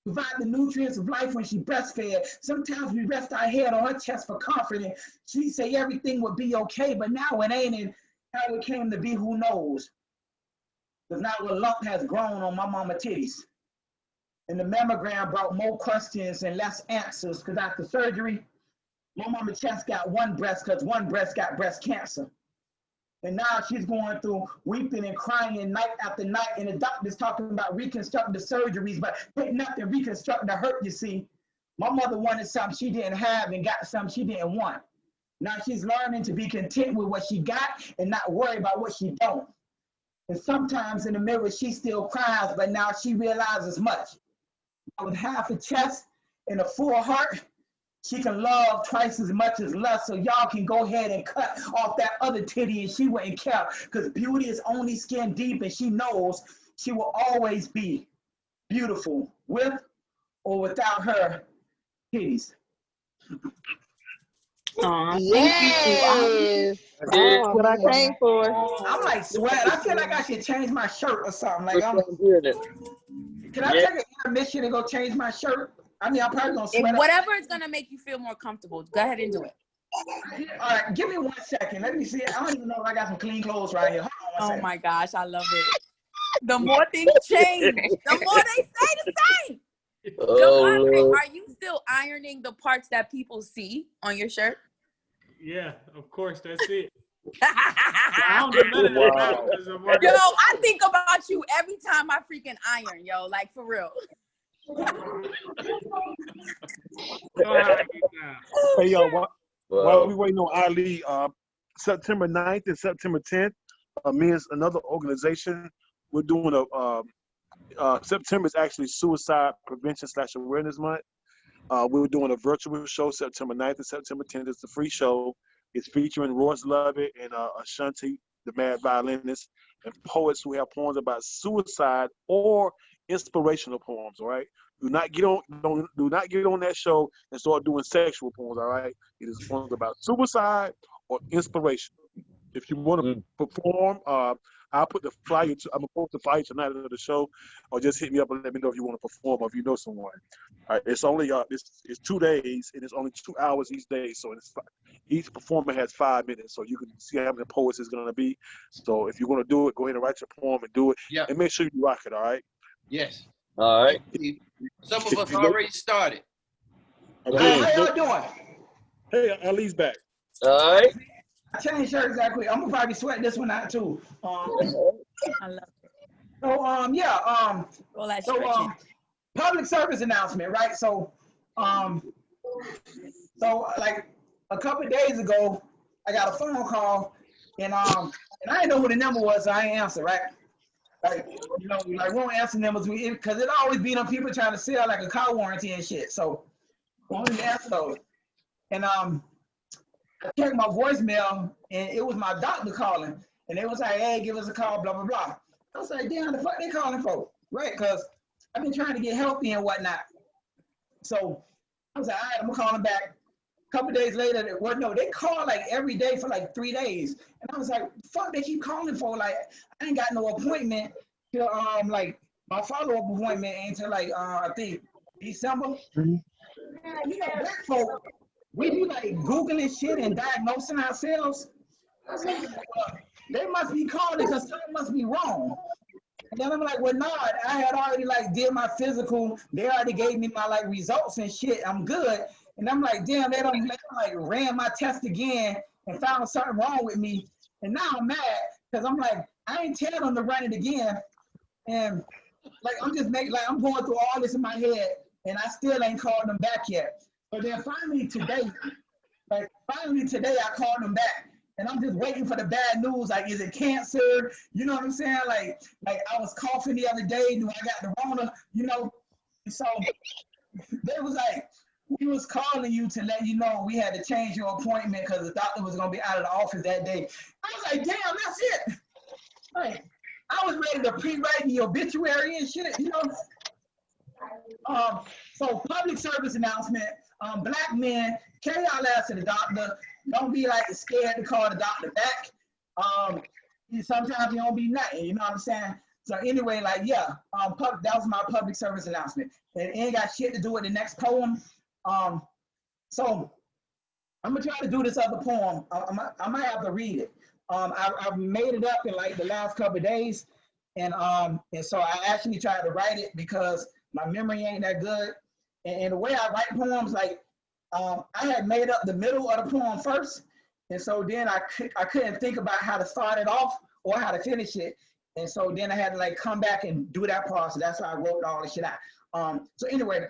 [SPEAKER 10] Provide the nutrients of life when she breastfed. Sometimes we rest our head on her chest for comfort. And she'd say everything would be okay, but now it ain't. And how it came to be, who knows? Because now a lump has grown on my mama titties. And the mammogram brought more questions and less answers because after surgery, my mama chest got 1 breast because 1 breast got breast cancer. And now she's going through weeping and crying night after night. And the doctor's talking about reconstructing the surgeries, but ain't nothing reconstructing the hurt, you see. My mother wanted something she didn't have and got something she didn't want. Now she's learning to be content with what she got and not worry about what she don't. And sometimes in the mirror, she still cries, but now she realizes much. With half a chest and a full heart, she can love twice as much as lust. So y'all can go ahead and cut off that other titty and she wouldn't care. Because beauty is only skin deep and she knows she will always be beautiful with or without her titties.
[SPEAKER 23] Yes.
[SPEAKER 16] That's
[SPEAKER 23] What I came for.
[SPEAKER 10] I'm like sweating. I feel like I should change my shirt or something. Like can I
[SPEAKER 16] Yeah.
[SPEAKER 10] take an intermission and go change my shirt? I mean, I'm probably gonna sweat.
[SPEAKER 12] And whatever is gonna make you feel more comfortable, go ahead and do it.
[SPEAKER 10] All right, give me 1 second. Let me see. I don't even know if I got some clean clothes right here. Hold on 1 second.
[SPEAKER 12] Oh my gosh, I love it. The more things change, the more they stay the same. Devontae, are you still ironing the parts that people see on your shirt?
[SPEAKER 11] Yeah, of course, that's it. I don't do none of that now because I'm working.
[SPEAKER 12] Yo, I think about you every time I freaking iron, yo, like for real.
[SPEAKER 2] Hey, yo, while we waiting on Ali, September 9th and September 10th, another organization, we're doing September is actually Suicide Prevention / Awareness Month. We're doing a virtual show September 9th and September 10th. It's a free show. It's featuring Royce Lovett and Ashanti, the mad violinist, and poets who have poems about suicide or inspirational poems. All right. Do not get on that show and start doing sexual poems. All right. It is poems about suicide or inspiration. If you want to perform, I'll put the flyer. I'm gonna post the flyer tonight of the show, or just hit me up and let me know if you want to perform or if you know someone. All right, it's only it's 2 days and it's only 2 hours each day, so each performer has 5 minutes, so you can see how many poets it's gonna be. So if you're gonna do it, go ahead and write your poem and do it, and make sure you rock it. All right.
[SPEAKER 19] Yes.
[SPEAKER 16] All right.
[SPEAKER 19] Some of us already started.
[SPEAKER 2] Okay.
[SPEAKER 10] How y'all doing?
[SPEAKER 2] Hey, Ali's back.
[SPEAKER 16] All right.
[SPEAKER 10] I changed shirts exactly. I'm gonna probably sweat this one out too.
[SPEAKER 12] I love it.
[SPEAKER 10] So public service announcement, right? So like a couple of days ago, I got a phone call, and I didn't know who the number was, so I ain't answer, right? Like, you know, like we don't answer numbers because it always be on people trying to sell like a car warranty and shit. So we don't even answer those. And I checked my voicemail, and it was my doctor calling, and they was like, "Hey, give us a call, blah blah blah." I was like, "Damn, the fuck they calling for?" Right? Because I've been trying to get healthy and whatnot. So I was like, "All right, I'm gonna call them back." A couple days later, they call like every day for like 3 days, and I was like, "Fuck, they keep calling for?" Like, I ain't got no appointment till like my follow-up appointment ain't until like I think December. Man, you know, black folk, we be like Googling shit and diagnosing ourselves. So I'm like, well, they must be calling because something must be wrong. And then I'm like, well, no, I had already like did my physical. They already gave me my like results and shit. I'm good. And I'm like, damn, they don't like ran my test again and found something wrong with me. And now I'm mad because I'm like, I ain't tell them to run it again. And like, I'm just making, like, I'm going through all this in my head and I still ain't called them back yet. But then finally today, I called them back. And I'm just waiting for the bad news. Like, is it cancer? You know what I'm saying? Like I was coughing the other day. Do I got the Rona? You know? So they was like, we was calling you to let you know we had to change your appointment because the doctor was going to be out of the office that day. I was like, damn, that's it. Like, I was ready to pre-write the obituary and shit, you know? So public service announcement, black men, carry y'all ass to the doctor. Don't be like scared to call the doctor back. Sometimes you don't be nothing, you know what I'm saying? So anyway, like, yeah, that was my public service announcement. It ain't got shit to do with the next poem. So I'm gonna try to do this other poem. I might have to read it. I've made it up in like the last couple of days. And so I actually tried to write it because my memory ain't that good. And the way I write poems, like, I had made up the middle of the poem first, and so then I couldn't think about how to start it off or how to finish it, and so then I had to like come back and do that part. So that's why I wrote all this shit out. So anyway,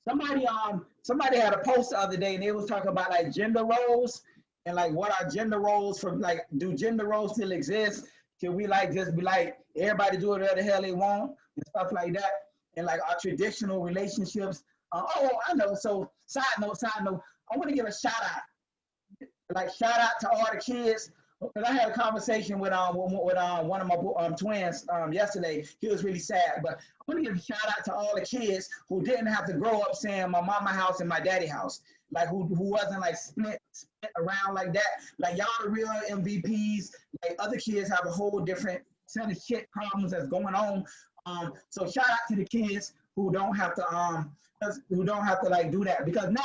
[SPEAKER 10] somebody had a post the other day, and they was talking about like gender roles and like what are gender roles from, like, do gender roles still exist? Can we like just be like everybody do whatever the hell they want and stuff like that? And like our traditional relationships. I know. So side note, I want to give a shout out, shout out to all the kids. Because I had a conversation with one of my twins yesterday. He was really sad, but I want to give a shout out to all the kids who didn't have to grow up saying my mama house and my daddy house, like who wasn't like split around like that. Like, y'all the real MVPs. Like, other kids have a whole different set of shit problems that's going on. So shout out to the kids who don't have to like do that, because now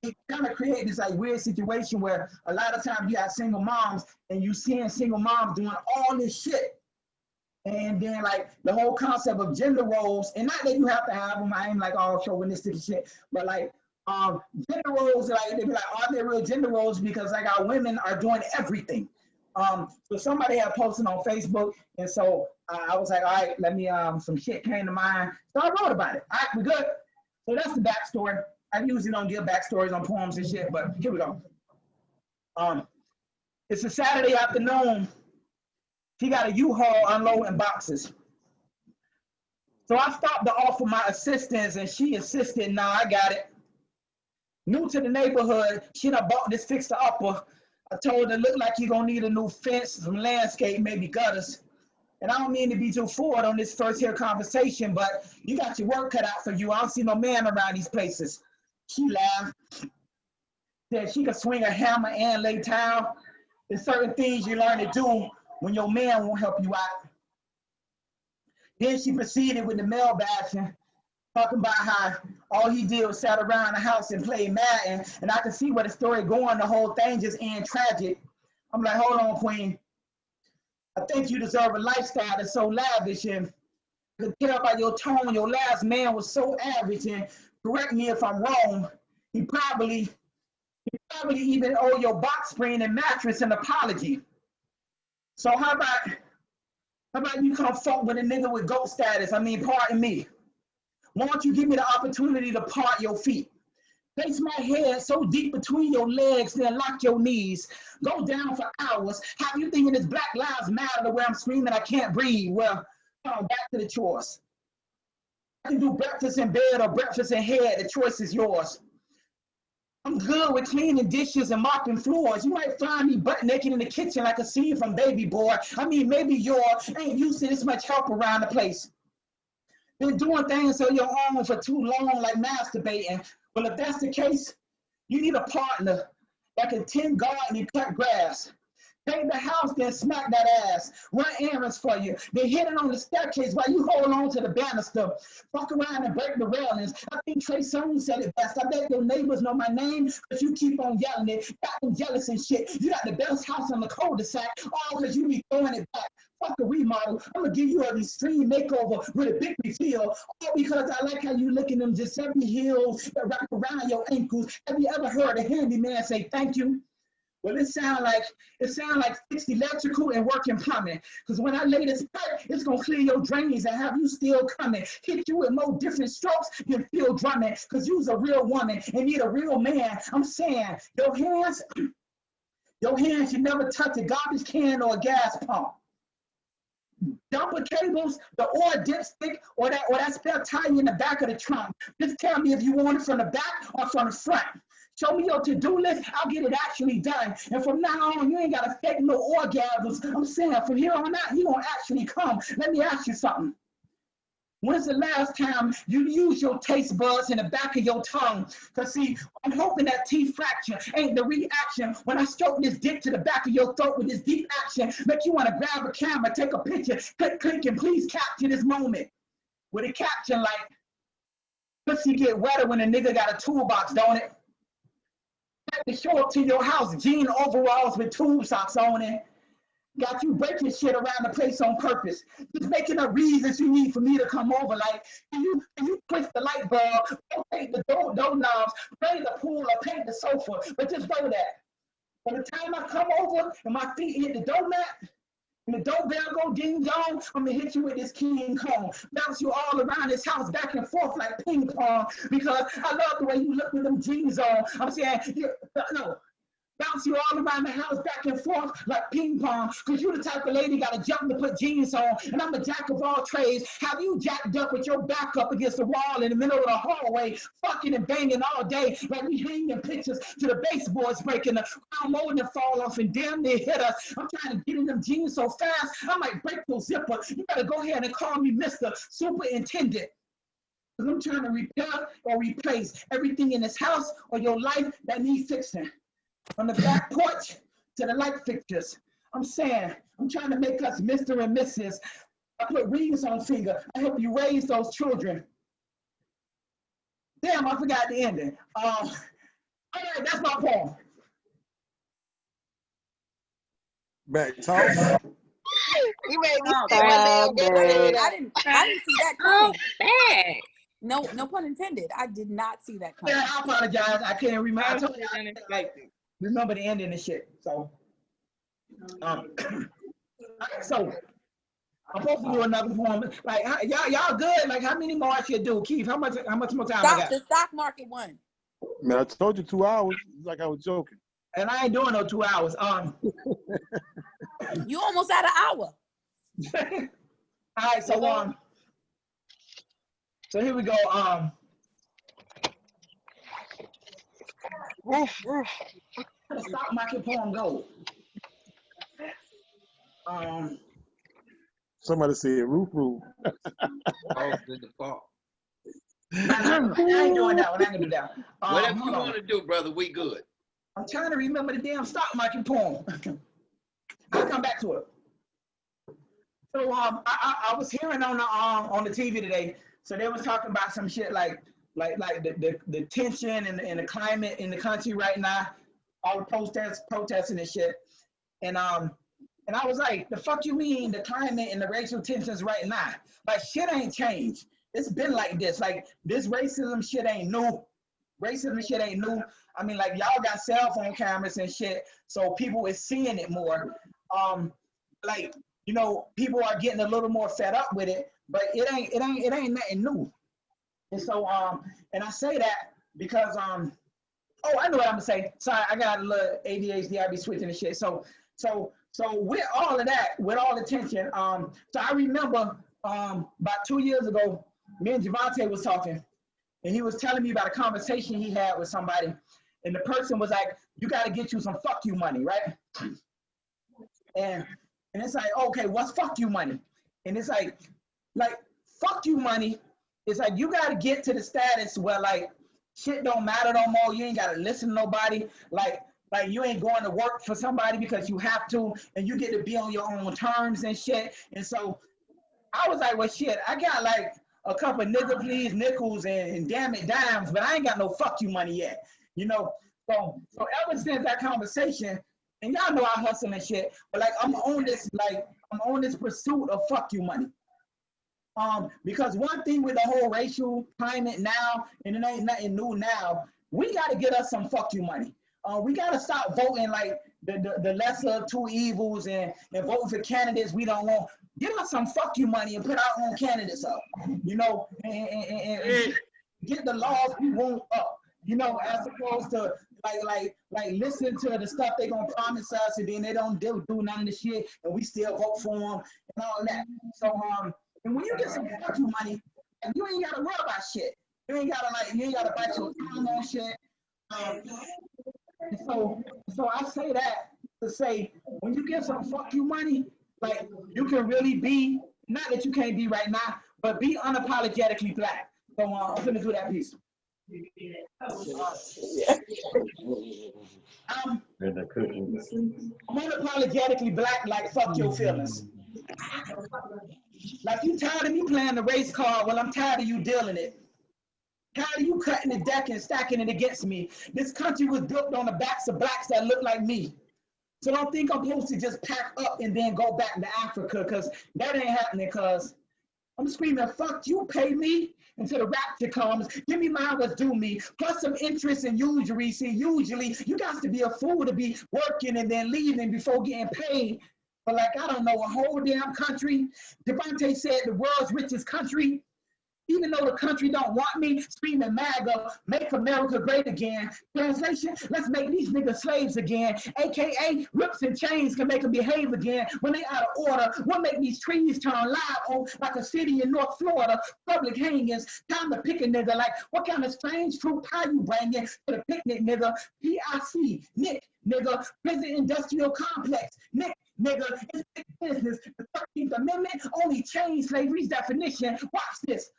[SPEAKER 10] it kind of creates this like weird situation where a lot of times you have single moms and you seeing single moms doing all this shit, and then like the whole concept of gender roles, and not that you have to have them, I ain't like all chauvinistic and shit, but like gender roles, like they be like, are there real gender roles? Because like our women are doing everything. So somebody had posted on Facebook, and so I was like, all right, let me, some shit came to mind, so I wrote about it. All right, we good. So that's the backstory. I usually don't give backstories on poems and shit, but here we go. It's a Saturday afternoon. He got a U-Haul unloading boxes. So I stopped to offer my assistance, and she insisted, nah, I got it. New to the neighborhood, she done bought this fixer-upper. I told her, look like you're gonna need a new fence, some landscape, maybe gutters. And I don't mean to be too forward on this first here conversation, but you got your work cut out for you. I don't see no man around these places. She laughed, said she could swing a hammer and lay tile. There's certain things you learn to do when your man won't help you out. Then she proceeded with the mail bashing, talking about how all he did was sat around the house and play Madden, and I could see where the story going, the whole thing just end tragic. I'm like, hold on, queen. I think you deserve a lifestyle that's so lavish, and I could tell by your tone, your last man was so average, and correct me if I'm wrong, he probably even owe your box spring and mattress an apology. So how about you come fuck with a nigga with GOAT status? I mean, pardon me. Why don't you give me the opportunity to part your feet? Place my head so deep between your legs, then lock your knees. Go down for hours. Have you thinking it's Black Lives Matter the way I'm screaming I can't breathe? Well, back to the chores. I can do breakfast in bed or breakfast in head. The choice is yours. I'm good with cleaning dishes and mopping floors. You might find me butt naked in the kitchen like a scene from Baby Boy. I mean, maybe you ain't used to this much help around the place. Been doing things on your own for too long, like masturbating. Well, if that's the case, you need a partner that can tend garden and cut grass. Paint the house, then smack that ass. Run errands for you. They hit it on the staircase while you hold on to the banister. Fuck around and break the railings. I think Trey Songz said it best. I bet your neighbors know my name, but you keep on yelling it. Got them jealous and shit. You got the best house on the cul-de-sac, all because you be throwing it back. Fuck a remodel. I'm gonna give you an extreme makeover with a big reveal. All because I like how you look in them Giuseppe heels that wrap around your ankles. Have you ever heard a handyman say thank you? Well, it sound like fixed electrical and working plumbing. Because when I lay this pipe, it's gonna clear your drains and have you still coming. Hit you with more different strokes than feel drumming. Because you's a real woman and need a real man. I'm saying your hands should never touch a garbage can or a gas pump. Dumper cables, the oil dipstick, or that spare tire in the back of the trunk. Just tell me if you want it from the back or from the front. Show me your to-do list, I'll get it actually done. And from now on, you ain't gotta fake no orgasms. I'm saying from here on out, you gonna actually come. Let me ask you something. When's the last time you used your taste buds in the back of your tongue? Because see, I'm hoping that teeth fracture ain't the reaction when I stroke this dick to the back of your throat with this deep action. Make you want to grab a camera, take a picture, click, and please capture this moment. With a caption like, pussy get wetter when a nigga got a toolbox, don't it? Like to show up to your house, jean overalls with tube socks on it. Got you breaking shit around the place on purpose. Just making up reasons you need for me to come over. Like, can you twist the light bulb, rotate the door knobs, play the pool, or paint the sofa? But just know that by the time I come over and my feet hit the doormat, and the doorbell go ding dong, I'm gonna hit you with this King Kong. Bounce you all around this house back and forth like ping pong. Because I love the way you look with them jeans on. I'm saying, no. Bounce you all around the house back and forth like ping pong. Because you the type of lady got to jump to put jeans on. And I'm a jack of all trades. Have you jacked up with your back up against the wall in the middle of the hallway, fucking and banging all day like we hanging pictures to the baseboards breaking, the crown molding to fall off and damn near hit us. I'm trying to get in them jeans so fast, I might break those zipper. You better go ahead and call me Mr. Superintendent. Because I'm trying to repair or replace everything in this house or your life that needs fixing. From the back porch to the light fixtures. I'm saying, I'm trying to make us Mr. and Mrs. I put rings on finger. I help you raise those children. Damn, I forgot the ending. All right, that's my poem.
[SPEAKER 2] Back talk.
[SPEAKER 21] You made me
[SPEAKER 13] Oh,
[SPEAKER 21] spit my damn
[SPEAKER 13] I didn't see that coming. No pun intended. I did not see that coming.
[SPEAKER 10] Yeah, I apologize. I can't remember. I told you I didn't like remember the ending and shit. So, so I'm supposed to do another poem. Like y'all good? Like how many more I should do? Keith, how much more time I got?
[SPEAKER 13] The stock market one.
[SPEAKER 2] Man, I told you 2 hours. Like I was joking.
[SPEAKER 10] And I ain't doing no 2 hours.
[SPEAKER 13] You almost at an hour.
[SPEAKER 10] All right, so so here we go. How the stock market poem go?
[SPEAKER 2] Somebody said roof.
[SPEAKER 19] I
[SPEAKER 10] ain't doing that one. I ain't gonna do that one.
[SPEAKER 19] Whatever you want to do, brother, we good.
[SPEAKER 10] I'm trying to remember the damn stock market poem. I'll come back to it. So I was hearing on the TV today. So they was talking about some shit like the tension and the climate in the country right now, all the protesting and shit. And I was like, the fuck you mean the climate and the racial tensions right now? Like shit ain't changed. It's been like this. Like this racism shit ain't new. Racism shit ain't new. I mean, like y'all got cell phone cameras and shit, so people is seeing it more. Like, you know, people are getting a little more fed up with it, but it ain't nothing new. And so and I say that because oh, I know what I'm gonna say. Sorry, I got a little ADHD, I be switching and shit. So with all of that, with all the tension, so I remember about 2 years ago, me and Javante was talking, and he was telling me about a conversation he had with somebody, and the person was like, you gotta get you some fuck you money, right? And it's like, okay, what's fuck you money? And it's like fuck you money, it's like you gotta get to the status where like shit don't matter no more, you ain't gotta listen to nobody. Like Like you ain't going to work for somebody because you have to, and you get to be on your own terms and shit. And so I was like, well, shit, I got like a couple of nigga please nickels and damn it dimes, but I ain't got no fuck you money yet, you know. So ever since that conversation, and y'all know I hustle and shit, but like I'm on this pursuit of fuck you money. Because one thing with the whole racial climate now, and it ain't nothing new now, we got to get us some fuck you money. We got to stop voting like the lesser of two evils and voting for candidates we don't want. Give us some fuck you money and put our own candidates up, you know, and get the laws we want up, you know, as opposed to like listen to the stuff they gonna promise us and then they don't do none of the shit and we still vote for them and all that. So and when you get some fuck you money, you ain't gotta worry about shit. You ain't gotta bite your tongue on shit. So I say that to say when you get some fuck you money, like you can really be, not that you can't be right now, but be unapologetically black. So I'm gonna do that piece. I'm unapologetically black, like fuck your feelings. Like you tired of me playing the race card, well I'm tired of you dealing it. Tired of you cutting the deck and stacking it against me. This country was built on the backs of blacks that look like me. So don't think I'm supposed to just pack up and then go back to Africa, because that ain't happening, because I'm screaming, fuck you, pay me until the rapture comes. Give me mine what's due me, plus some interest and usury. See, usually you got to be a fool to be working and then leaving before getting paid. But like, I don't know, a whole damn country. Devontae said the world's richest country. Even though the country don't want me, screaming MAGA, make America great again. Translation, let's make these niggas slaves again. AKA, whips and chains can make them behave again. When they out of order, what make these trees turn live like a city in North Florida? Public hangings, time to pick a nigga. Like, what kind of strange fruit pie you bringing to the picnic, nigga? PIC, Nick, nigga. Prison industrial complex, Nick, nigga. It's big business. The 13th Amendment only changed slavery's definition. Watch this.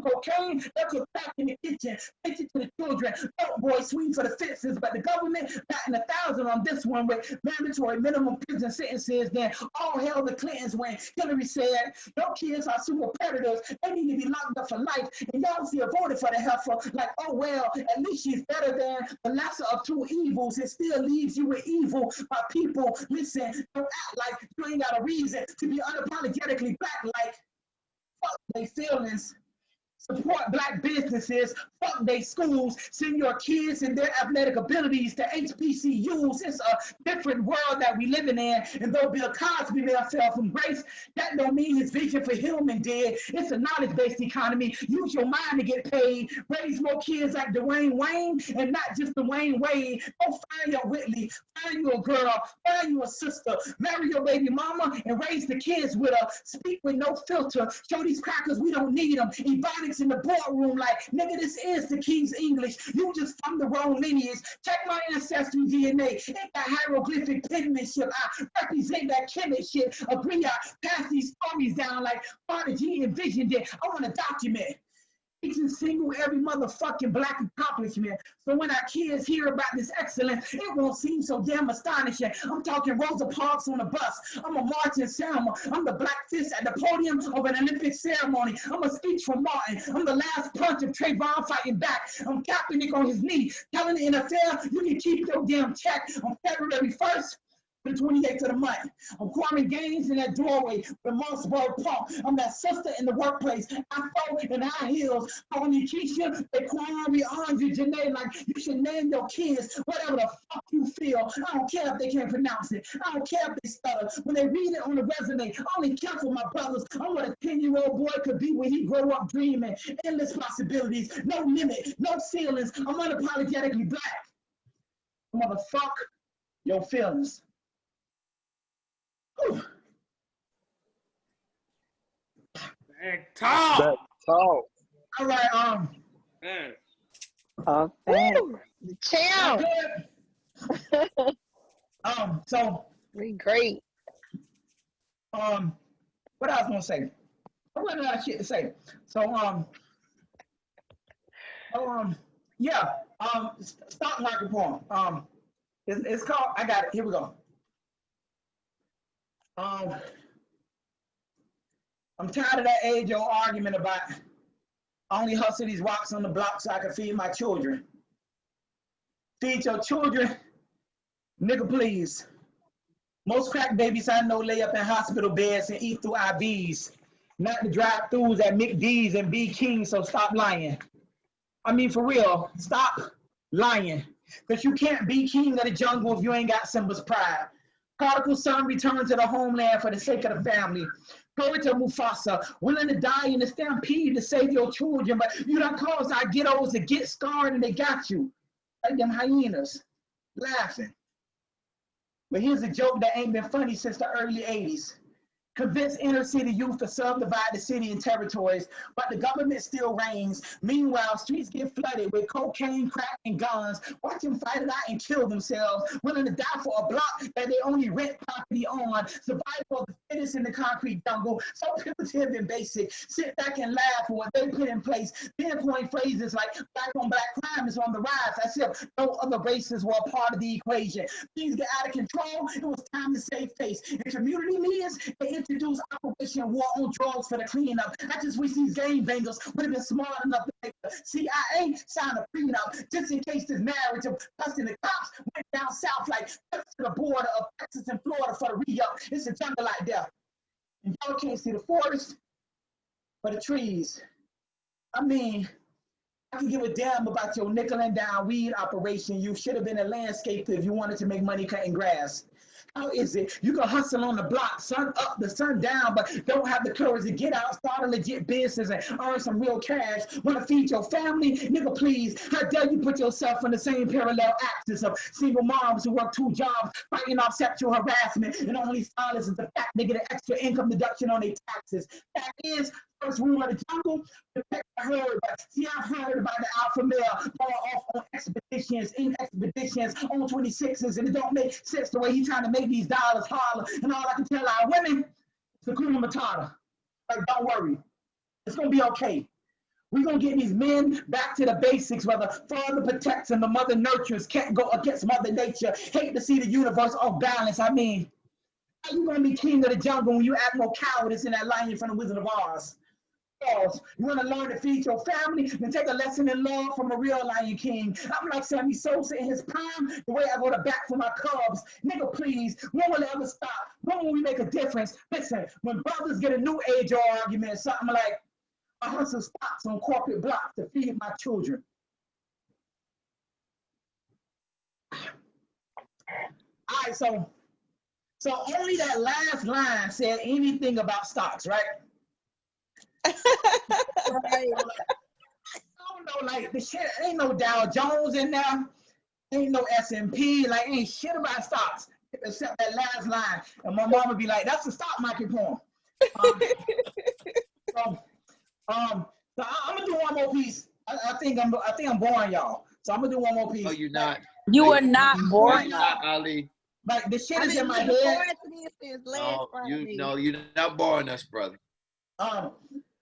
[SPEAKER 10] Cocaine, that could back in the kitchen, pitch it to the children. Don't boy swing for the fences, but the government batting 1,000 on this one with mandatory minimum prison sentences. Then all hell the Clintons when Hillary said, your kids are super predators. They need to be locked up for life. And y'all still voted for the heifer. Like, oh well, at least she's better than the lesser of two evils. It still leaves you with evil. My people, listen, don't act like you ain't got a reason to be unapologetically black. Like, fuck they feelings. Support black businesses, fuck they schools, send your kids and their athletic abilities to HBCUs. It's a different world that we living in. And though Bill Cosby may have fell from grace, that don't mean his vision for Hillman did. It's a knowledge-based economy. Use your mind to get paid. Raise more kids like Dwayne Wayne and not just Dwayne Wade. Go find your Whitley, find you a girl, find you a sister, marry your baby mama and raise the kids with her. Speak with no filter. Show these crackers we don't need them. Ebonics in the boardroom like, nigga, this is the King's English. You just from the wrong lineage. Check my ancestry DNA. Ain't that hieroglyphic penmanship. I represent that chemist shit. Agree, I pass these stories down like Prodigy envisioned it. I want to document. Each and single every motherfucking black accomplishment. So when our kids hear about this excellence, it won't seem so damn astonishing. I'm talking Rosa Parks on the bus. I'm a Martin Selma. I'm the black fist at the podium of an Olympic ceremony. I'm a speech from Martin. I'm the last punch of Trayvon fighting back. I'm Kaepernick on his knee, telling the NFL, you can keep your damn check on February 1st. The 28th of the month. I'm Kwame Gaines in that doorway with Mossberg Park. I'm that sister in the workplace. Afro in high heels. Calling you Keisha, Daquan, Rihanna, Janae, like you should name your kids whatever the fuck you feel. I don't care if they can't pronounce it. I don't care if they stutter. When they read it on the resume, I only care for my brothers. I'm what a 10-year-old boy could be when he grow up dreaming. Endless possibilities, no limit, no ceilings. I'm unapologetically black. Motherfuck your feelings.
[SPEAKER 6] Talk.
[SPEAKER 10] All right,
[SPEAKER 23] Okay. Chill.
[SPEAKER 10] So
[SPEAKER 23] we great.
[SPEAKER 10] What I was gonna say? I running out of shit to say. So yeah. Stock market poem. It's called, I got it, here we go. I'm tired of that age-old argument about I only hustle these rocks on the block so I can feed my children. Feed your children, nigga, please. Most crack babies I know lay up in hospital beds and eat through IVs, not the drive-thrus at McD's and be king, so stop lying. I mean, for real, stop lying. Because you can't be king of the jungle if you ain't got Simba's pride. Prodigal son returned to the homeland for the sake of the family. Poet of Mufasa, willing to die in a stampede to save your children, but you done caused our ghettos to get scarred and they got you. Like them hyenas, laughing. But here's a joke that ain't been funny since the early 80s. Convince inner city youth to subdivide the city in territories, but the government still reigns. Meanwhile, streets get flooded with cocaine, crack, and guns. Watch them fight it out and kill themselves, willing to die for a block that they only rent property on. Survival of the fittest in the concrete jungle, so primitive and basic. Sit back and laugh at what they put in place. Pinpoint phrases like black on black crime is on the rise, as if no other races were a part of the equation. Things get out of control, it was time to save face. In community meetings, they introduced Operation War on Drugs for the cleanup. I just wish these gangbangers would have been smart enough to make the CIA sign a prenup, just in case this marriage of busting the cops went down south like to the border of Texas and Florida for the re-up. It's a jungle out there. And y'all can't see the forest, but the trees. I mean, I can give a damn about your nickel and dime weed operation. You should have been a landscaper if you wanted to make money cutting grass. How is it you can hustle on the block, sun up the sun down, but don't have the courage to get out, start a legit business and earn some real cash? Want to feed your family? Nigga, please, how dare you put yourself in the same parallel axis of single moms who work 2 jobs, fighting off sexual harassment, and only solace is the fact they get an extra income deduction on their taxes. Fact is, first rule of the jungle, protect the herd. But see, I've heard about the alpha male going off on expeditions, on 26s, and it don't make sense the way he's trying to make these dollars holler. And all I can tell our women is Hakuna Matata. Like, don't worry, it's gonna be okay. We're gonna get these men back to the basics, where the father protects and the mother nurtures, can't go against Mother Nature. Hate to see the universe off balance. I mean, how you gonna be king of the jungle when you act more cowardice in that lion from the Wizard of Oz? You want to learn to feed your family, then take a lesson in love from a real Lion King. I'm like Sammy Sosa in his prime, the way I go to bat for my Cubs. Nigga, please, when will it ever stop? When will we make a difference? Listen, when brothers get a new age argument, something like, I hustle stocks on corporate blocks to feed my children. All right, so only that last line said anything about stocks, right? Right. I don't know, like the shit, ain't no Dow Jones in there, ain't no S&P, like ain't shit about stocks except that last line. And my mama be like, that's the stock market poem. So I'm gonna do one more piece. I think I'm boring y'all. So I'm gonna do one more piece.
[SPEAKER 19] No, you're not.
[SPEAKER 13] You are not boring.
[SPEAKER 19] No, not, Ali.
[SPEAKER 10] Like the shit is in my head.
[SPEAKER 19] No, you're not boring us, brother.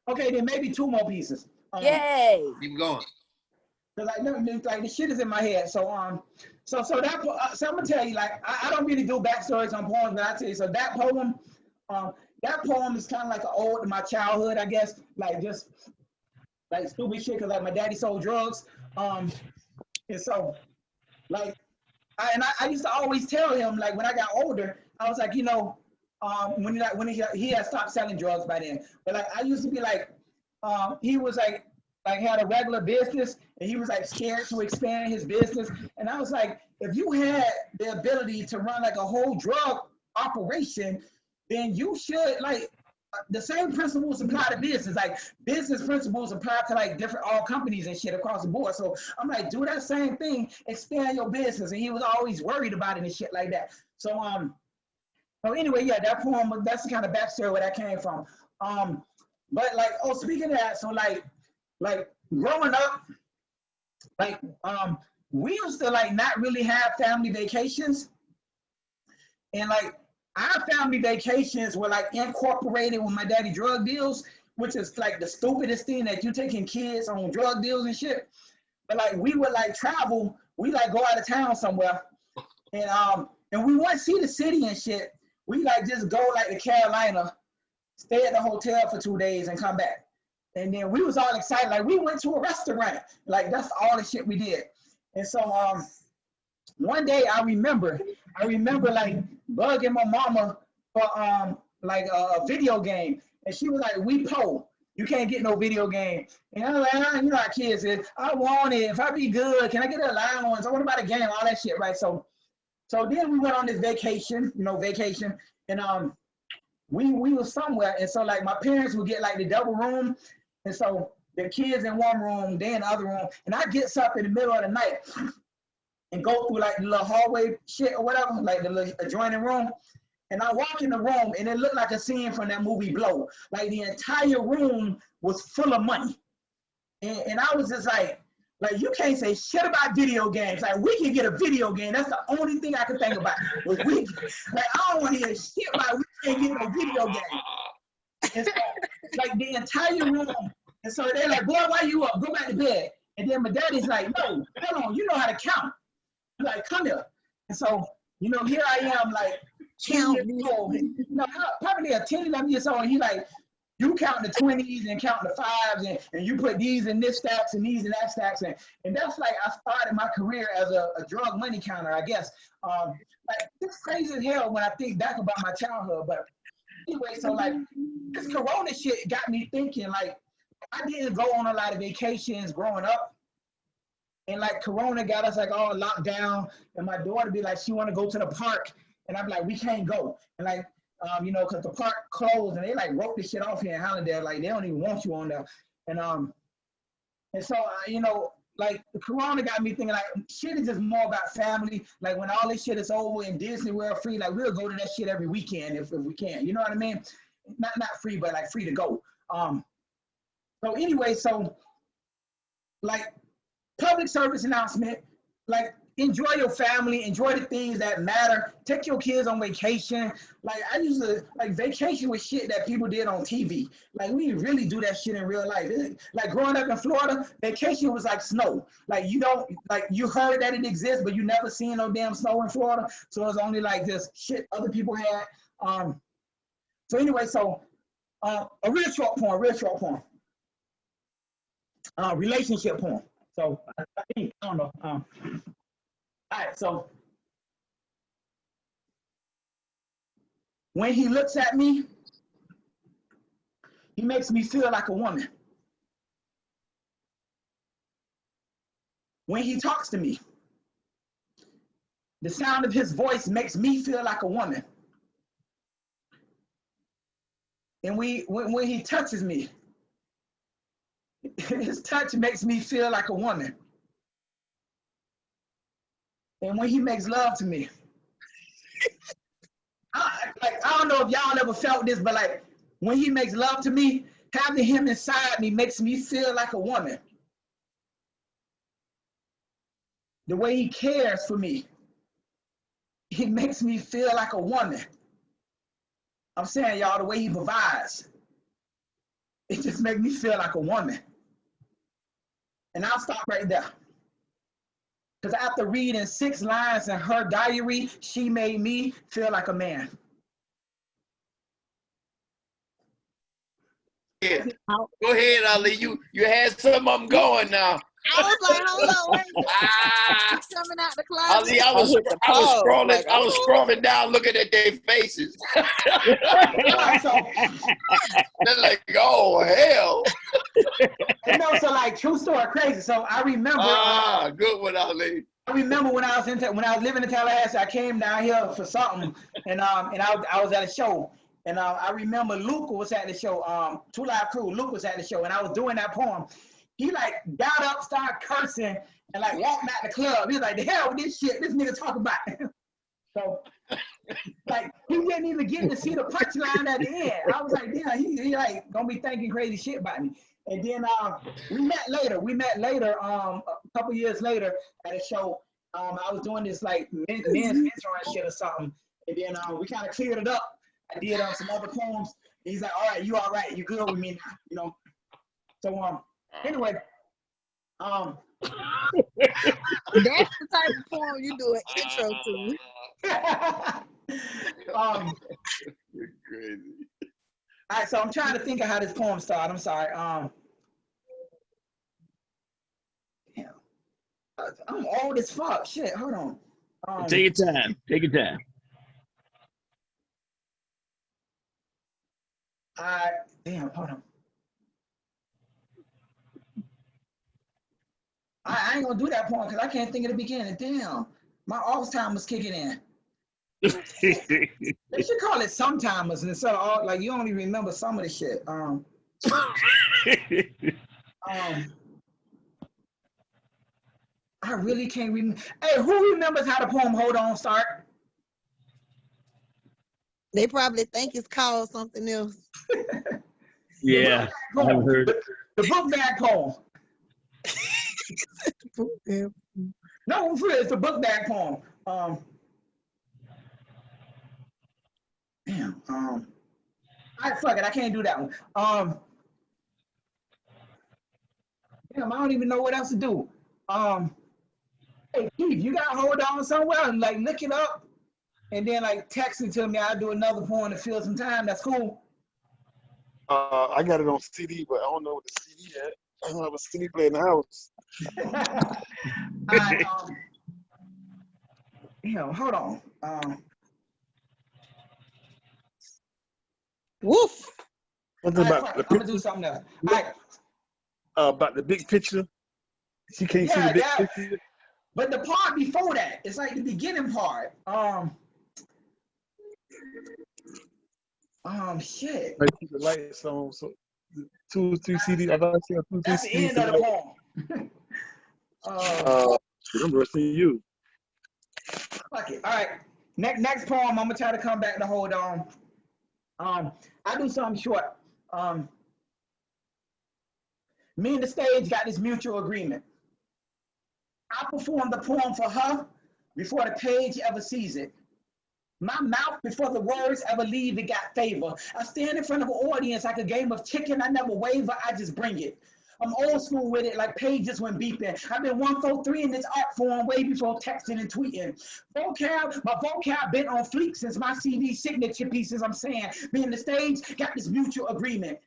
[SPEAKER 10] Okay, then maybe 2 more pieces.
[SPEAKER 13] Yay!
[SPEAKER 19] Keep going.
[SPEAKER 10] Cause like the shit is in my head. So so I'm gonna tell you, like I don't really do backstories on poems, but I tell you, so that poem is kind of like an ode to my childhood, I guess. Like just like stupid shit, cause like my daddy sold drugs. And so like I used to always tell him, like when I got older, I was like, you know, when he had stopped selling drugs by then, but like I used to be like, he was like had a regular business and he was like scared to expand his business, and I was like, if you had the ability to run like a whole drug operation, then you should like the same principles apply to business. Like business principles apply to like different all companies and shit across the board. So I'm like, do that same thing, expand your business, and he was always worried about it and shit like that. So so anyway, yeah, that poem, that's the kind of backstory where that came from. But like, oh, speaking of that, so like growing up, like we used to like not really have family vacations, and like our family vacations were like incorporated with my daddy drug deals, which is like the stupidest thing, that you taking kids on drug deals and shit. But like we would like travel, we like go out of town somewhere, And we wouldn't see the city and shit. We like just go like to Carolina, stay at the hotel for 2 days and come back. And then we was all excited, like we went to a restaurant. Like that's all the shit we did. And so one day I remember like bugging my mama for like a video game. And she was like, we poor. You can't get no video game. And I'm like, you know how kids is. I want it. If I be good, can I get an allowance? I want to buy the game, all that shit, right? So then we went on this vacation, and we were somewhere, and so like my parents would get like the double room, and so the kids in one room, they in the other room, and I gets up in the middle of the night and go through like the little hallway shit or whatever, like the little adjoining room, and I walk in the room, and it looked like a scene from that movie Blow. Like the entire room was full of money, and I was just like you can't say shit about video games. Like we can get a video game. That's the only thing I could think about. Was we like I don't want to hear shit about we can't get no video game. And so, like the entire room. And so they're like, boy, why you up? Go back to bed. And then my daddy's like, no, hold on, you know how to count. I'm like, come here. And so, here I am, like 10 years old. Probably a 10, 11 years old. And he like, you count the 20s and count the 5s and you put these in this stacks and these in that stacks. And that's like I started my career as a drug money counter, I guess. Like it's crazy as hell when I think back about my childhood. But anyway, so like this Corona shit got me thinking, like I didn't go on a lot of vacations growing up. And like Corona got us like all locked down. And my daughter be like, she want to go to the park. And I'm like, we can't go. And like, because the park closed and they like wrote this shit off here in Hallandale, like they don't even want you on there. And so, like the Corona got me thinking like shit is just more about family. Like when all this shit is over and Disney World free, like we'll go to that shit every weekend if we can. You know what I mean? Not free, but like free to go. So anyway, so like public service announcement, like enjoy your family, enjoy the things that matter. Take your kids on vacation. Like I used to like vacation with shit that people did on TV. Like we didn't really do that shit in real life. Like growing up in Florida, vacation was like snow. Like you heard that it exists, but you never seen no damn snow in Florida. So it's only like just shit other people had. So anyway, a real short poem. Relationship poem. So I don't know. All right, so when he looks at me, he makes me feel like a woman. When he talks to me, the sound of his voice makes me feel like a woman. And when he touches me, his touch makes me feel like a woman. And when he makes love to me, I don't know if y'all ever felt this, but like when he makes love to me, having him inside me makes me feel like a woman. The way he cares for me, he makes me feel like a woman. I'm saying, y'all, the way he provides, it just makes me feel like a woman. And I'll stop right there. Because after reading 6 lines in her diary, she made me feel like a man.
[SPEAKER 14] Yeah. Go ahead, Ali. You had some of them going now.
[SPEAKER 21] I was like, hold on, wait. Coming out the closet.
[SPEAKER 14] Ali, I was scrolling down looking at their faces. They're like, oh, hell.
[SPEAKER 10] So like true story, crazy. So I remember.
[SPEAKER 14] Good one, Ali.
[SPEAKER 10] I remember when I was living in Tallahassee, I came down here for something, and I was at a show, and I remember Luke was at the show. 2 Live Crew, Luke was at the show, and I was doing that poem. He like got up, started cursing, and like walked out the club. He was like, "The hell with this shit, this nigga talk about." So like he didn't even get to see the punchline at the end. I was like, "Damn, he like gonna be thinking crazy shit about me." And then we met later. A couple years later at a show. I was doing this like men's mentoring shit or something, and then we kind of cleared it up. I did some other poems. He's like, "All right, you all right? You good with me now?" So anyway,
[SPEAKER 21] That's the type of poem you do an intro to.
[SPEAKER 19] You're crazy.
[SPEAKER 10] All right, so I'm trying to think of how this poem started. I'm sorry. Damn. I'm old as fuck. Shit, hold on.
[SPEAKER 16] Take your time. Take your time.
[SPEAKER 10] Damn, hold on. I ain't gonna do that poem because I can't think of the beginning. Damn, my Alzheimer's kicking in. They should call it sometimers instead of all, like you only remember some of the shit. I really can't remember. Hey, who remembers how the poem "Hold On" start?
[SPEAKER 21] They probably think it's called something else.
[SPEAKER 16] Yeah, I haven't heard.
[SPEAKER 10] The book bag poem. No, for real, it's the book bag poem. Damn. Fuck it, I can't do that one. Damn, I don't even know what else to do. Hey, Keith, you got to hold on somewhere and like look it up, and then like text it to me. I'll do another poem to fill some time. That's cool.
[SPEAKER 2] I got it on CD, but I don't know what the CD at. I don't have a CD player in the house.
[SPEAKER 10] All right, hold on.
[SPEAKER 21] Woof.
[SPEAKER 2] What about
[SPEAKER 10] I'm gonna do something else. All right.
[SPEAKER 2] About the big picture. She can't see the big picture.
[SPEAKER 10] But the part before that, it's like the beginning part. Shit.
[SPEAKER 2] Like keep the lights on, so 2 or 3 CDs. I've already seen 2 or 3
[SPEAKER 10] That's the
[SPEAKER 2] CDs.
[SPEAKER 10] end of the poem.
[SPEAKER 2] I'm rushing you.
[SPEAKER 10] Fuck it. All right. Next poem, I'm gonna try to come back to hold on. I do something short. Me and the stage got this mutual agreement. I perform the poem for her before the page ever sees it. My mouth, before the words ever leave, it got favor. I stand in front of an audience like a game of chicken. I never waver, I just bring it. I'm old school with it, like pages when beeping. I've been 143 in this art form way before texting and tweeting. My vocab been on fleek since my CD signature pieces. I'm saying, me and the stage got this mutual agreement.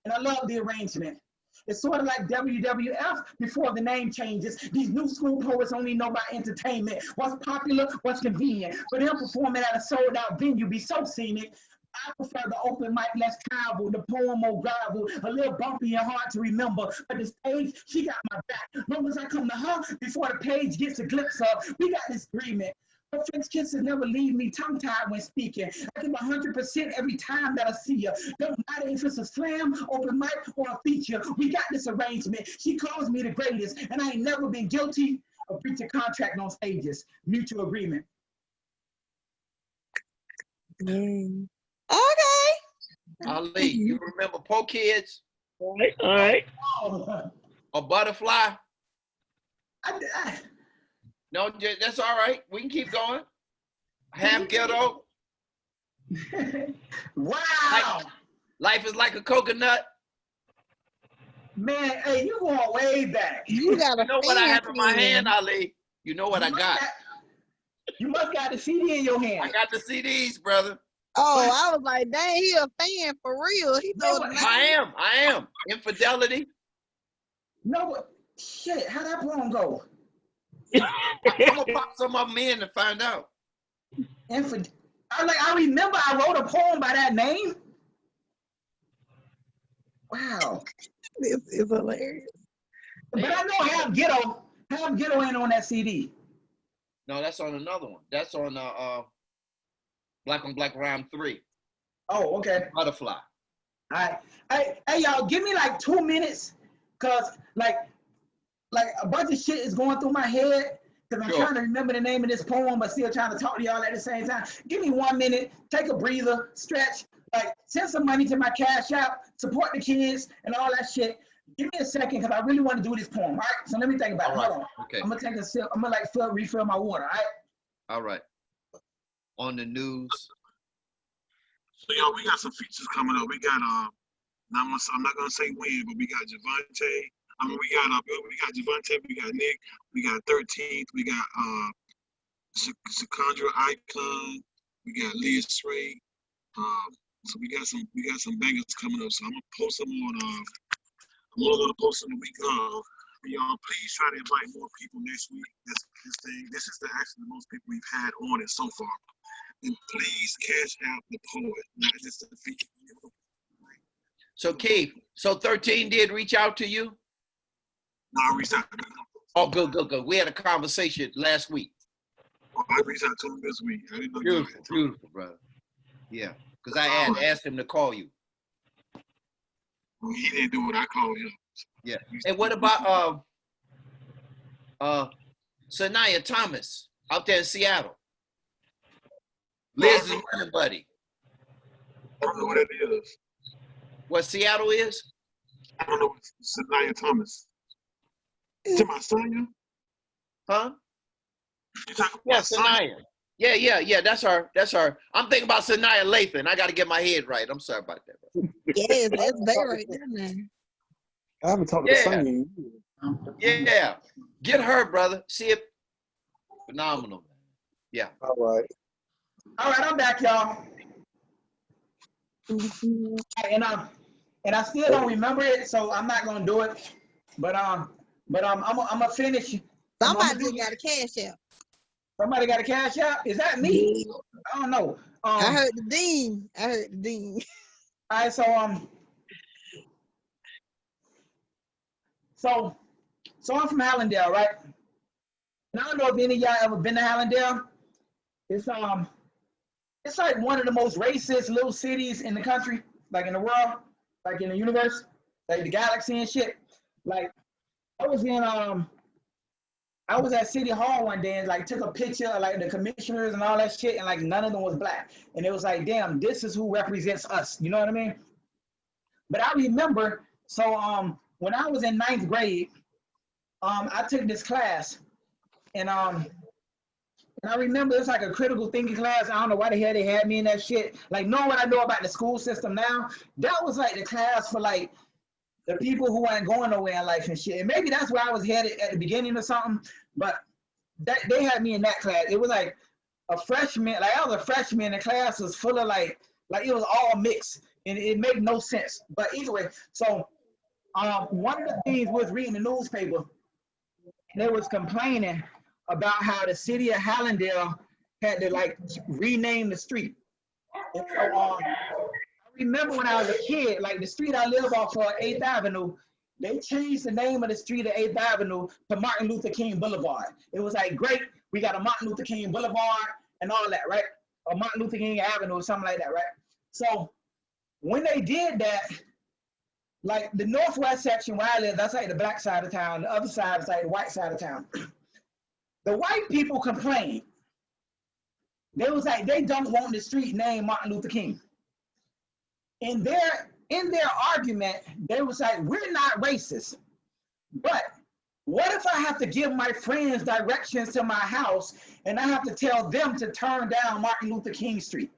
[SPEAKER 10] And I love the arrangement. It's sort of like WWF before the name changes. These new school poets only know about entertainment. What's popular, what's convenient. For them performing at a sold out venue be so scenic. I prefer the open mic, less travel, the poem more gravel, a little bumpy and hard to remember. But the stage, she got my back. Long as I come to her before the page gets a glimpse of, we got this agreement. Her French kisses never leave me tongue-tied when speaking. I give 100% every time that I see her. Don't matter if it's a slam, open mic, or a feature. We got this arrangement. She calls me the greatest, and I ain't never been guilty of breaching contract on stages. Mutual agreement.
[SPEAKER 21] Okay.
[SPEAKER 19] Ali, you remember Po Kids?
[SPEAKER 16] All right.
[SPEAKER 19] A butterfly? No, that's all right. We can keep going. Half ghetto.
[SPEAKER 10] Wow.
[SPEAKER 19] Life is like a coconut.
[SPEAKER 10] Man, hey, you going way back.
[SPEAKER 21] You got
[SPEAKER 19] You know what I have in my hand, Ali? You know what I got?
[SPEAKER 10] You must got the CD in your hand.
[SPEAKER 19] I got the CDs, brother.
[SPEAKER 21] Oh, I was like, dang, he a fan for real. He knows.
[SPEAKER 19] I am. Infidelity.
[SPEAKER 10] No, shit, how that poem go?
[SPEAKER 19] I'm gonna pop some of them in and find out.
[SPEAKER 10] I remember I wrote a poem by that name. Wow.
[SPEAKER 21] This is hilarious.
[SPEAKER 10] But I know Half Ghetto ain't on that CD.
[SPEAKER 19] No, that's on another one. That's on Black on Black Rhyme 3.
[SPEAKER 10] Oh, okay.
[SPEAKER 19] Butterfly.
[SPEAKER 10] All right. Hey, y'all, give me like 2 minutes, cause like a bunch of shit is going through my head. Because I'm trying to remember the name of this poem, but still trying to talk to y'all at the same time. Give me 1 minute, take a breather, stretch, like send some money to my Cash App, support the kids, and all that shit. Give me a second, because I really want to do this poem, all right? So let me think about it. Hold on.
[SPEAKER 19] Okay.
[SPEAKER 10] I'm going to take a sip. I'm going to refill my water, all right?
[SPEAKER 19] All right. On the news.
[SPEAKER 2] So, y'all, we got some features coming up. We got, I'm not going to say when, but we got Javante. I mean, we got Javante, we got Nick, we got 13th, we got Secondra Icon, we got Leah Stray. So we got some bangers coming up. So I'm gonna post them on. I'm gonna post them the week of. Y'all, please try to invite more people next week. This is actually the most people we've had on it so far. And please cash out the poet, not just the feature.
[SPEAKER 19] So Keith, so 13 did reach out to you?
[SPEAKER 2] No, I reached out to him.
[SPEAKER 19] Oh, good. We had a conversation last week.
[SPEAKER 2] Oh, I reached out to him this week. I didn't know.
[SPEAKER 19] Beautiful, brother. Yeah, because I had asked him to call you.
[SPEAKER 2] Well, he didn't do it. I called him.
[SPEAKER 19] Yeah. And what about Sanaya Thomas out there in Seattle? Liz's running buddy.
[SPEAKER 2] I don't know what that is.
[SPEAKER 19] What Seattle is?
[SPEAKER 2] I don't know what Sanaya Thomas. To my Sonya?
[SPEAKER 19] Huh?
[SPEAKER 2] You talking
[SPEAKER 19] Yeah,
[SPEAKER 2] about
[SPEAKER 19] Sanaya. Yeah. That's her. I'm thinking about Sanaya Lathan. I got to get my head right. I'm sorry about that. Bro.
[SPEAKER 23] Yes, that's they right there, man.
[SPEAKER 2] I haven't talked to Sonya.
[SPEAKER 19] Yeah. Get her, brother. See if phenomenal. Yeah.
[SPEAKER 2] All right,
[SPEAKER 10] I'm back, y'all. And I still don't remember it, so I'm not gonna do it. But I'm gonna finish.
[SPEAKER 23] Somebody just got a cash out.
[SPEAKER 10] Somebody got a cash out? Is that me? I don't know.
[SPEAKER 23] I heard the dean.
[SPEAKER 10] All right, so I'm from Hallandale, right? And I don't know if any of y'all ever been to Hallandale. It's like one of the most racist little cities in the country, like in the world, like in the universe, like the galaxy and shit. Like I was at City Hall one day and like took a picture of like the commissioners and all that shit, and like none of them was black. And it was like, damn, this is who represents us. You know what I mean? But I remember, so when I was in 9th grade, I took this class, and I remember it's like a critical thinking class. I don't know why the hell they had me in that shit. Like knowing what I know about the school system now, that was like the class for like the people who weren't going nowhere in life and shit. And maybe that's where I was headed at the beginning or something. But they had me in that class. It was like a freshman. Like I was a freshman, and the class was full of like it was all mixed, and it made no sense. But anyway, so one of the things was reading the newspaper. They was complaining about how the city of Hallandale had to like rename the street. And so I remember when I was a kid, like the street I live off of 8th Avenue, they changed the name of the street of 8th Avenue to Martin Luther King Boulevard. It was like, great, we got a Martin Luther King Boulevard and all that, right? Or Martin Luther King Avenue or something like that, right? So when they did that, like the northwest section where I live, that's like the black side of town. The other side is like the white side of town. The white people complained. They was like, they don't want the street named Martin Luther King. In their argument, they was like, we're not racist, but what if I have to give my friends directions to my house and I have to tell them to turn down Martin Luther King Street?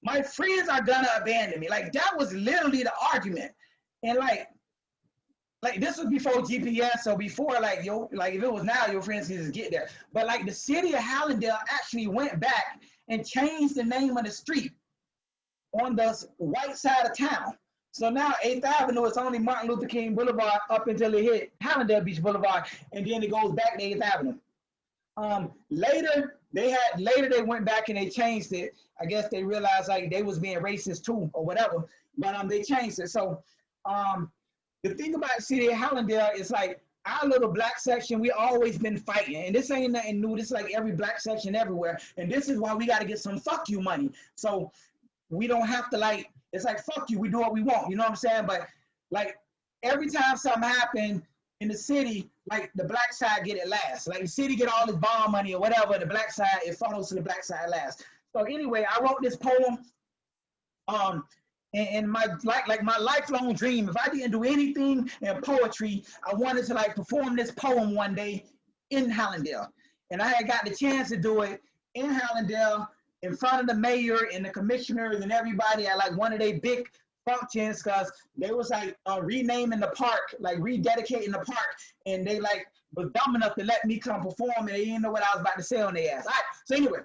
[SPEAKER 10] My friends are gonna abandon me. Like that was literally the argument. And like this was before GPS, so before like if it was now, your friends could just get there. But like the city of Hallandale actually went back and changed the name of the street on the white side of town. So now 8th Avenue is only Martin Luther King Boulevard up until it hit Hallandale Beach Boulevard, and then it goes back to 8th Avenue. Later they went back and they changed it. I guess they realized like they was being racist too or whatever, but they changed it. So the thing about the city of Hallandale is like our little black section, we always been fighting, and this ain't nothing new. This is like every black section everywhere, and this is why we got to get some fuck you money. So we don't have to like, it's like fuck you, we do what we want, you know what I'm saying? But like every time something happened in the city, like the black side get it last. Like the city get all this bond money or whatever, the black side, it funnels to the black side last. So anyway, I wrote this poem. And my my lifelong dream, if I didn't do anything in poetry, I wanted to like perform this poem one day in Hallandale. And I had got the chance to do it in Hallandale in front of the mayor and the commissioners and everybody at like one of their big functions because they was like renaming the park, like rededicating the park, and they like was dumb enough to let me come perform, and they didn't know what I was about to say on their ass. All right, so anyway,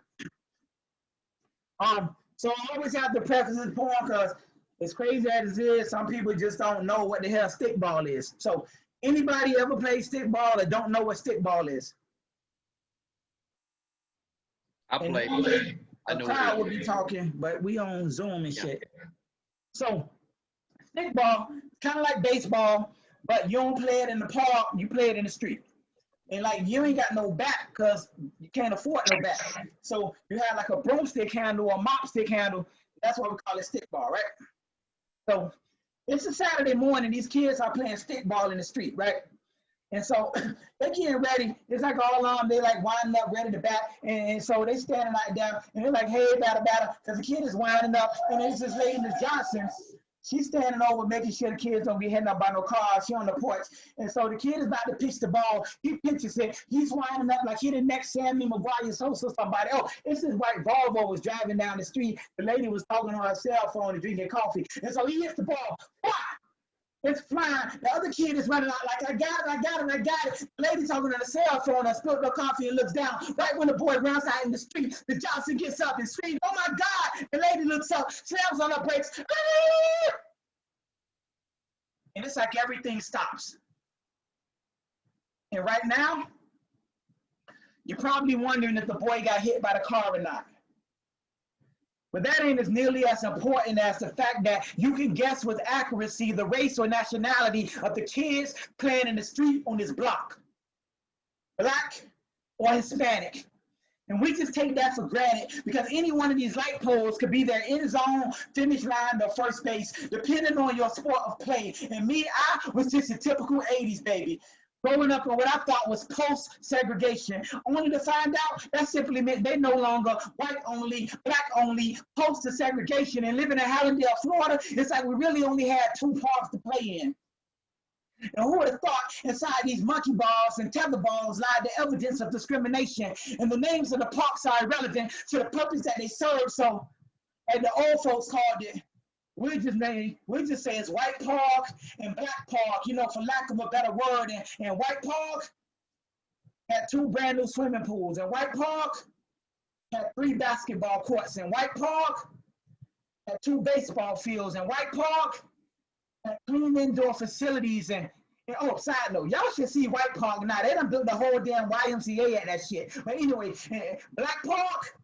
[SPEAKER 10] so I always have to preface this poem because as crazy as it is, some people just don't know what the hell stickball is. So anybody ever played stickball or don't know what stickball is?
[SPEAKER 19] I play. I know
[SPEAKER 10] crowd
[SPEAKER 19] what
[SPEAKER 10] will
[SPEAKER 19] it
[SPEAKER 10] be
[SPEAKER 19] is.
[SPEAKER 10] talking, but we on Zoom and shit. So stickball, kind of like baseball, but you don't play it in the park, you play it in the street. And like you ain't got no bat because you can't afford no bat. So you have like a broomstick handle or mop stick handle. That's why we call it stickball, right? So it's a Saturday morning. These kids are playing stickball in the street, right? And so they getting ready. It's like all on. They like winding up, ready to bat. And so they standing right down, and they're like, "Hey, batter, batter," because the kid is winding up. And there's this lady, Miss Johnson. She's standing over, making sure the kids don't get hit up by no cars. She on the porch. And so the kid is about to pitch the ball. He pitches it. He's winding up like he the next Sammy Maguire, so somebody. Oh, it's this white Volvo was driving down the street. The lady was talking on her cell phone and drinking coffee. And so he hits the ball. Wah! It's flying. The other kid is running out like, I got it, I got it, I got it. The lady talking on the cell phone, I spilled her coffee and looks down. Right when the boy runs out in the street, the Johnson gets up and screams, "Oh my God!" The lady looks up, slams on her brakes. And it's like everything stops. And right now, you're probably wondering if the boy got hit by the car or not. But that ain't as nearly as important as the fact that you can guess with accuracy the race or nationality of the kids playing in the street on this block. Black or Hispanic. And we just take that for granted because any one of these light poles could be their end zone, finish line, or first base, depending on your sport of play. And me, I was just a typical 80s baby. Growing up in what I thought was post-segregation, only to find out that simply meant they no longer white only, black only, post-segregation, and living in Hallandale, Florida, it's like we really only had two parks to play in. And who would have thought inside these monkey balls and tether balls lied the evidence of discrimination, and the names of the parks are irrelevant to the purpose that they serve. So, as the old folks called it, we just say it's white park and black park, you know, for lack of a better word. And white park had 2 brand new swimming pools, and white park had 3 basketball courts, and white park had 2 baseball fields, and white park had clean indoor facilities. And oh, side note, y'all should see White Park now. They done built the whole damn YMCA at that shit. But anyway, Black Park,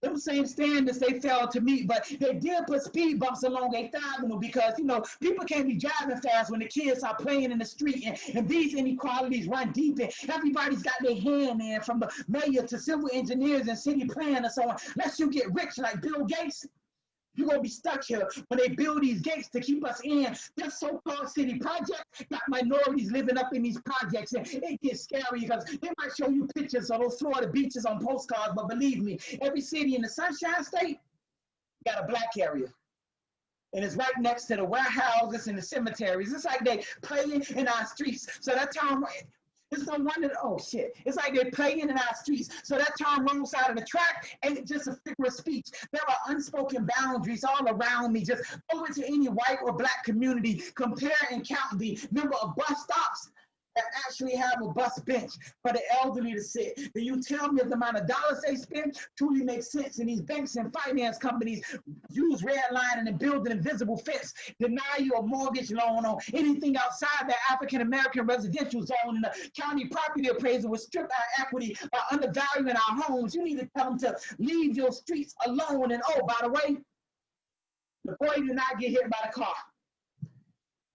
[SPEAKER 10] them same standards they failed to meet, but they did put speed bumps along 8th Avenue because, you know, people can't be driving fast when the kids are playing in the street, and these inequalities run deep, and everybody's got their hand in, from the mayor to civil engineers and city planners and so on. Unless you get rich like Bill Gates, you're going to be stuck here when they build these gates to keep us in. This so-called city project got minorities living up in these projects, and it gets scary because they might show you pictures of those Florida beaches on postcards, but believe me, every city in the Sunshine State got a black area. And it's right next to the warehouses and the cemeteries. It's like they playing in our streets. So that time, it's no wonder, oh shit. It's like they're playing in our streets. So that term wrong side of the track ain't just a figure of speech. There are unspoken boundaries all around me. Just go into any white or black community, compare and count the number of bus stops that actually have a bus bench for the elderly to sit. Then you tell me if the amount of dollars they spend truly makes sense, and these banks and finance companies use redlining and build an invisible fence, deny you a mortgage loan on anything outside the African-American residential zone, and the county property appraiser will strip our equity by undervaluing our homes. You need to tell them to leave your streets alone. And oh, by the way, the boy did not get hit by the car.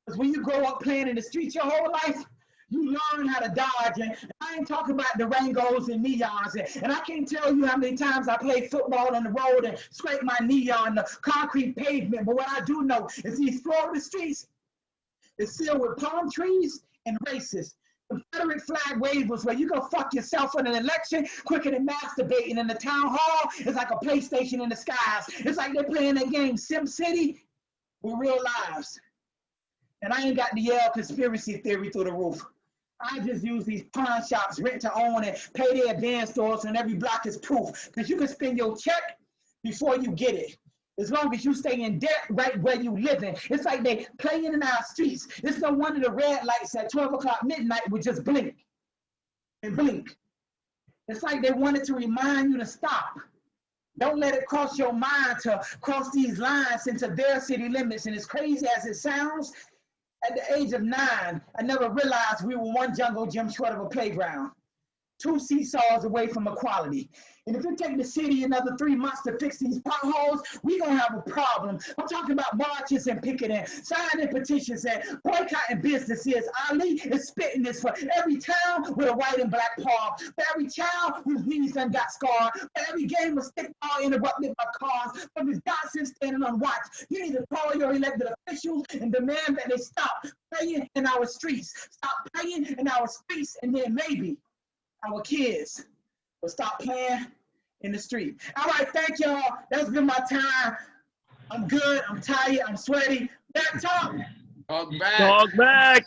[SPEAKER 10] Because when you grow up playing in the streets your whole life, you learn how to dodge. And I ain't talking about Durangos and neons. And I can't tell you how many times I played football on the road and scraped my knee on the concrete pavement. But what I do know is these Florida streets is filled with palm trees and racists. Confederate flag wavers where you go fuck yourself in an election quicker than masturbating in the town hall. It's like a PlayStation in the skies. It's like they're playing that game Sim City with real lives. And I ain't got the Yale conspiracy theory through the roof. I just use these pawn shops, rent to own, and pay their advance stores, and every block is proof. Because you can spend your check before you get it. as long as you stay in debt right where you living. It's like they playing in our streets. It's no wonder the red lights at 12 o'clock midnight would just blink and blink. It's like they wanted to remind you to stop. Don't let it cross your mind to cross these lines into their city limits. And as crazy as it sounds, at the age of 9, I never realized we were one jungle gym short of a playground. 2 seesaws away from equality. And if it take the city another 3 months to fix these potholes, we gonna have a problem. I'm talking about marches and picketing, signing petitions and boycotting businesses. Ali is spitting this for every town with a white and black paw, for every child whose knees done got scarred, for every game of stickball interrupted by cars, for this Dotson standing on watch. You need to call your elected officials and demand that they stop playing in our streets. Stop playing in our streets, and then maybe our kids will stop playing in the street. All right, thank y'all. That's been my time. I'm good. I'm tired. I'm sweaty. Back talk.
[SPEAKER 14] Talk back.
[SPEAKER 16] Talk back.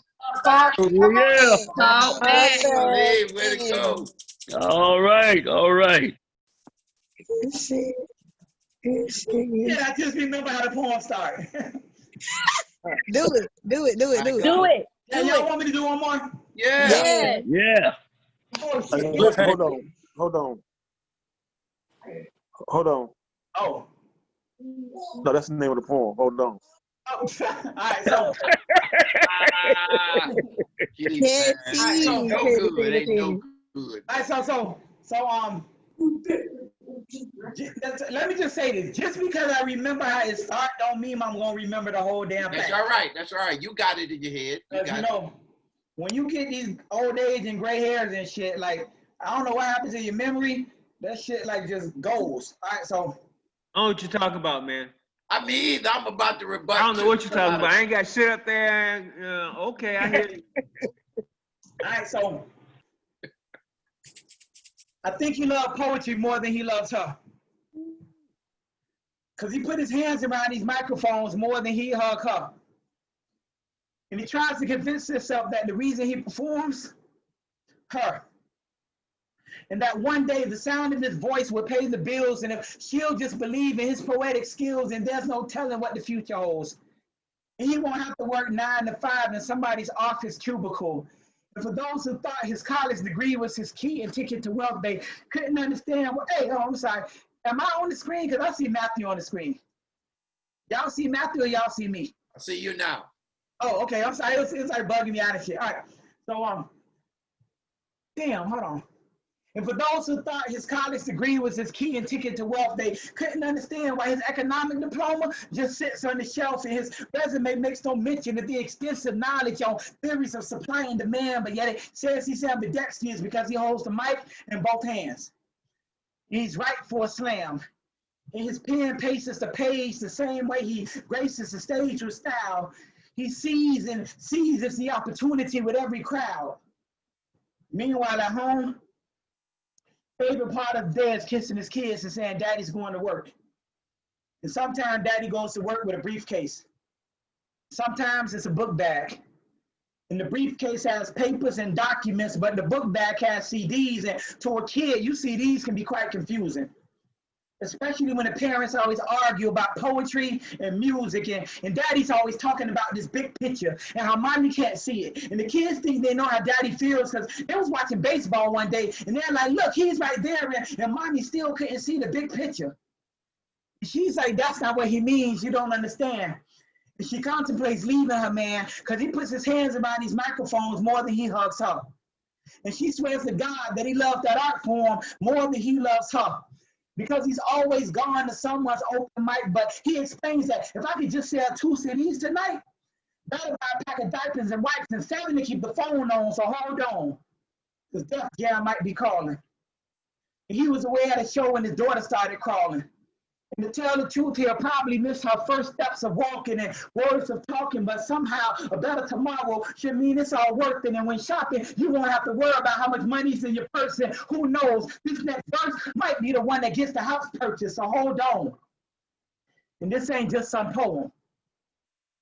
[SPEAKER 14] Yeah.
[SPEAKER 5] Talk back.
[SPEAKER 14] Way to go.
[SPEAKER 16] All right. All right.
[SPEAKER 10] Yeah, I just remember how the poem started.
[SPEAKER 23] Do it. Do it. Do it. Do it.
[SPEAKER 13] Do it.
[SPEAKER 10] Yeah, y'all want me to do one more?
[SPEAKER 14] Yeah.
[SPEAKER 16] Yeah.
[SPEAKER 10] Oh, shit.
[SPEAKER 2] Hold on. Hold on. Hold on.
[SPEAKER 10] Oh.
[SPEAKER 2] No, that's the name of the poem. Hold on.
[SPEAKER 10] Oh. All right, so.
[SPEAKER 14] No good. Ain't no good.
[SPEAKER 10] All right, so, let me just say this. Just because I remember how it started don't mean I'm going to remember the whole damn thing.
[SPEAKER 14] That's all right. That's all right. You got it in your head.
[SPEAKER 10] You know, when you get these old age and gray hairs and shit, like, I don't know what happens to your memory. That shit, like, just goes. All right, so.
[SPEAKER 9] I don't know what you're talking about, man.
[SPEAKER 14] I mean, I'm about to rebut.
[SPEAKER 9] I don't know what you're talking about. I ain't got shit up there. Okay, I hear you.
[SPEAKER 10] All right, so. I think he loved poetry more than he loves her. Because he put his hands around these microphones more than he hugged her. And he tries to convince himself that the reason he performs, her. And that one day the sound of his voice will pay the bills, and if she'll just believe in his poetic skills, and there's no telling what the future holds. And he won't have to work 9 to 5 in somebody's office cubicle. And for those who thought his college degree was his key and ticket to wealth, they couldn't understand. Well, hey, I'm sorry. Am I on the screen? Because I see Matthew on the screen. Y'all see Matthew or y'all see me?
[SPEAKER 14] I see you now.
[SPEAKER 10] Oh, okay. I'm sorry. It's like bugging me out of shit. All right. So, damn, hold on. And for those who thought his college degree was his key and ticket to wealth, they couldn't understand why his economic diploma just sits on the shelf and his resume makes no mention of the extensive knowledge on theories of supply and demand, but yet it says he's ambidextrous because he holds the mic in both hands. He's right for a slam. And his pen paces the page the same way he graces the stage with style. He sees and seizes the opportunity with every crowd. Meanwhile, at home, favorite part of the day is kissing his kids and saying, Daddy's going to work. And sometimes Daddy goes to work with a briefcase. Sometimes it's a book bag. And the briefcase has papers and documents, but the book bag has CDs. And to a kid, CDs can be quite confusing. Especially when the parents always argue about poetry and music, and Daddy's always talking about this big picture and how mommy can't see it. And the kids think they know how Daddy feels because they was watching baseball one day and they're like, look, he's right there, and mommy still couldn't see the big picture. And she's like, that's not what he means, you don't understand. And she contemplates leaving her man because he puts his hands around these microphones more than he hugs her. And she swears to God that he loves that art form more than he loves her. Because he's always gone to someone's open mic, but he explains that if I could just sell 2 CDs tonight, that'll buy a pack of diapers and wipes and 7 to keep the phone on, so hold on. Because Def Jam might be calling. And he was away at a show when his daughter started crawling. And to tell the truth, he'll probably miss her first steps of walking and words of talking, but somehow a better tomorrow should mean it's all worth it. And when shopping, you won't have to worry about how much money's in your purse, and who knows, this next verse might be the one that gets the house purchase, so hold on. And this ain't just some poem.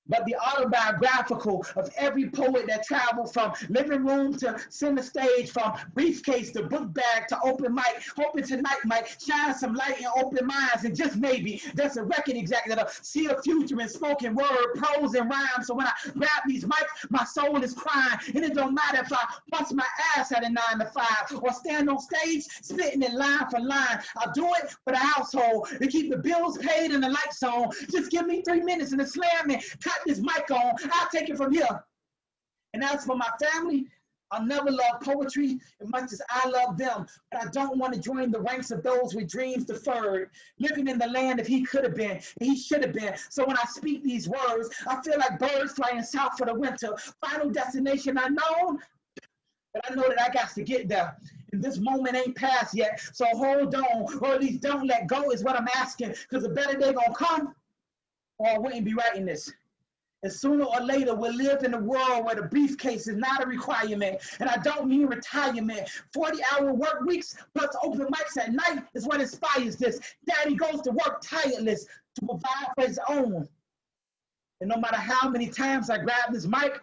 [SPEAKER 10] but the autobiographical of every poet that traveled from living room to center stage, from briefcase to book bag to open mic, hoping tonight might shine some light in open minds, and just maybe there's a record exec that'll see a future in spoken word, prose, and rhyme. So when I grab these mics, my soul is crying, and it don't matter if I bust my ass at a 9 to 5 or stand on stage spitting it line for line. I'll do it for the household to keep the bills paid and the lights on. Just give me 3 minutes and the slam and cut this mic on. I'll take it from here. And as for my family, I'll never love poetry as much as I love them, but I don't want to join the ranks of those with dreams deferred, living in the land that he could have been, and he should have been. So when I speak these words, I feel like birds flying south for the winter. Final destination unknown, but I know that I got to get there. And this moment ain't passed yet, so hold on, or at least don't let go is what I'm asking, because a better day gonna come, or I wouldn't be writing this. And sooner or later, we'll live in a world where the briefcase is not a requirement. And I don't mean retirement. 40-hour work weeks plus open mics at night is what inspires this. Daddy goes to work tireless to provide for his own. And no matter how many times I grab this mic,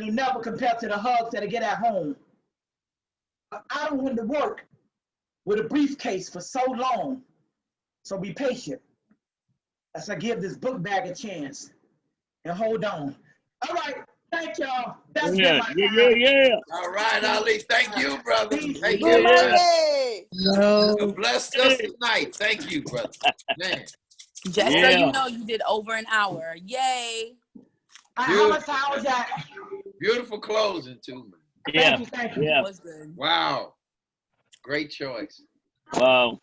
[SPEAKER 10] it'll never compare to the hugs that I get at home. I don't want to work with a briefcase for so long. So be patient as I give this book bag a chance. And hold on. All right, thank y'all. That's
[SPEAKER 16] Yeah.
[SPEAKER 14] All right, Ali. Thank you, brother. Thank
[SPEAKER 16] Yeah.
[SPEAKER 14] you, man.
[SPEAKER 23] No.
[SPEAKER 14] You blessed us tonight. Thank you, brother. Man.
[SPEAKER 12] Just so you know, you did over an hour. Yay.
[SPEAKER 10] How much time was that?
[SPEAKER 14] Beautiful closing, too, man.
[SPEAKER 16] Yeah.
[SPEAKER 10] Thank you.
[SPEAKER 12] That was good.
[SPEAKER 14] Wow. Great choice.
[SPEAKER 16] Wow.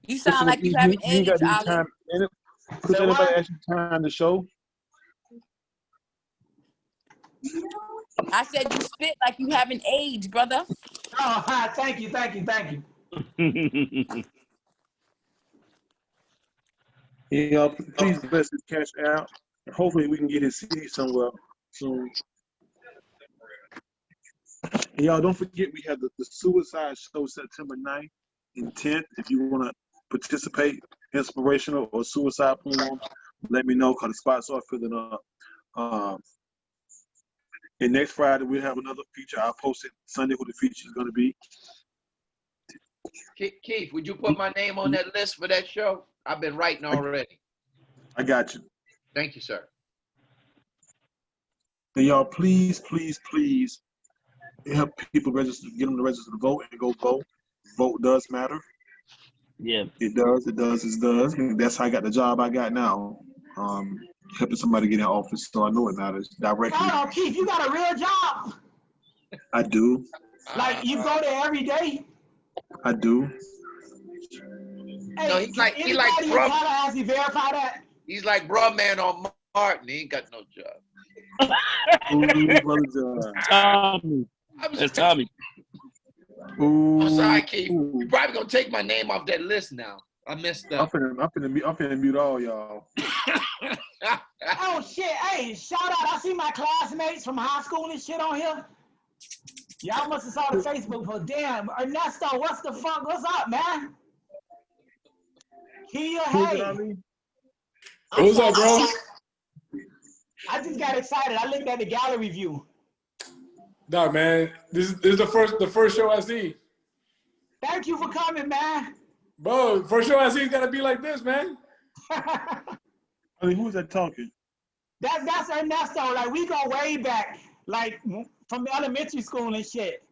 [SPEAKER 12] You sound like you have an
[SPEAKER 2] You
[SPEAKER 12] edge,
[SPEAKER 2] got any
[SPEAKER 12] Ali.
[SPEAKER 2] time in it? Does anybody actually time to show?
[SPEAKER 12] I said you spit like you have an age, brother.
[SPEAKER 10] Oh, hi. Thank you.
[SPEAKER 2] Yeah, please bless his cash out. Hopefully we can get his CD somewhere soon. And y'all don't forget we have the Suicide Show September 9th and 10th. If you want to participate, inspirational or suicide poem, let me know because the spots are filling up. And next Friday we'll have another feature. I'll post it Sunday who the feature is going to be.
[SPEAKER 14] Keith, would you put my name on that list for that show? I've been writing already.
[SPEAKER 2] I got you.
[SPEAKER 14] Thank you, sir.
[SPEAKER 2] And y'all, please help people register, get them to register to vote and go vote. Vote does matter.
[SPEAKER 16] Yeah.
[SPEAKER 2] It does. And that's how I got the job I got now. Helping somebody get in office, so I know it matters directly.
[SPEAKER 10] Oh, Keith, you got a real job.
[SPEAKER 2] I do.
[SPEAKER 10] Like you go there every day.
[SPEAKER 2] I do.
[SPEAKER 10] Hey,
[SPEAKER 14] No, he like bruh.
[SPEAKER 10] Has he verified that?
[SPEAKER 14] He's like bruh man on Martin. He ain't got no job.
[SPEAKER 16] Tommy. That's Tommy.
[SPEAKER 2] Ooh.
[SPEAKER 14] I'm sorry, Keith. You're probably gonna take my name off that list now. I messed up.
[SPEAKER 2] I'm finna mute all y'all.
[SPEAKER 10] Oh shit! Hey, shout out! I see my classmates from high school and shit on here. Y'all must have saw the Facebook post. Damn, Ernesto, what's the fuck? What's up, man? Kia, hey.
[SPEAKER 1] What's up, bro?
[SPEAKER 10] I just got excited. I looked at the gallery view.
[SPEAKER 1] Nah, man, this is the first show I see.
[SPEAKER 10] Thank you for coming, man.
[SPEAKER 1] Bro, first show I see is gotta be like this, man.
[SPEAKER 2] I mean, who's that talking?
[SPEAKER 10] That's Ernesto. Like we go way back, like from elementary school and shit.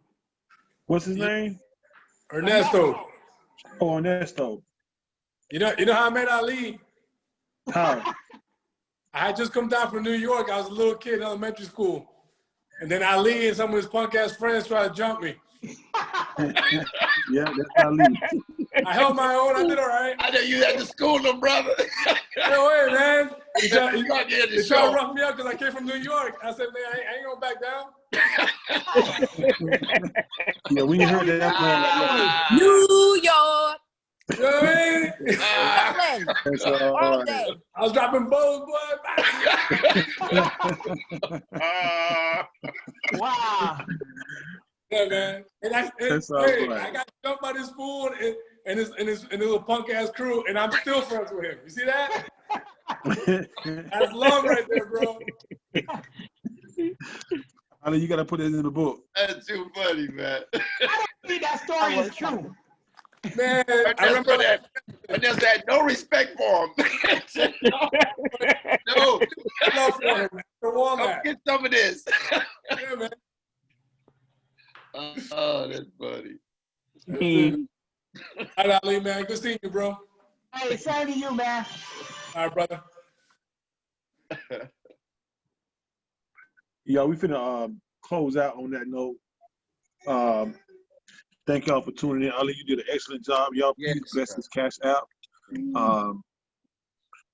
[SPEAKER 2] What's his name?
[SPEAKER 1] Ernesto.
[SPEAKER 2] Oh, Ernesto.
[SPEAKER 1] You know how I met Ali?
[SPEAKER 2] How?
[SPEAKER 1] I had just come down from New York. I was a little kid in elementary school. And then Ali and some of his punk ass friends tried to jump me.
[SPEAKER 2] Yeah, that's Ali.
[SPEAKER 1] I held my own. I did all right.
[SPEAKER 14] I know you had to school them, brother.
[SPEAKER 1] No way, man. They tried to
[SPEAKER 14] show.
[SPEAKER 1] rough me up because I came from New York. I said, man, I ain't gonna back down.
[SPEAKER 2] Yeah, we heard that.
[SPEAKER 12] New York.
[SPEAKER 1] You know what I mean?
[SPEAKER 12] Brooklyn. All day.
[SPEAKER 1] I was dropping bows, boy.
[SPEAKER 10] Wow.
[SPEAKER 1] Yeah, man. And I got jumped by this fool and his little punk ass crew, and I'm still friends with him. You see that? That's love right there, bro.
[SPEAKER 2] Ali, you gotta put it in the book.
[SPEAKER 19] That's too funny, man.
[SPEAKER 10] I don't think that story is true.
[SPEAKER 1] Man, I remember
[SPEAKER 19] Vanessa had no respect for him. no.
[SPEAKER 1] love for him. The walnut.
[SPEAKER 19] Get some of this.
[SPEAKER 1] Yeah, man.
[SPEAKER 19] Oh, that's funny.
[SPEAKER 1] All right, Ali, man. Good seeing you, bro.
[SPEAKER 10] Hey, same to you, man.
[SPEAKER 1] All right, brother.
[SPEAKER 2] Yeah, we finna close out on that note. Thank y'all for tuning in. Ali, you did an excellent job. Y'all please bless this cash app.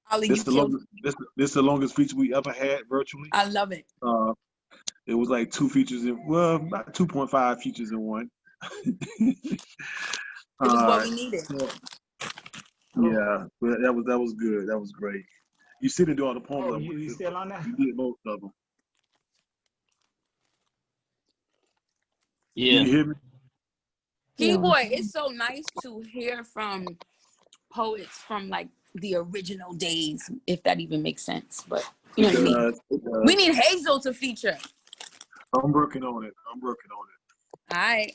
[SPEAKER 12] Ali,
[SPEAKER 2] This
[SPEAKER 12] you
[SPEAKER 2] the
[SPEAKER 12] killed
[SPEAKER 2] longest. This the longest feature we ever had virtually.
[SPEAKER 12] I love it.
[SPEAKER 2] It was like 2 features in about 2.5 features in one.
[SPEAKER 12] It was what we needed.
[SPEAKER 2] Yeah, but that was good. That was great. You see to do all the poem level.
[SPEAKER 10] You still on that?
[SPEAKER 2] You did most of them.
[SPEAKER 16] Yeah.
[SPEAKER 2] You hear me?
[SPEAKER 12] Key Boy, it's so nice to hear from poets from like the original days, if that even makes sense. But you know what I mean. We need Hazel to feature.
[SPEAKER 2] I'm working on it.
[SPEAKER 12] All right.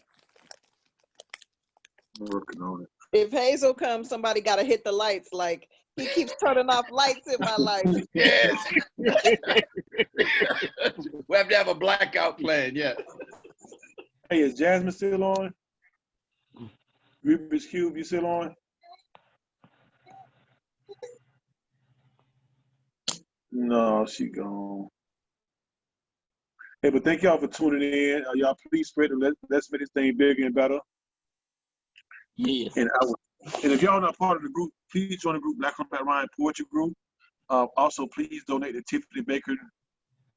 [SPEAKER 2] I'm working on it.
[SPEAKER 23] If Hazel comes, somebody got to hit the lights. Like, he keeps turning off lights in my life.
[SPEAKER 19] Yes. We have to have a blackout plan, yeah.
[SPEAKER 2] Hey, is Jasmine still on? Rubik's Cube, you still on? No, she gone. Hey, but thank y'all for tuning in. Y'all please spread it. Let's make this thing bigger and better.
[SPEAKER 16] Yeah.
[SPEAKER 2] And if y'all not part of the group, please join the group Black on Black Ryan Poetry Group. Also, please donate to Tiffany Baker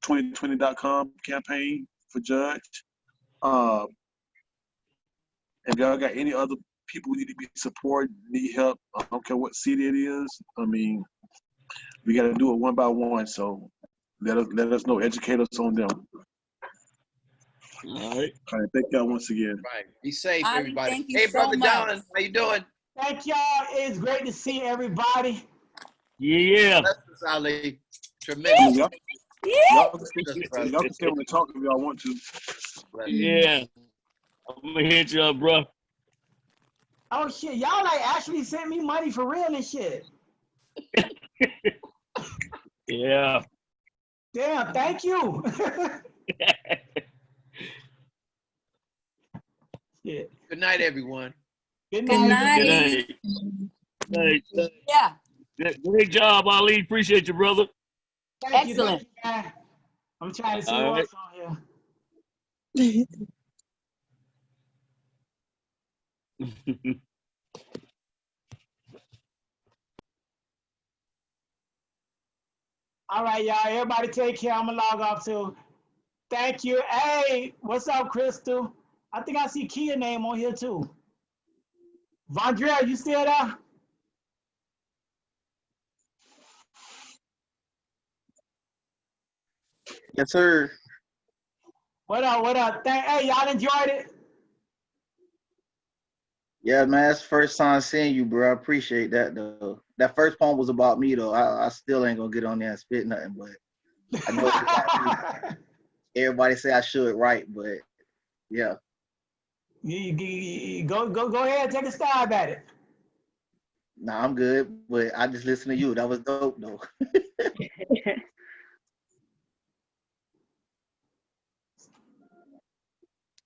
[SPEAKER 2] 2020.com campaign for Judge. If y'all got any other people who need to be supported, need help, I don't care what city it is. I mean, we got to do it one by one. So let us know, educate us on them.
[SPEAKER 16] All right.
[SPEAKER 2] All right. Thank y'all once again.
[SPEAKER 19] Right. Be safe,
[SPEAKER 12] Ali,
[SPEAKER 19] everybody.
[SPEAKER 12] thank you
[SPEAKER 19] Hey,
[SPEAKER 12] so
[SPEAKER 19] Brother
[SPEAKER 12] much.
[SPEAKER 19] Don, how you doing?
[SPEAKER 10] Thank y'all. It's great to see everybody.
[SPEAKER 16] Yeah.
[SPEAKER 19] Bless us, Ali. Tremendous.
[SPEAKER 2] Y'all can stay on the talk if y'all want to.
[SPEAKER 16] Yeah. I'm gonna hit you up, bro.
[SPEAKER 10] Oh shit, y'all like actually sent me money for real and shit.
[SPEAKER 16] Yeah.
[SPEAKER 10] Damn, thank you. Yeah.
[SPEAKER 19] Good night, everyone.
[SPEAKER 10] Good
[SPEAKER 12] Good
[SPEAKER 10] night.
[SPEAKER 12] night.
[SPEAKER 16] Yeah.
[SPEAKER 12] Yeah.
[SPEAKER 16] Great job, Ali. Appreciate you, brother.
[SPEAKER 10] Thank
[SPEAKER 12] Excellent.
[SPEAKER 10] You, man. I'm trying to see
[SPEAKER 16] All
[SPEAKER 10] what's on here. All right, y'all. Everybody take care. I'm gonna log off too. Thank you. Hey, what's up, Crystal? I think I see Kia name on here too. Vondrell, you still there?
[SPEAKER 3] Yes, sir.
[SPEAKER 10] What up? What up? Hey, y'all enjoyed it?
[SPEAKER 3] Yeah, man, it's first time seeing you, bro. I appreciate that, though. That first poem was about me, though. I still ain't gonna get on there and spit nothing, but I know it's about me. Everybody say I should write, but yeah.
[SPEAKER 10] Go ahead, take a stab at it.
[SPEAKER 3] Nah, I'm good, but I just listen to you. That was dope, though.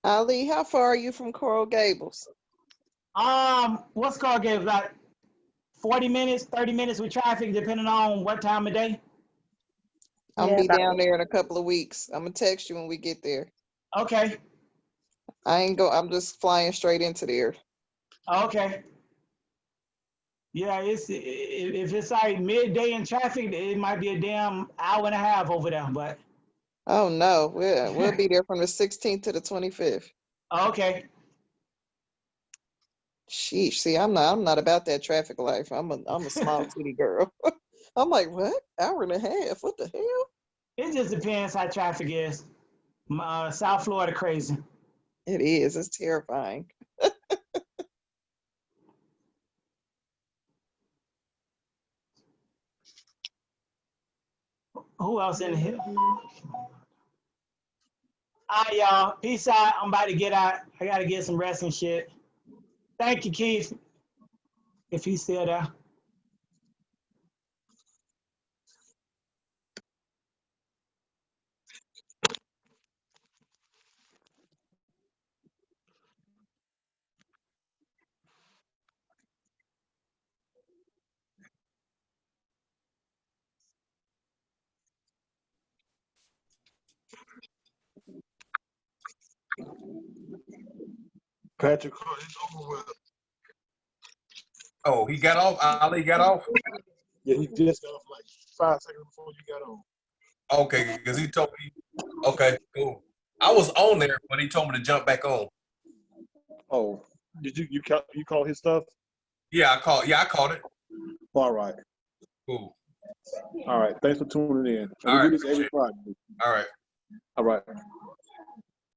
[SPEAKER 23] Ali, how far are you from Coral Gables?
[SPEAKER 10] What's called Gables? Like 40 minutes, 30 minutes with traffic, depending on what time of day.
[SPEAKER 23] I'm gonna be down there in a couple of weeks. I'm gonna text you when we get there.
[SPEAKER 10] Okay.
[SPEAKER 23] I'm just flying straight into there.
[SPEAKER 10] Okay. Yeah, if it's like midday in traffic, it might be a damn hour and a half over there, but.
[SPEAKER 23] Oh no, we'll be there from the 16th to the 25th.
[SPEAKER 10] Okay.
[SPEAKER 23] Sheesh, see, I'm not about that traffic life. I'm a small city girl. I'm like, what? Hour and a half? What the hell?
[SPEAKER 10] It just depends how traffic is. South Florida crazy.
[SPEAKER 23] It is. It's terrifying.
[SPEAKER 10] Who else in here? All right, y'all. Peace out. I'm about to get out. I got to get some rest and shit. Thank you, Keith, if he's still there.
[SPEAKER 2] Patrick, it's over with.
[SPEAKER 4] Oh, he got off. Ali got off.
[SPEAKER 2] Yeah, he just got off like 5 seconds before you got on.
[SPEAKER 4] Okay, because he told me. Okay, cool. I was on there, but he told me to jump back on.
[SPEAKER 2] Oh, did you call his stuff?
[SPEAKER 4] Yeah, I called. Yeah, I called it.
[SPEAKER 2] All right.
[SPEAKER 4] Cool.
[SPEAKER 2] All right. Thanks for tuning in. And
[SPEAKER 4] All
[SPEAKER 2] we
[SPEAKER 4] right.
[SPEAKER 2] do this every Friday.
[SPEAKER 4] All right.
[SPEAKER 2] All right.